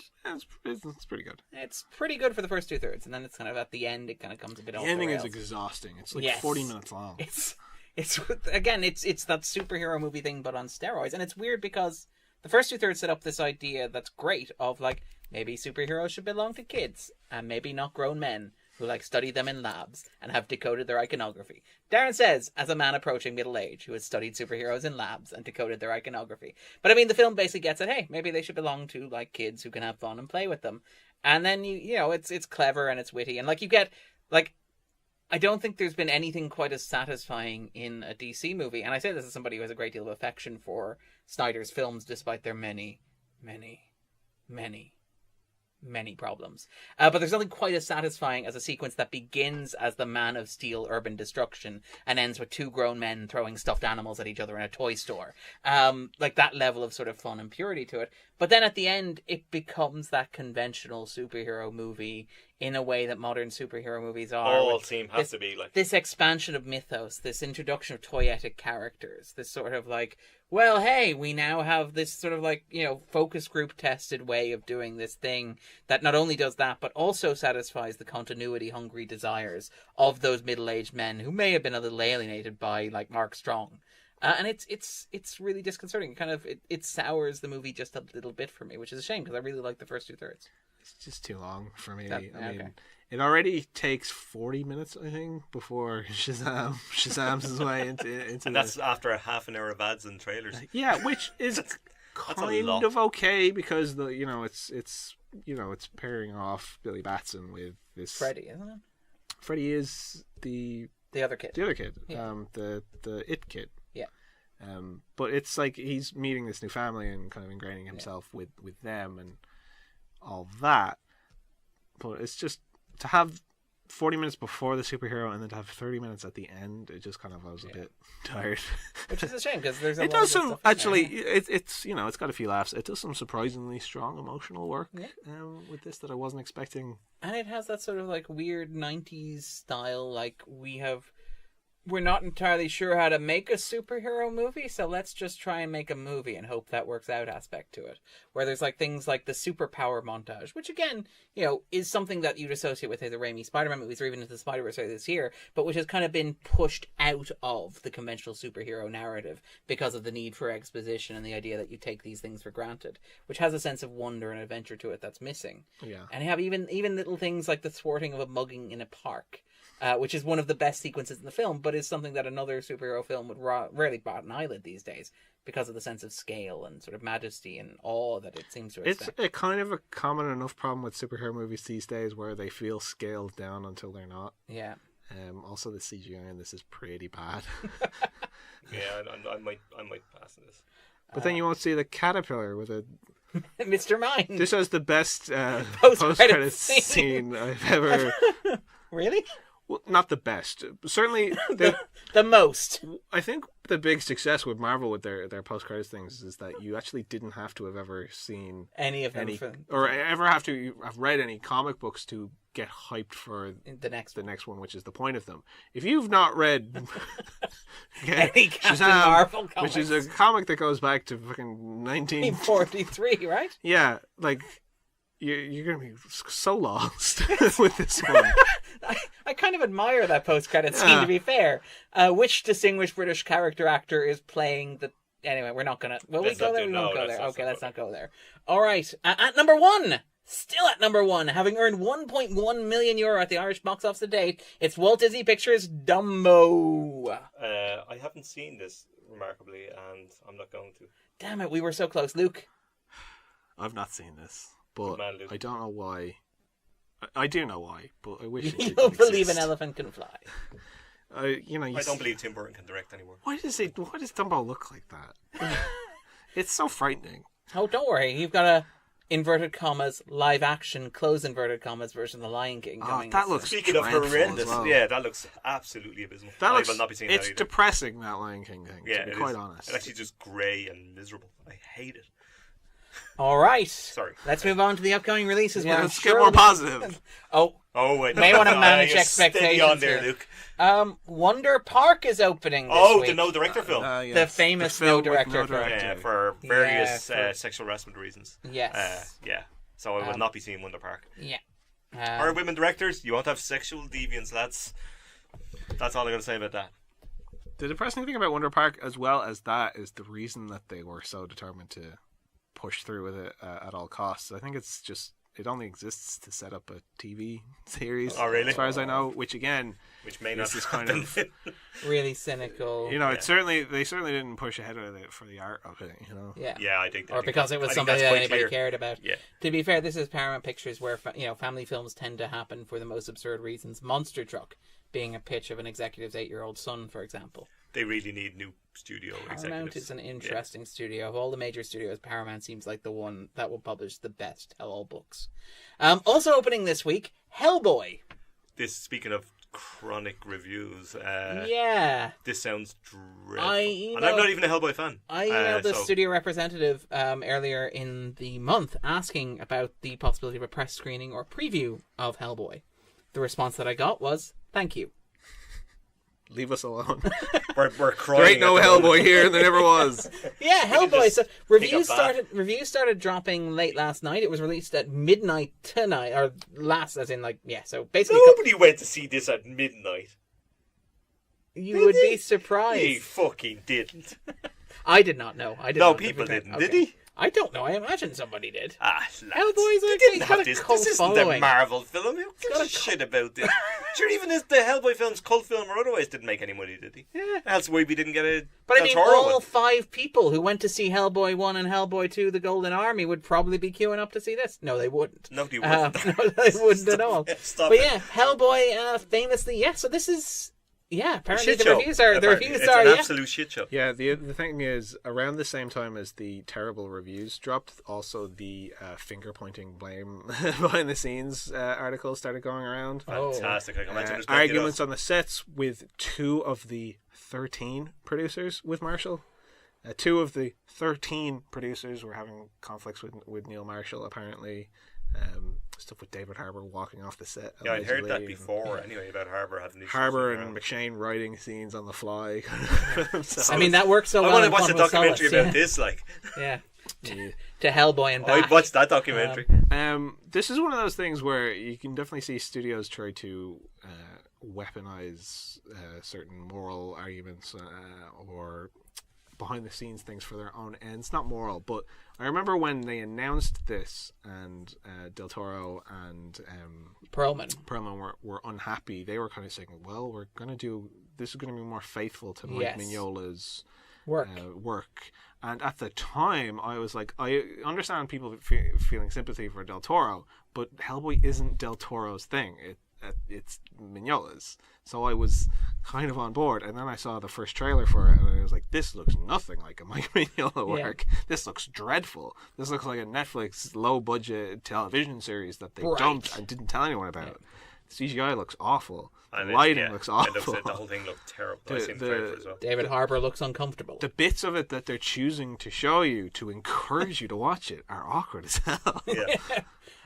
Speaker 3: It's pretty good.
Speaker 2: It's pretty good for the first 2/3, and then it's kind of at the end. It kind of comes a bit off.
Speaker 3: The ending
Speaker 2: the
Speaker 3: is
Speaker 2: rails.
Speaker 3: exhausting. It's like 40 minutes long.
Speaker 2: It's again, it's that superhero movie thing, but on steroids, and it's weird because the first 2/3 set up this idea that's great of like maybe superheroes should belong to kids and maybe not grown men who like study them in labs and have decoded their iconography. Darren says, as a man approaching middle age who has studied superheroes in labs and decoded their iconography. But I mean, the film basically gets at, hey, maybe they should belong to like kids who can have fun and play with them. And then it's clever and it's witty, and like you get like. I don't think there's been anything quite as satisfying in a DC movie. And I say this as somebody who has a great deal of affection for Snyder's films, despite their many, many, many, many problems. But there's nothing quite as satisfying as a sequence that begins as the Man of Steel urban destruction and ends with 2 grown men throwing stuffed animals at each other in a toy store. Like that level of sort of fun and purity to it. But then at the end, it becomes that conventional superhero movie in a way that modern superhero movies are.
Speaker 4: All has to be like
Speaker 2: this expansion of mythos, this introduction of toyetic characters, this sort of like, well, hey, we now have this sort of like, focus group tested way of doing this thing that not only does that, but also satisfies the continuity hungry desires of those middle-aged men who may have been a little alienated by like Mark Strong. And it's really disconcerting. It sours the movie just a little bit for me, which is a shame because I really like the first 2/3.
Speaker 3: It's just too long for me.
Speaker 2: Okay.
Speaker 3: I mean, it already takes 40 minutes, I think, before Shazam's his way into.
Speaker 4: And that's after a half an hour of ads and trailers.
Speaker 3: Yeah, which is kind of okay because it's pairing off Billy Batson with this
Speaker 2: Freddy, isn't it?
Speaker 3: Freddy is the
Speaker 2: other kid.
Speaker 3: The other kid,
Speaker 2: yeah.
Speaker 3: The It kid.
Speaker 2: Yeah.
Speaker 3: But it's like he's meeting this new family and kind of ingraining himself with them and all that. But it's just to have 40 minutes before the superhero and then to have 30 minutes at the end, it just kind of, I was a bit tired.
Speaker 2: Which is a shame because there's a
Speaker 3: it
Speaker 2: lot
Speaker 3: does
Speaker 2: of
Speaker 3: some
Speaker 2: stuff
Speaker 3: actually it's it's got a few laughs. It does some surprisingly strong emotional work with this that I wasn't expecting.
Speaker 2: And it has that sort of like weird 90s style, like we're not entirely sure how to make a superhero movie, so let's just try and make a movie and hope that works out aspect to it. Where there's like things like the superpower montage, which again, is something that you'd associate with the Raimi Spider-Man movies or even into the Spider-Verse this year, but which has kind of been pushed out of the conventional superhero narrative because of the need for exposition and the idea that you take these things for granted, which has a sense of wonder and adventure to it that's missing.
Speaker 3: Yeah.
Speaker 2: And you have even little things like the thwarting of a mugging in a park. Which is one of the best sequences in the film, but is something that another superhero film would rarely bat an eyelid these days because of the sense of scale and sort of majesty and awe that it seems to expect.
Speaker 3: It's a kind of a common enough problem with superhero movies these days where they feel scaled down until they're not.
Speaker 2: Yeah.
Speaker 3: Also, the CGI in this is pretty bad.
Speaker 4: Yeah, I might pass this.
Speaker 3: But then you won't see the caterpillar with a
Speaker 2: Mr. Mind.
Speaker 3: This has the best post-credits scene I've ever.
Speaker 2: Really?
Speaker 3: Well, not the best. Certainly
Speaker 2: the most.
Speaker 3: I think the big success with Marvel with their post-credits things is that you actually didn't have to have ever seen
Speaker 2: any of them
Speaker 3: or ever have to have read any comic books to get hyped for
Speaker 2: the next
Speaker 3: one, which is the point of them. If you've not read
Speaker 2: any Captain
Speaker 3: Shazam,
Speaker 2: Marvel comics,
Speaker 3: which is a comic that goes back to fucking
Speaker 2: 1943, right?
Speaker 3: Yeah, like you're gonna be so lost with this one.
Speaker 2: I kind of admire that post-credits scene, to be fair. Which distinguished British character actor is playing the... Anyway, we're not going to... Will we go there? We won't go there. Okay, let's not go there. All right. At number one, still at number one, having earned €1.1 million at the Irish box office to date, it's Walt Disney Pictures' Dumbo.
Speaker 4: I haven't seen this, remarkably, and I'm not going to.
Speaker 2: Damn it, we were so close. Luke?
Speaker 3: I've not seen this, but
Speaker 4: man, Luke.
Speaker 3: I don't know why. I do know why, but I wish it
Speaker 2: You
Speaker 3: didn't
Speaker 2: don't believe
Speaker 3: exist.
Speaker 2: an elephant can fly.
Speaker 4: I don't believe Tim Burton can direct anymore.
Speaker 3: Why does Dumbo look like that? It's so frightening.
Speaker 2: Oh, don't worry. You've got a inverted commas live action close inverted commas version of The Lion King coming.
Speaker 3: That looks
Speaker 4: Speaking of
Speaker 3: dreadful
Speaker 4: horrendous,
Speaker 3: as well.
Speaker 4: yeah, that looks absolutely abysmal.
Speaker 3: That looks,
Speaker 4: I will not be seeing
Speaker 3: it's
Speaker 4: that either.
Speaker 3: depressing, that Lion King thing,
Speaker 4: Yeah,
Speaker 3: to be quite honest.
Speaker 4: It's actually just grey and miserable. I hate it.
Speaker 2: All right.
Speaker 4: Sorry.
Speaker 2: Let's move on to the upcoming releases.
Speaker 3: Yeah,
Speaker 2: where
Speaker 3: let's
Speaker 2: I'm
Speaker 3: get
Speaker 2: sure
Speaker 3: more
Speaker 2: we-
Speaker 3: positive.
Speaker 2: Oh,
Speaker 4: wait.
Speaker 2: may want to manage
Speaker 4: Steady
Speaker 2: expectations
Speaker 4: on there,
Speaker 2: here.
Speaker 4: Luke.
Speaker 2: Wonder Park is opening this week.
Speaker 4: The no director film.
Speaker 3: Yes.
Speaker 2: The famous
Speaker 3: film
Speaker 2: no
Speaker 3: with
Speaker 2: director film.
Speaker 4: Yeah, for various
Speaker 2: Yeah,
Speaker 4: sexual harassment reasons.
Speaker 2: Yes.
Speaker 4: Yeah. So I will not be seeing Wonder Park.
Speaker 2: Yeah.
Speaker 4: Are women directors? You won't have sexual deviance, lads. That's all I'm going to say about that.
Speaker 3: The depressing thing about Wonder Park, as well as that, is the reason that they were so determined to push through with it at all costs. I think it's just, it only exists to set up a TV series.
Speaker 4: Oh, really?
Speaker 3: As far as I know, which
Speaker 4: May not
Speaker 3: is
Speaker 4: happen.
Speaker 3: kind of,
Speaker 2: Really cynical.
Speaker 3: it's they certainly didn't push ahead of it for the art of it,
Speaker 2: Yeah.
Speaker 4: Yeah, I think.
Speaker 2: Or because it was
Speaker 4: I think
Speaker 2: something
Speaker 4: that's
Speaker 2: that
Speaker 4: quite
Speaker 2: anybody
Speaker 4: clear.
Speaker 2: cared about.
Speaker 4: Yeah.
Speaker 2: To be fair, this is Paramount Pictures where family films tend to happen for the most absurd reasons. Monster Truck being a pitch of an executive's 8-year-old son, for example.
Speaker 4: They really need new studio
Speaker 2: Paramount
Speaker 4: executives.
Speaker 2: is an interesting studio. Of all the major studios, Paramount seems like the one that will publish the best tell-all books. Also opening this week, Hellboy.
Speaker 4: This, speaking of chronic reviews. This sounds dreadful. And I'm not even a Hellboy fan.
Speaker 2: I emailed the studio representative earlier in the month asking about the possibility of a press screening or preview of Hellboy. The response that I got was, thank you.
Speaker 3: Leave us alone.
Speaker 4: We're crying.
Speaker 3: There ain't no Hellboy here, and there never was.
Speaker 2: Yeah, Hellboy. So reviews started dropping late last night. It was released at midnight tonight, or last, as in like, yeah. So basically,
Speaker 4: nobody went to see this at midnight.
Speaker 2: You would be surprised.
Speaker 4: He fucking didn't.
Speaker 2: I did not know.
Speaker 4: No, people didn't. Okay. Did he?
Speaker 2: I don't know. I imagine somebody did.
Speaker 4: Hellboy's This isn't a Marvel film. Who gives a shit about this? Sure, even the Hellboy films, cult film or otherwise, didn't make any money, did he?
Speaker 2: Yeah.
Speaker 4: Else we didn't get a.
Speaker 2: But I mean, all 5 people who went to see Hellboy 1 and Hellboy 2: The Golden Army would probably be queuing up to see this. No, they wouldn't.
Speaker 4: Nobody wouldn't.
Speaker 2: No, they wouldn't at all. But yeah, Hellboy famously, yeah. So this is. Yeah, apparently the reviews are
Speaker 4: it's an absolute shit show.
Speaker 3: Yeah, the thing is, around the same time as the terrible reviews dropped, also the finger pointing blame behind the scenes articles started going around.
Speaker 4: Fantastic! I can imagine there's
Speaker 3: arguments on the sets with 2 of the 13 producers with Marshall. 2 of the 13 producers were having conflicts with Neil Marshall, apparently. Stuff with David Harbour walking off the set.
Speaker 4: Yeah, I'd heard that before anyway about Harbour having issues.
Speaker 3: Harbour and McShane writing scenes on the fly.
Speaker 2: I mean, that works so well.
Speaker 4: I want to watch a documentary about this, like.
Speaker 2: Yeah. To Hellboy and back.
Speaker 4: I'd watch that documentary.
Speaker 3: This is one of those things where you can definitely see studios try to weaponize certain moral arguments or behind the scenes things for their own ends. Not moral, but I remember when they announced this and Del Toro and Perlman were unhappy. They were kind of saying, well, we're going to do this is going to be more faithful to Mike Mignola's work. And at the time I was like, I understand people feeling sympathy for Del Toro, but Hellboy isn't Del Toro's thing. It's Mignola's. So I was kind of on board, and then I saw the first trailer for it, and I was like, this looks nothing like a Mike Mignola work. Yeah. This looks dreadful. This looks like a Netflix low-budget television series that they dumped and didn't tell anyone about. The CGI looks awful. The lighting looks awful.
Speaker 4: The whole thing looked terrible. I seen the trailer as well.
Speaker 2: David Harbour looks uncomfortable.
Speaker 3: The bits of it that they're choosing to show you to encourage you to watch it are awkward as hell.
Speaker 4: Yeah.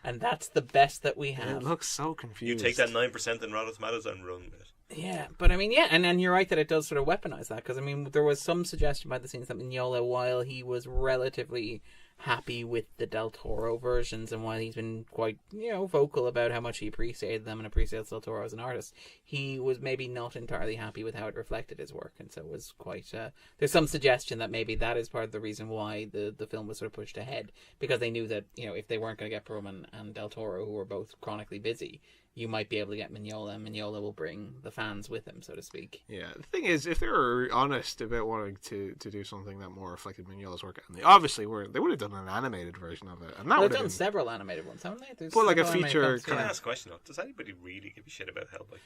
Speaker 2: And that's the best that we have.
Speaker 3: It looks so confused.
Speaker 4: You take that 9% in Rotten Tomatoes and run with it.
Speaker 2: Yeah, but I mean, and you're right that it does sort of weaponize that, because I mean, there was some suggestion by the scenes that Mignola, while he was relatively happy with the Del Toro versions, and while he's been quite, vocal about how much he appreciated them and appreciates Del Toro as an artist, he was maybe not entirely happy with how it reflected his work, and so it was quite there's some suggestion that maybe that is part of the reason why the film was sort of pushed ahead, because they knew that if they weren't going to get Perlman and Del Toro, who were both chronically busy, you might be able to get Mignola, and Mignola will bring the fans with him, so to speak.
Speaker 3: Yeah, the thing is, if they were honest about wanting to do something that more reflected Mignola's work, and they obviously were, they would have done an animated version of it. And that
Speaker 2: they've done several animated ones, haven't they?
Speaker 3: Well, like a feature.
Speaker 4: Can I ask a question though? Does anybody really give a shit about Hellboy?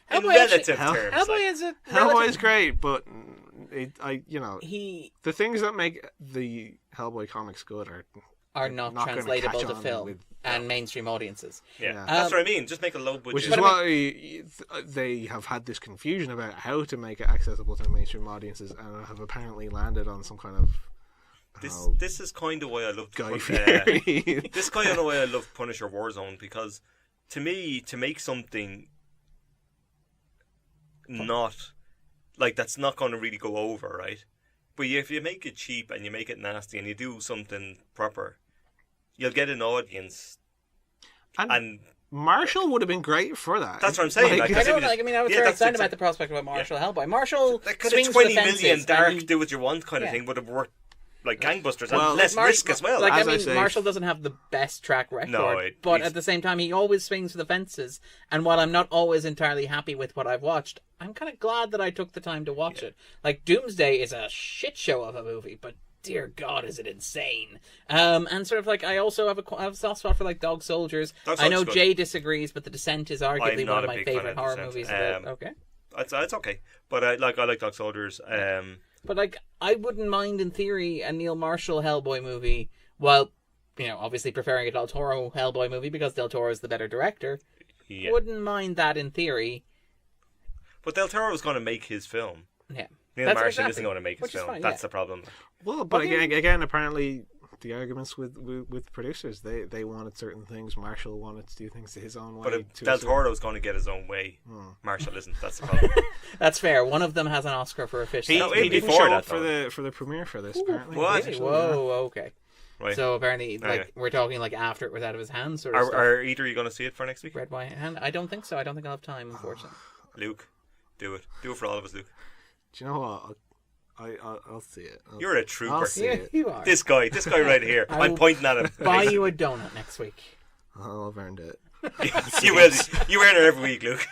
Speaker 3: Hellboy is great, but the things that make the Hellboy comics good
Speaker 2: are not translatable to film and mainstream audiences.
Speaker 4: Yeah, that's what I mean. Just make a low budget.
Speaker 3: Which is why they have had this confusion about how to make it accessible to mainstream audiences, and have apparently landed on some kind of.
Speaker 4: This is kind of why I love
Speaker 3: This
Speaker 4: is kind of why I love Punisher Warzone, because to me, to make something not like that's not going to really go over, right? But if you make it cheap and you make it nasty and you do something proper, you'll get an audience. And
Speaker 3: Marshall would have been great for that.
Speaker 4: That's what I'm saying.
Speaker 2: I was very excited about the prospect about Marshall Hellboy. Marshall swings the
Speaker 4: 20
Speaker 2: fences.
Speaker 4: million dark, do what you want kind of thing would have worked like gangbusters and less risk as well.
Speaker 2: Marshall doesn't have the best track record, but at the same time, he always swings for the fences. And while I'm not always entirely happy with what I've watched, I'm kind of glad that I took the time to watch it. Like, Doomsday is a shit show of a movie, but dear God, is it insane. And sort of like, I also have a soft spot for like Dog Soldiers. I know Jay disagrees, but The Descent is arguably one of my favourite horror movies. Okay.
Speaker 4: It's okay, but I like Dog Soldiers.
Speaker 2: But like, I wouldn't mind in theory a Neil Marshall Hellboy movie, while obviously preferring a Del Toro Hellboy movie because Del Toro is the better director. Yeah. Wouldn't mind that in theory.
Speaker 4: But Del Toro was going to make his film.
Speaker 2: Yeah.
Speaker 4: Neil Marshall isn't going to make his
Speaker 2: Which is
Speaker 4: film.
Speaker 2: fine,
Speaker 4: That's
Speaker 2: yeah.
Speaker 4: the problem.
Speaker 3: Well, but again, apparently the arguments with producers, they wanted certain things. Marshall wanted to do things his own way.
Speaker 4: But if Del Toro's going to get his own way, Marshall isn't. That's the problem.
Speaker 2: That's fair. One of them has an Oscar for a fish.
Speaker 3: He didn't
Speaker 4: before
Speaker 3: show
Speaker 4: that,
Speaker 3: up for the premiere for this. Apparently,
Speaker 4: what?
Speaker 2: Really? Whoa, okay.
Speaker 4: Right.
Speaker 2: So apparently, like
Speaker 4: Okay.
Speaker 2: we're talking like after it was out of his hands, sort of stuff.
Speaker 4: Are either of you going to see it for next week?
Speaker 2: Red, white, hand. I don't think so. I don't think I'll have time, unfortunately.
Speaker 4: Luke, do it. Do it for all of us, Luke.
Speaker 3: Do you know what? I'll see it.
Speaker 4: You're a trooper.
Speaker 3: I'll see
Speaker 2: Yeah,
Speaker 3: it.
Speaker 2: you are.
Speaker 4: This guy right here.
Speaker 2: I
Speaker 4: I'm
Speaker 2: will
Speaker 4: pointing at him.
Speaker 2: Buy you a donut next week.
Speaker 3: I've earned it.
Speaker 4: You will. You earn it every week, Luke.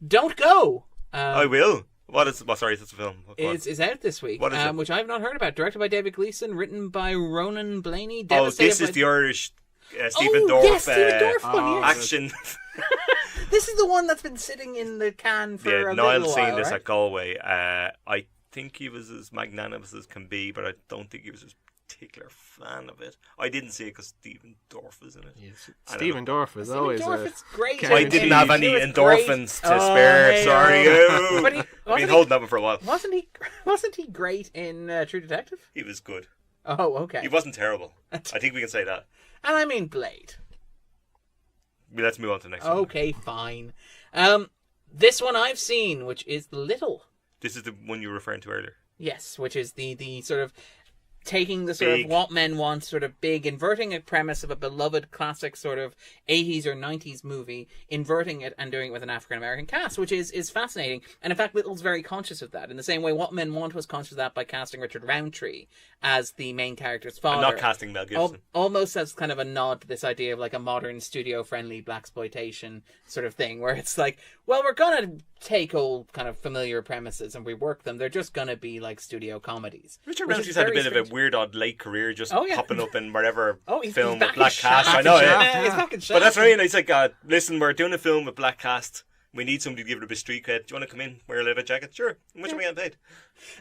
Speaker 2: Don't go.
Speaker 4: I will. What is? Well, sorry, it's a film. What?
Speaker 2: Is out this week,
Speaker 4: What is it?
Speaker 2: which I have not heard about. Directed by David Gleason, written by Ronan Blaney.
Speaker 4: Oh, this is the Irish Stephen Dorff.
Speaker 2: Yes, Stephen Dorff one. Yes.
Speaker 4: Action.
Speaker 2: This is the one that's been sitting in the can for
Speaker 4: Yeah,
Speaker 2: a
Speaker 4: Niall's
Speaker 2: little
Speaker 4: seen
Speaker 2: while,
Speaker 4: this
Speaker 2: right?
Speaker 4: at Galway. I think he was as magnanimous as can be, but I don't think he was a particular fan of it. I didn't see it because Stephen Dorff was in it.
Speaker 3: Stephen Dorff is
Speaker 2: Stephen
Speaker 3: always
Speaker 2: Dorff is great.
Speaker 3: I
Speaker 4: I
Speaker 2: in
Speaker 4: didn't
Speaker 2: it.
Speaker 4: have any
Speaker 2: He was
Speaker 4: endorphins
Speaker 2: great.
Speaker 4: to spare.
Speaker 2: hey,
Speaker 4: Sorry.
Speaker 2: But he,
Speaker 4: I've been
Speaker 2: wasn't,
Speaker 4: holding that one for a while.
Speaker 2: wasn't he great in True Detective?
Speaker 4: He was good.
Speaker 2: Oh, okay.
Speaker 4: He wasn't terrible. I think we can say that.
Speaker 2: And I mean Blade.
Speaker 4: Let's move on to the next one.
Speaker 2: Okay, fine. This one I've seen, which is Little.
Speaker 4: This is the one you were referring to earlier.
Speaker 2: Yes, which is the sort of taking the sort
Speaker 4: Big.
Speaker 2: of what men want, sort of big, inverting a premise of a beloved classic sort of 80s or 90s movie, inverting it and doing it with an African-American cast, which is fascinating. And in fact, Little's very conscious of that. In the same way What Men Want was conscious of that by casting Richard Roundtree as the main character's father.
Speaker 4: I'm not casting Mel Gibson.
Speaker 2: Almost as kind of a nod to this idea of like a modern studio-friendly blaxploitation sort of thing, where it's like, well, we're gonna take old kind of familiar premises and rework them. They're just gonna be like studio comedies.
Speaker 4: Richard
Speaker 2: which is
Speaker 4: Roundtree's had a
Speaker 2: very
Speaker 4: bit
Speaker 2: strange.
Speaker 4: of a weird odd late career, just
Speaker 2: Oh, yeah.
Speaker 4: popping up in whatever
Speaker 2: He's
Speaker 4: film
Speaker 2: back
Speaker 4: with black
Speaker 2: in
Speaker 4: cast.
Speaker 2: Shaft.
Speaker 4: I know, yeah.
Speaker 2: Yeah, he's back in
Speaker 4: But
Speaker 2: Shaft.
Speaker 4: that's right. And he's like, listen, we're doing a film with black cast. We need somebody to give it a bit of street cred. Do you want to come in, wear a leather jacket? Sure. How much are we getting paid?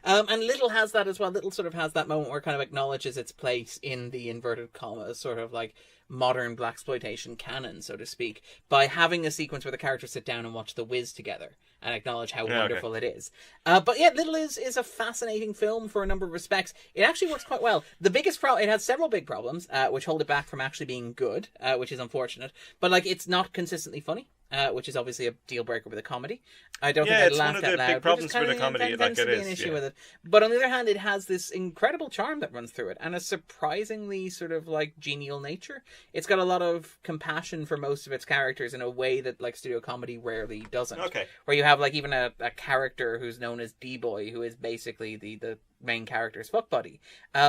Speaker 2: And Little has that as well. Little sort of has that moment where it kind of acknowledges its place in the inverted commas, sort of like modern blaxploitation canon, so to speak, by having a sequence where the characters sit down and watch The Wiz together and acknowledge how wonderful it is. But yeah, Little is a fascinating film for a number of respects. It actually works quite well. The biggest problem, it has several big problems, which hold it back from actually being good, which is unfortunate. But like, it's not consistently funny. Which is obviously a deal breaker with a comedy. I don't think I
Speaker 4: it's one
Speaker 2: laughed
Speaker 4: of
Speaker 2: out
Speaker 4: the
Speaker 2: loud.
Speaker 4: big
Speaker 2: but
Speaker 4: problems
Speaker 2: it's kind
Speaker 4: with
Speaker 2: of
Speaker 4: a comedy,
Speaker 2: tends
Speaker 4: like
Speaker 2: to
Speaker 4: it
Speaker 2: be an
Speaker 4: is,
Speaker 2: issue
Speaker 4: yeah.
Speaker 2: with it. But on the other hand, it has this incredible charm that runs through it, and a surprisingly sort of like genial nature. It's got a lot of compassion for most of its characters in a way that like studio comedy rarely doesn't.
Speaker 4: Okay.
Speaker 2: Where you have like even a character who's known as D-Boy, who is basically the main character's fuck buddy,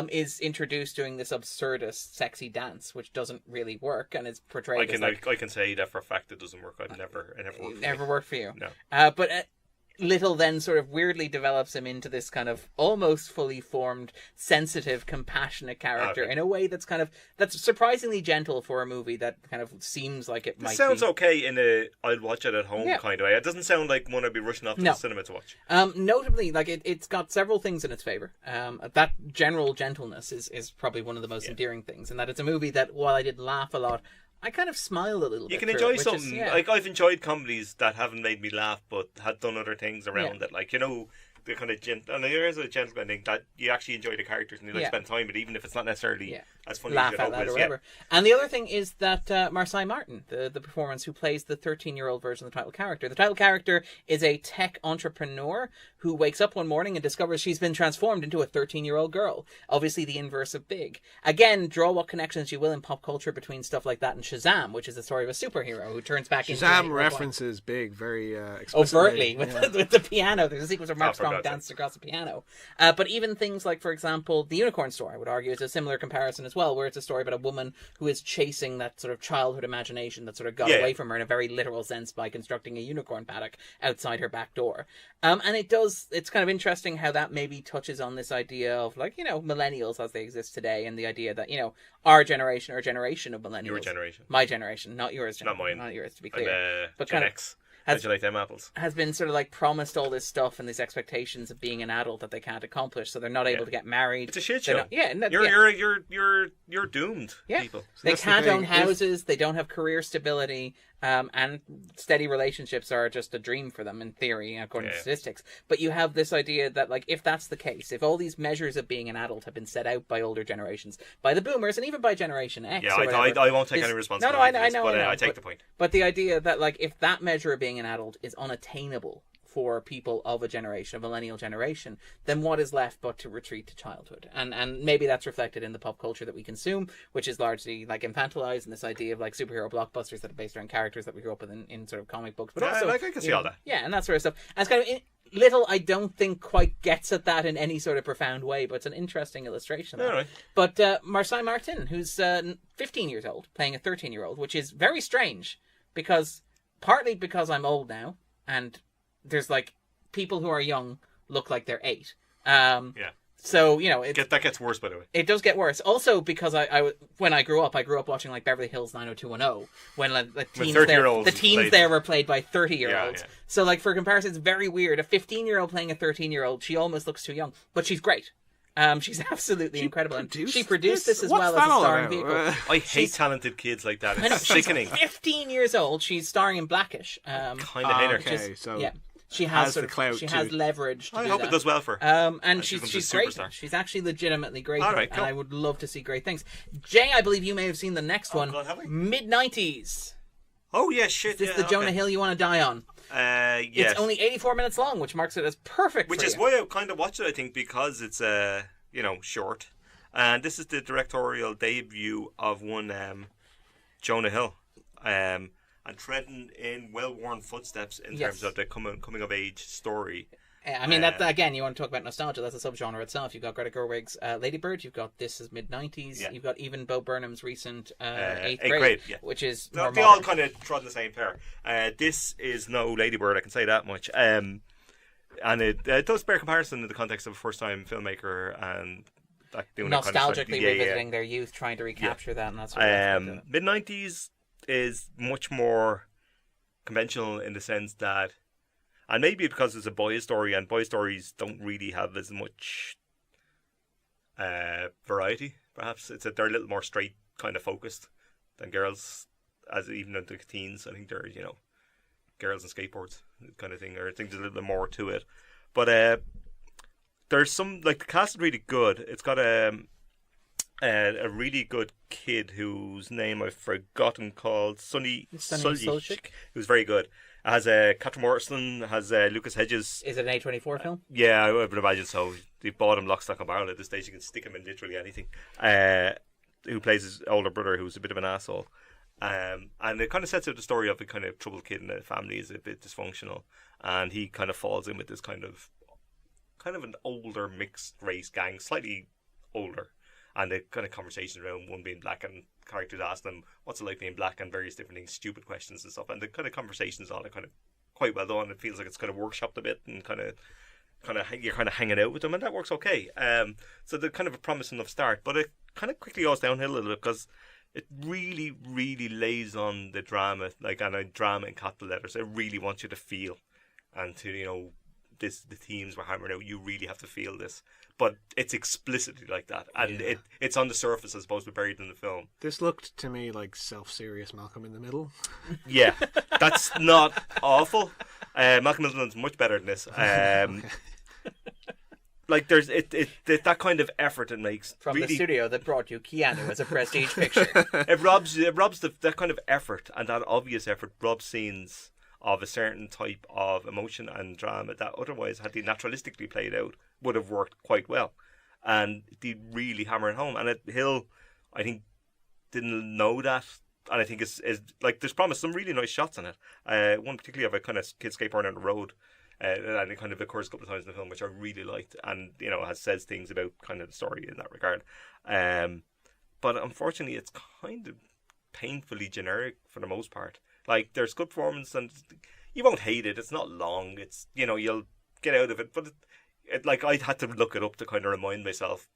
Speaker 2: is introduced doing this absurdist sexy dance, which doesn't really work, and is portrayed as like,
Speaker 4: I can say that for a fact it doesn't work. It never worked.
Speaker 2: never worked for you.
Speaker 4: No.
Speaker 2: But Little then sort of weirdly develops him into this kind of almost fully formed, sensitive, compassionate character in a way that's surprisingly gentle for a movie that kind of seems like it might.
Speaker 4: It sounds
Speaker 2: be.
Speaker 4: okay in a I'll watch it at home
Speaker 2: Yeah.
Speaker 4: kind of way. It doesn't sound like one I'd be rushing off to
Speaker 2: No.
Speaker 4: the cinema to watch.
Speaker 2: Notably, like it's got several things in its favor. That general gentleness is probably one of the most endearing things, and that it's a movie that while I did laugh a lot, I kind of smiled a little bit.
Speaker 4: You can
Speaker 2: through
Speaker 4: enjoy
Speaker 2: it, which is-
Speaker 4: something.
Speaker 2: yeah.
Speaker 4: Like I've enjoyed comedies that haven't made me laugh, but had done other things around it. Like the kind of and there is a gentleman thing that you actually enjoy the characters and you like spend time with, even if it's not necessarily as funny
Speaker 2: laugh
Speaker 4: as
Speaker 2: out
Speaker 4: you
Speaker 2: loud
Speaker 4: hope
Speaker 2: or
Speaker 4: is.
Speaker 2: whatever. And the other thing is that Marseille Martin, the performance who plays the 13-year-old version of the title character. The title character is a tech entrepreneur who wakes up one morning and discovers she's been transformed into a 13-year-old girl. Obviously the inverse of Big. Again, draw what connections you will in pop culture between stuff like that and Shazam, which is the story of a superhero who turns back into...
Speaker 3: Shazam references Big very explicitly.
Speaker 2: Overtly, with the piano. There's a sequence where Mark Strong
Speaker 4: forgot that.
Speaker 2: danced across the piano. But even things like, for example, The Unicorn Store, I would argue, is a similar comparison as well, where it's a story about a woman who is chasing that sort of childhood imagination that sort of got away from her in a very literal sense by constructing a unicorn paddock outside her back door. And it's kind of interesting how that maybe touches on this idea of, like, millennials as they exist today, and the idea that, our generation or a generation of millennials.
Speaker 4: Your generation.
Speaker 2: My generation, not yours.
Speaker 4: Not mine.
Speaker 2: Not yours, to be
Speaker 4: I'm
Speaker 2: clear. But
Speaker 4: Gen
Speaker 2: kind of
Speaker 4: X. How'd you like them apples?
Speaker 2: has been sort of like promised all this stuff and these expectations of being an adult that they can't accomplish, so they're not able to get married.
Speaker 4: It's a shit
Speaker 2: They're
Speaker 4: show.
Speaker 2: not-
Speaker 4: You're doomed, people.
Speaker 2: They
Speaker 3: that's the
Speaker 2: can't
Speaker 3: thing.
Speaker 2: own houses. They don't have career stability. and steady relationships are just a dream for them in theory, according to statistics. But you have this idea that, like, if that's the case, if all these measures of being an adult have been set out by older generations, by the boomers, and even by Generation X,
Speaker 4: I won't take any responsibility.
Speaker 2: I know.
Speaker 4: I take the point.
Speaker 2: But the idea that, like, if that measure of being an adult is unattainable for people of a generation, a millennial generation, then what is left but to retreat to childhood? And maybe that's reflected in the pop culture that we consume, which is largely, like, infantilized, and this idea of, like, superhero blockbusters that are based around characters that we grew up with in sort of comic books. But also,
Speaker 3: I can see all that.
Speaker 2: Yeah, and that sort of stuff. And it's kind of little, I don't think, quite gets at that in any sort of profound way, but it's an interesting illustration of that.
Speaker 4: Right.
Speaker 2: But Marseille Martin, who's 15 years old, playing a 13-year-old, which is very strange, partly because I'm old now, and there's, like, people who are young look like they're 8. So, you know...
Speaker 3: that gets worse, by the way.
Speaker 2: It does get worse. Also, because when I grew up watching, like, Beverly Hills 90210, when, like, the teens there were played by 30-year-olds.
Speaker 3: Yeah.
Speaker 2: So, like, for comparison, it's very weird. A 15-year-old playing a 13-year-old, she almost looks too young. But she's great. She's absolutely incredible. She produced this as well as a starring vehicle.
Speaker 4: I hate talented kids like that. It's sickening.
Speaker 2: She's 15 years old. She's starring in Blackish.
Speaker 4: Kind of hate her.
Speaker 3: Okay, so...
Speaker 2: Yeah. She has
Speaker 3: the clout.
Speaker 2: She has leverage.
Speaker 4: I hope it does well for her.
Speaker 2: And she's great.
Speaker 4: Superstar.
Speaker 2: She's actually legitimately great.
Speaker 4: All right, cool.
Speaker 2: And I would love to see great things. Jay, I believe you may have seen the next one.
Speaker 4: God, have we?
Speaker 2: Mid-90s.
Speaker 4: Oh yeah, shit.
Speaker 2: Is this the Jonah Hill you want to die on?
Speaker 4: Yes.
Speaker 2: It's only 84 minutes long, which marks it as perfect.
Speaker 4: Which is why I kind of watched it. I think because it's short, and this is the directorial debut of one Jonah Hill. And treading in well-worn footsteps in terms of the coming-of-age story.
Speaker 2: I mean, that again, you want to talk about nostalgia, that's a subgenre itself. You've got Greta Gerwig's Lady Bird, you've got This is Mid-90s, you've got even Bo Burnham's recent 8th Grade, which is more
Speaker 4: they
Speaker 2: modern.
Speaker 4: all kind of trod in the same pair. This is no Lady Bird, I can say that much. And it does bear comparison in the context of a first-time filmmaker and... doing
Speaker 2: nostalgically revisiting their youth, trying to recapture that and that sort of stuff.
Speaker 4: Mid-90s is much more conventional in the sense that, and maybe because it's a boys' story, and boys' stories don't really have as much variety, perhaps. They're a little more straight kind of focused than girls, as even in the teens. I think they're, girls and skateboards kind of thing, or I think there's a little bit more to it. But there's some, like, the cast is really good. It's got a really good kid whose name I've forgotten, called Sonny Suljic, who's very good. It has Catherine Morrison, has Lucas Hedges.
Speaker 2: Is it an A24 film?
Speaker 4: Yeah, I would imagine so. They've bought him lock, stock and barrel at this stage. You can stick him in literally anything. Who plays his older brother, who's a bit of an asshole. And it kind of sets out the story of a kind of troubled kid in the family is a bit dysfunctional, and he kind of falls in with this kind of an older mixed race gang, slightly older. And the kind of conversations around one being black, and characters ask them, what's it like being black, and various different things, stupid questions and stuff. And the kind of conversations on it kind of quite well done. It feels like it's kind of workshopped a bit, and you're kind of hanging out with them, and that works okay. So they're kind of a promising enough start, but it kind of quickly goes downhill a little bit because it really, really lays on the drama, drama in capital letters. It really wants you to feel, and to, the themes we're hammering out, you really have to feel this. But it's explicitly like that, and it's on the surface as opposed to buried in the film.
Speaker 3: This looked to me like self-serious Malcolm in the Middle.
Speaker 4: Yeah, that's not awful. Malcolm in the Middle's much better than this. Like there's that kind of effort it makes
Speaker 2: from
Speaker 4: really,
Speaker 2: the studio that brought you Keanu as a prestige picture.
Speaker 4: It robs that kind of effort, and that obvious effort robs scenes of a certain type of emotion and drama that otherwise, had they naturalistically played out, would have worked quite well. And they really hammer it home. And Hill, I think, didn't know that. And I think is like, there's promised some really nice shots in it. One particularly of a kind of kid skateboarding on the road. And it kind of occurs a couple of times in the film, which I really liked. And, says things about kind of the story in that regard. But unfortunately, it's kind of painfully generic for the most part. Like, there's good performance, and you won't hate it. It's not long. It's, you'll get out of it. But, I had to look it up to kind of remind myself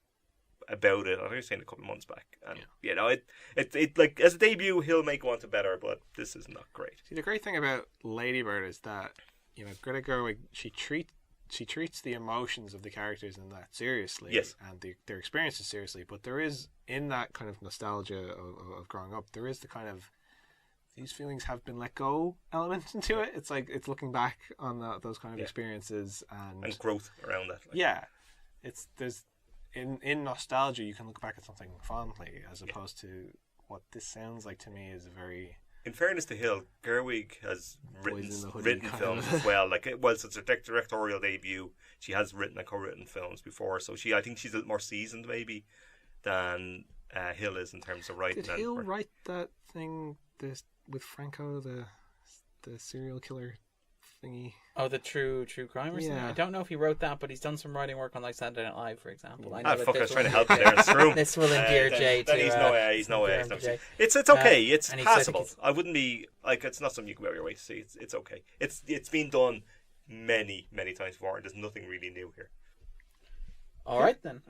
Speaker 4: about it. I think I was saying a couple of months back. And, it like, as a debut, he'll make one to better, but this is not great.
Speaker 3: See, the great thing about Lady Bird is that, Greta Gerwig, she treats the emotions of the characters in that seriously.
Speaker 4: Yes.
Speaker 3: And their experiences seriously. But there is, in that kind of nostalgia of growing up, there is the kind of these feelings have been let go element into it. It's like it's looking back on those kind of experiences and
Speaker 4: growth around that.
Speaker 3: Yeah, there's in nostalgia you can look back at something fondly as opposed to what this sounds like to me is a very.
Speaker 4: In fairness to Hill, Gerwig has written films
Speaker 3: of.
Speaker 4: as well. Like, it's a directorial debut. She has written and co-written films before, so I think she's a little more seasoned maybe than Hill is in terms of writing.
Speaker 3: Did Hill write that thing with Franco, the serial killer thingy?
Speaker 2: Oh, the true crime or something? I don't know if he wrote that, but he's done some writing work on like Saturday Night Live, for example. I was
Speaker 4: trying to help you there. Screw him.
Speaker 2: This will endear Jay to...
Speaker 4: He's no way. It's okay. It's passable.
Speaker 2: He's...
Speaker 4: I wouldn't be... Like, it's not something you can go out your way to see. It's okay. It's been done many, many times before, and there's nothing really new here.
Speaker 2: All right, then.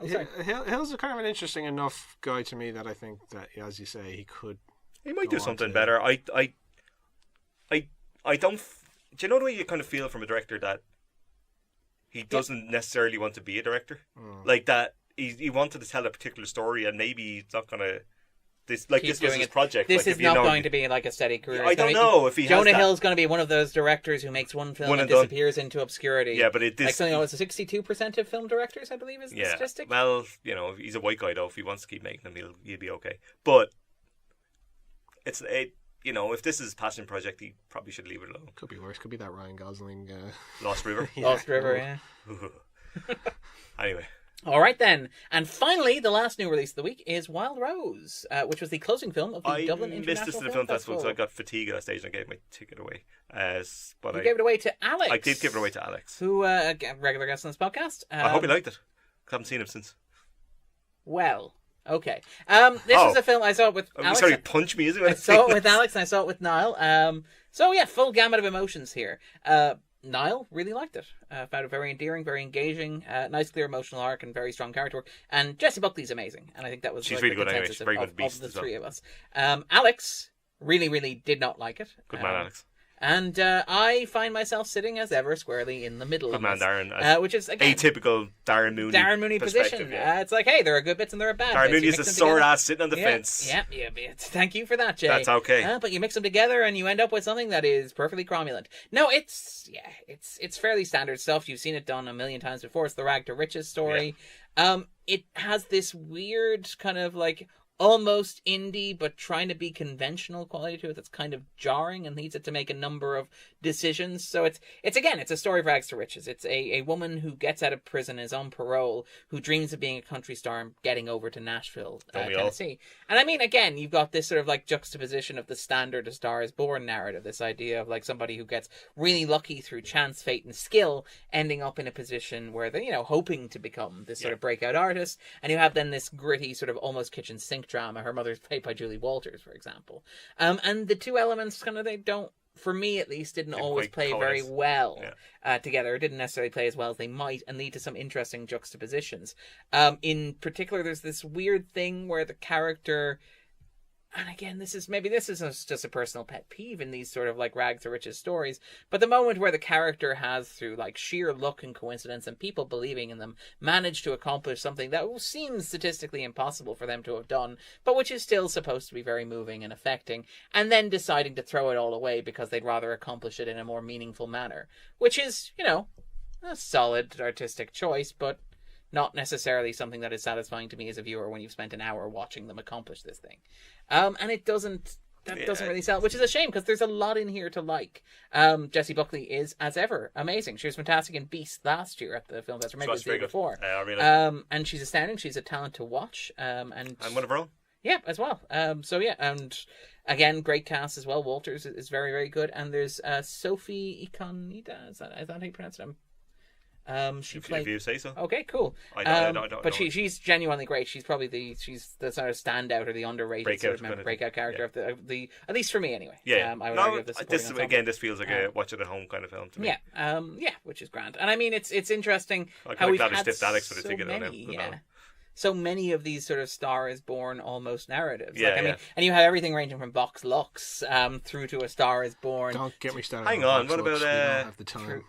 Speaker 3: Hill's a kind of an interesting enough guy to me that I think that, as you say, he
Speaker 4: might do something better. I don't... Do you know the way you kind of feel from a director that he doesn't necessarily want to be a director? Like that he wanted to tell a particular story and maybe he's not going to... This was his project.
Speaker 2: This is not going to be like a steady career.
Speaker 4: I don't know if he
Speaker 2: Jonah
Speaker 4: has
Speaker 2: Hill's going to be one of those directors who makes one film and disappears into obscurity.
Speaker 4: Yeah, but it's
Speaker 2: 62% of film directors, I believe, is the statistic.
Speaker 4: Well, he's a white guy though. If he wants to keep making them, he'll be okay. But if this is his passion project, he probably should leave it alone.
Speaker 3: Could be worse. Could be that Ryan Gosling
Speaker 4: Lost River.
Speaker 2: Lost River, yeah.
Speaker 4: Anyway.
Speaker 2: All right, then. And finally, the last new release of the week is Wild Rose, which was the closing film of the Dublin International Film Festival.
Speaker 4: I missed this to the film festival because I got fatigued at that stage and I gave my ticket away.
Speaker 2: But you gave it away to Alex.
Speaker 4: I did give it away to Alex.
Speaker 2: Who, regular guest on this podcast.
Speaker 4: I hope he liked it. I haven't seen him since.
Speaker 2: Well... Okay. This was a film I saw it with Alex.
Speaker 4: Sorry, punch me, is it?
Speaker 2: I saw it with Alex and I saw it with Niall. So yeah, full gamut of emotions here. Niall really liked it. Found it very endearing, very engaging, nice clear emotional arc and very strong character work. And Jessie Buckley's amazing. And I think that was
Speaker 4: She's really good anyway. She's very good
Speaker 2: of the three of us. Alex really, really did not like it.
Speaker 4: Good man, Alex.
Speaker 2: And I find myself sitting as ever squarely in the middle.
Speaker 4: Good man, Darren.
Speaker 2: Which is again
Speaker 4: atypical Darren Mooney
Speaker 2: position.
Speaker 4: Yeah.
Speaker 2: It's like, hey, there are good bits and there are bad.
Speaker 4: Darren Mooney is a sore ass sitting on the fence.
Speaker 2: Yeah. Thank you for that, Jay.
Speaker 4: That's okay.
Speaker 2: But you mix them together and you end up with something that is perfectly cromulent. No, it's fairly standard stuff. You've seen it done a million times before. It's the rag to riches story. Yeah. It has this weird kind of like almost indie but trying to be conventional quality to it that's kind of jarring and needs it to make a number of decisions. So it's a story of rags to riches. It's a woman who gets out of prison, is on parole, who dreams of being a country star and getting over to Nashville, Tennessee. And I mean, again, you've got this sort of like juxtaposition of the standard A Star Is Born narrative, this idea of like somebody who gets really lucky through chance, fate and skill ending up in a position where they're hoping to become this sort of breakout artist. And you have then this gritty sort of almost kitchen sink drama. Her mother's played by Julie Walters, for example. And the two elements they don't, for me at least, didn't always play very well together. It didn't necessarily play as well as they might and lead to some interesting juxtapositions. In particular, there's this weird thing where the character... And again, this is just a personal pet peeve in these sort of like rags to riches stories. But the moment where the character has, through like sheer luck and coincidence and people believing in them, managed to accomplish something that seems statistically impossible for them to have done, but which is still supposed to be very moving and affecting, and then deciding to throw it all away because they'd rather accomplish it in a more meaningful manner, which is, a solid artistic choice, but not necessarily something that is satisfying to me as a viewer when you've spent an hour watching them accomplish this thing. And it doesn't really sell, which is a shame because there's a lot in here to like. Jessie Buckley is, as ever, amazing. She was fantastic in Beast last year at the film festival, maybe the year before. And she's astounding. She's a talent to watch. And
Speaker 4: one of her own.
Speaker 2: Yeah, as well. And again, great cast as well. Walters is very, very good. And there's Sophie Ikonida. Is that how you pronounce it?
Speaker 4: If you say so.
Speaker 2: Okay, cool.
Speaker 4: I don't
Speaker 2: but she's genuinely great. She's probably the sort of standout or the underrated breakout character of the at least for me anyway.
Speaker 4: Yeah.
Speaker 2: I would argue
Speaker 4: this feels like a watch it at home kind of film to me.
Speaker 2: Yeah. Which is grand. And I mean, it's interesting
Speaker 4: how we've
Speaker 2: had
Speaker 4: Alex for the ticket
Speaker 2: many, so many of these sort of Star Is Born almost narratives.
Speaker 4: Yeah,
Speaker 2: mean, and you have everything ranging from Box Lux through to A Star Is Born.
Speaker 3: Don't get me started.
Speaker 4: Hang on, what about
Speaker 3: we don't have the time.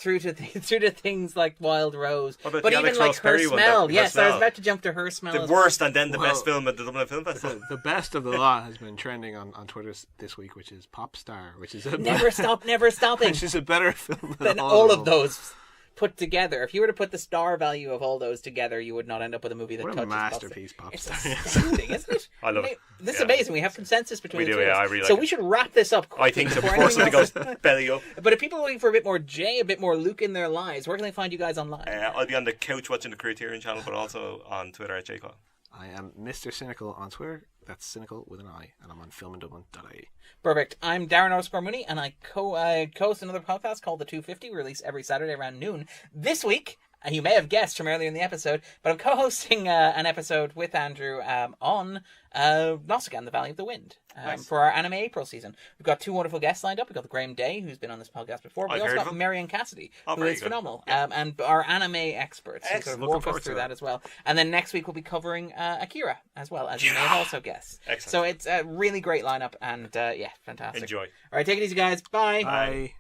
Speaker 2: through to things like Wild Rose,
Speaker 4: What about
Speaker 2: but
Speaker 4: the
Speaker 2: even
Speaker 4: Alex
Speaker 2: like
Speaker 4: Ross
Speaker 2: her
Speaker 4: Perry one,
Speaker 2: smell.
Speaker 4: her
Speaker 2: Yes, I was
Speaker 4: smell.
Speaker 2: about to jump to her smell.
Speaker 4: The
Speaker 2: as
Speaker 4: worst and then the
Speaker 3: Well,
Speaker 4: best film at the Dublin Film Festival.
Speaker 3: The best of the lot has been trending on Twitter this week, which is Pop Star, which is
Speaker 2: Never stopping.
Speaker 3: which is a better film
Speaker 2: Than all of those put together. If you were to put the star value of all those together, you would not end up with a movie that
Speaker 3: What a
Speaker 2: touches
Speaker 3: masterpiece,
Speaker 2: Pop
Speaker 3: Pop
Speaker 2: Star.
Speaker 3: Star.
Speaker 2: It's astounding, isn't it?
Speaker 4: I love it.
Speaker 2: This is
Speaker 4: Yeah.
Speaker 2: amazing. We have consensus between
Speaker 4: We
Speaker 2: the
Speaker 4: do,
Speaker 2: two of
Speaker 4: yeah,
Speaker 2: us.
Speaker 4: I really
Speaker 2: So
Speaker 4: like
Speaker 2: we
Speaker 4: it.
Speaker 2: should wrap this up
Speaker 4: I
Speaker 2: quickly
Speaker 4: think so.
Speaker 2: before
Speaker 4: Before somebody
Speaker 2: anything
Speaker 4: goes
Speaker 2: else-
Speaker 4: belly up.
Speaker 2: But if people are looking for a bit more Jay, a bit more Luke in their lives, where can they find you guys online?
Speaker 4: I'll be on the couch watching the Criterion Channel, but also on Twitter at JCall.
Speaker 3: I am Mr. Cynical on Twitter. That's cynical with an I, and I'm on filmanddublin.ie.
Speaker 2: Perfect. I'm Darren Mooney, and I co-host another podcast called The 250. We release every Saturday around noon. This week, and you may have guessed from earlier in the episode, but I'm co-hosting an episode with Andrew on Nausicaa, The Valley of the Wind,
Speaker 4: Nice.
Speaker 2: for our Anime April season. We've got two wonderful guests lined up. We've got Graham Day, who's been on this podcast before. But
Speaker 4: I've
Speaker 2: we also
Speaker 4: heard
Speaker 2: got
Speaker 4: of him.
Speaker 2: Marion Cassidy,
Speaker 4: Oh,
Speaker 2: who
Speaker 4: very
Speaker 2: is
Speaker 4: good.
Speaker 2: phenomenal,
Speaker 4: Yeah.
Speaker 2: and our anime experts who sort of
Speaker 4: Excellent.
Speaker 2: walk
Speaker 3: Looking
Speaker 2: us
Speaker 3: forward
Speaker 2: through
Speaker 3: to
Speaker 2: that
Speaker 3: it.
Speaker 2: as well. And then next week we'll be covering Akira as well, as you may have also guessed.
Speaker 4: Excellent.
Speaker 2: So it's a really great lineup, and fantastic.
Speaker 4: Enjoy.
Speaker 2: All right, take it easy, guys. Bye.
Speaker 3: Bye.